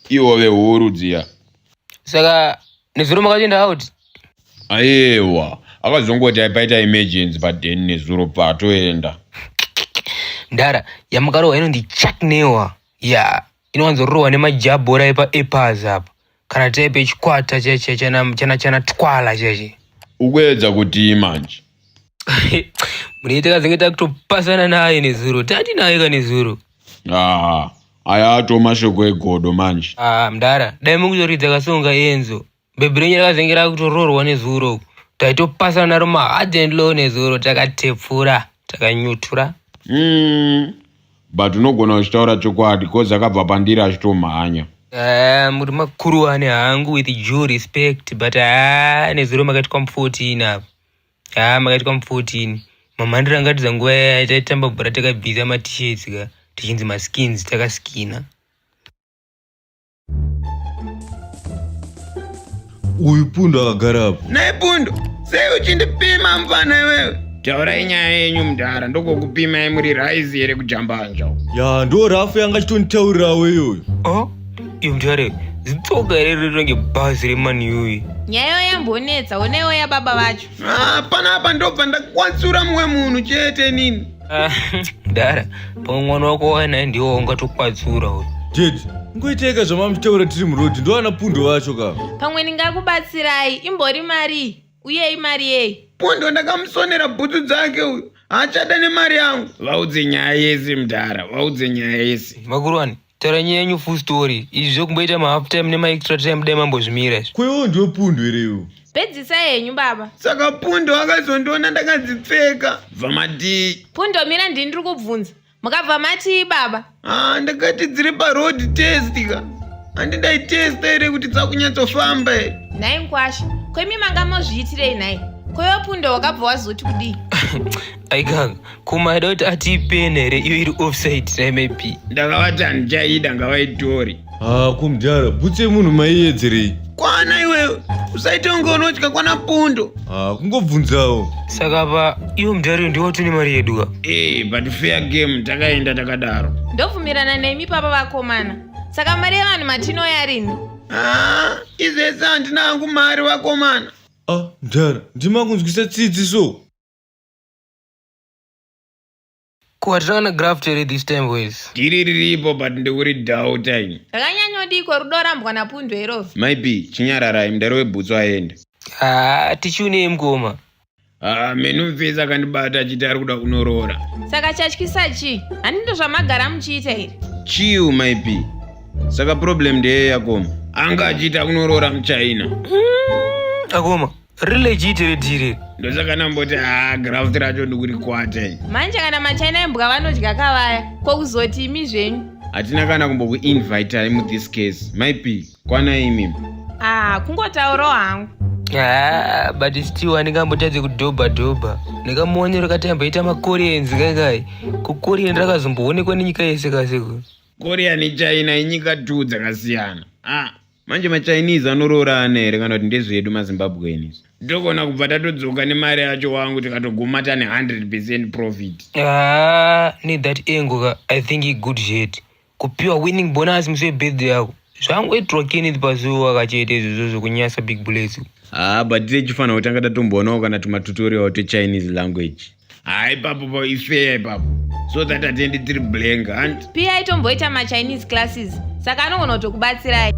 iwove huru dziya. saka nezuro makatoenda out? aiwa akazongoti aipaita emergency padheni nezuro patoenda. ndara yamakarohwa inondi chaknewa inowanzorohwa nemajabhora epaapers apa kana taipe chikwata chana twala cheche. ukuedza kuti manje munoita kazenge takutopasana naye nezuro tati naye ka nezuro. aya ato mashoko egodo manje. Mdara dai mukutoridza kasonga Enzo bebhi renyu rakazengera kutororwa nezuro taitopasana naro mahard and low nezuro takatepfura takanyutura. But unogona uchitaura chokwadi kozi akabva pandiri achitomhanya. Muri makuru ane hangu with due respect but nezuro makaitwa mu14 apo. Makaitwa mu14 mamhandira angatidza nguva taitamba bhora takabvisa matishirts ka tichinzi maskins takaskina. Uyu Pundo akagara apo. Naye Pundo, sei uchindipima mfana iwewe? Taurai nyaya yenyu Mudhara, ndokokupimai muri raizi here kujambanja. Ya ndo rafu yanga chitonditaurirawo iyoyo. Iyo Mudhara zitsoka here ritonge bhazi remaniuyi. Nyayo yambonetsa onewo ya baba vacho. Panapa ndobva ndakwatsura mumwe munhu chete nini. Mudhara pamwe mwana wako wana ndiwo ungatokwatsura uyu. Dede, ngoiteka zvamamutaura tiri murodhi ndowana Pundo vacho kava. Pamwe ndingakubatsirai imbori mari uye imari yei. Pundo ndakamusonera bhutsu dzake uyu. Achada nemari yangu. Vaudze nyaya yese Mudhara, vaudze nyaya yese. Makurwani, taura nyaya yenyu full story. Izvi zvokumboita mahalf time nemaextra time dai mambozvimira. Kwewo ndiwo Pundo herewo. Pedzisa henyu baba. Saka Pundo akazondiona ndakadzipfeka. Bva matii. Pundo mira ndiri kubvunza. Mukabva matii baba? Ndakati dziri paroad test ka. Handidai testa here kuti dzakunyatsofamba here. Nhai Mukwasha, kwemi manga mozviitirei nhai? Kwewo Pundo wakabva wazoti kudii? Aikaga, kumaida kuti atiipeni here iyo iri offside naMP. Ndakavati handichaida ngavaitori. Kumudhara, bhutsu yemunhu maiedzerei? Kwana iwewe, usaita unge unotya kwana Pundo. Kungobvunzawo. Saka pa iyo Mudhara ndiwo tune mari yedu ka. But fair game takaenda takadaro. Ndobvumirana nemi papa vakomana. Saka mari yevanhu matinoya rini? Izvese handina hangu mari vakomana. Mudhara, ndimakunzwisa tsidziso. Kuwatirana graft here this time boys. Diri riripo but ndekuri dauta ini. Rakanyanyodiko rudo rambwa naPundo iroro. Maybe chinyararai Mudhara webhutsu aenda. Tichune mukoma. Menu mfesa akandibata achiti ari kuda kunoroora. Saka chatyisa chii? Handindo zvamagara muchiita here? Chiu maybe. Saka problem ndeye yakoma. Anga achita kunoroora muChina. Akoma, rilegit redire. Ndosaka namboti graft racho ndikurikwata. Manje kana maChina embwa vanodya kavaya, kokuzoti imi zvenyu. Hatina kana kumbokuinvita mu this case. Maybe kwana imimi. Kungotaurawo hangu. But still andingambotadze kudhobha. Ndakamuona rakatambaita maKoreans kaikai. kuKorean rakazomboonekwa nenyika yese kaseko. Korea neChina inyika 2 dzakasiyana. Manje maChinese anoroorana here kana kuti ndezvedu maZimbabweans. Ndokona kubva tatodzoka nemari yacho wangu tikatoguma tane 100% profit. Need that angle I think he good shit. Kupiwa winning bonus musi birthday yako. Zvangoitwa Kenneth pazuva kachete izvozvo kunyasa big bullets. But tiri chifana kutanga tatombonawo kana tumatutorial Chinese language. Ipapo ifair ipapo. So that atendi tiri blank and pia itomboita maChinese classes. Saka anogona kutokubatsirai.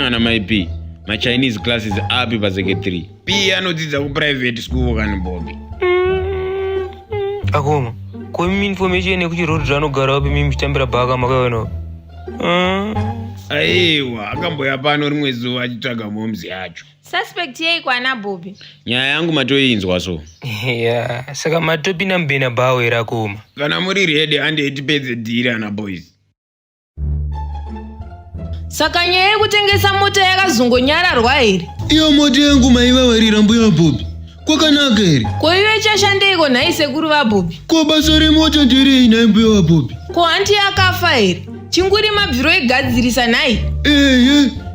Ana maipi. MaChinese classes api paseke 3. Pia anodzidza kuprivate school kana Bobby. Akoma, kwemi information yekuti road ranogara wapi mimi mchitambira bhaka makaona. Aiwa, akamboya pano rimwe zuva achitsvaga momzi yacho. Suspect yei kwana Bobby? Nyaya yangu matoinzwa so. Saka matopi nambena bawo here akoma. Kana muri ready handi etipedze dhiri ana boys. Saka nyaya yekutengesa mota yakazongonyararwa here? Iyo mota yangu maivavarira mbuya Bobby. Kwakanaka here? Ko iwe chashandeiko nhai sekuru vaBobby? Ko basa remota nderei nhai mbuya vaBobby? Ko hanti yakafa here? Chinguri mabviro egadzirisa nhai?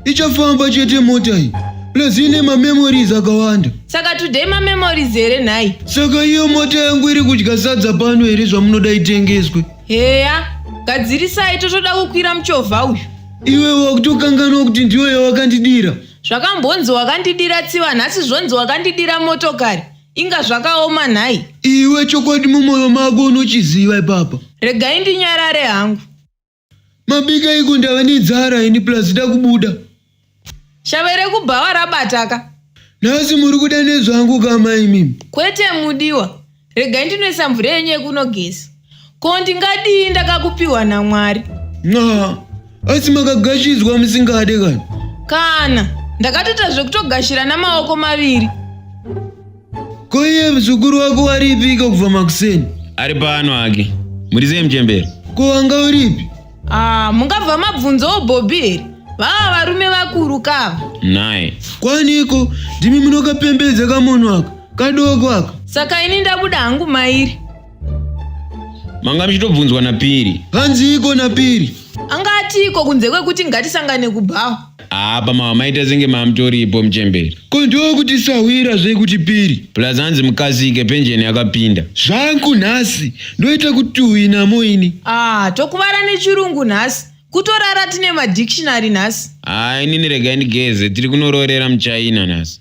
Ichafamba chete mota iyi. Plus ine mamemories akawanda. Saka today mamemories here nhai? Saka iyo mota yangu iri kudya sadza pano here zvamunoda itengeswe. Heya, gadzirisai totoda kukwira muchovha uyu. Iwe wakutokanganwa kuti ndiyo yawakandidira. Zvakambonzi wakandidira tsiva, nhasi zvonzi wakandidira motokari. Inga zvakaoma nhai. Iwe chokwadi mumwoyo mako unochiziva ipapa. Regai ndinyarare hangu. Mabika iko ndava nedzara ini plus dakubuda. Shave rekubhawa rabataka. Nhasi muri kuda nezvangu kama imimi. Kwete mudiwa. Regai ndinoisa mvura yenyu yekunogesa. Ko ndingadii ndakakupiwa naMwari? asi makagashidzwa musingade kana ndakatoita zvekutogashira namaoko maviri. Ko iye muzukuru wako waripika kubva makuseni? Ari pano ake. Muri sei Muchembere? Ko wanga uripi? Mungabva mabvunzawo Bobby here? Vava varume vakuru kava. Naye. Kwaniko ndimi munokapembedza kamunhu aka kadoko aka. Saka ini ndabuda hangu mairi. Manga muchitobvunzwa naPiri. Hanzi iko naPiri. Angati iko kunze kwekuti ngatisangane kubhawa. Apa mama maita senge mamutoripo Muchembere. Ko ndokuti sahwira zvekuti Piri. Plus hanzi mukasike penjeni yakapinda. Zvangu nhasi ndoita kuti uinamo ini. Tokuvara nechirungu nhasi. Kutorara tine madictionary nhasi. Inini regai ndigeze tiri kunororera muchaina nhasi.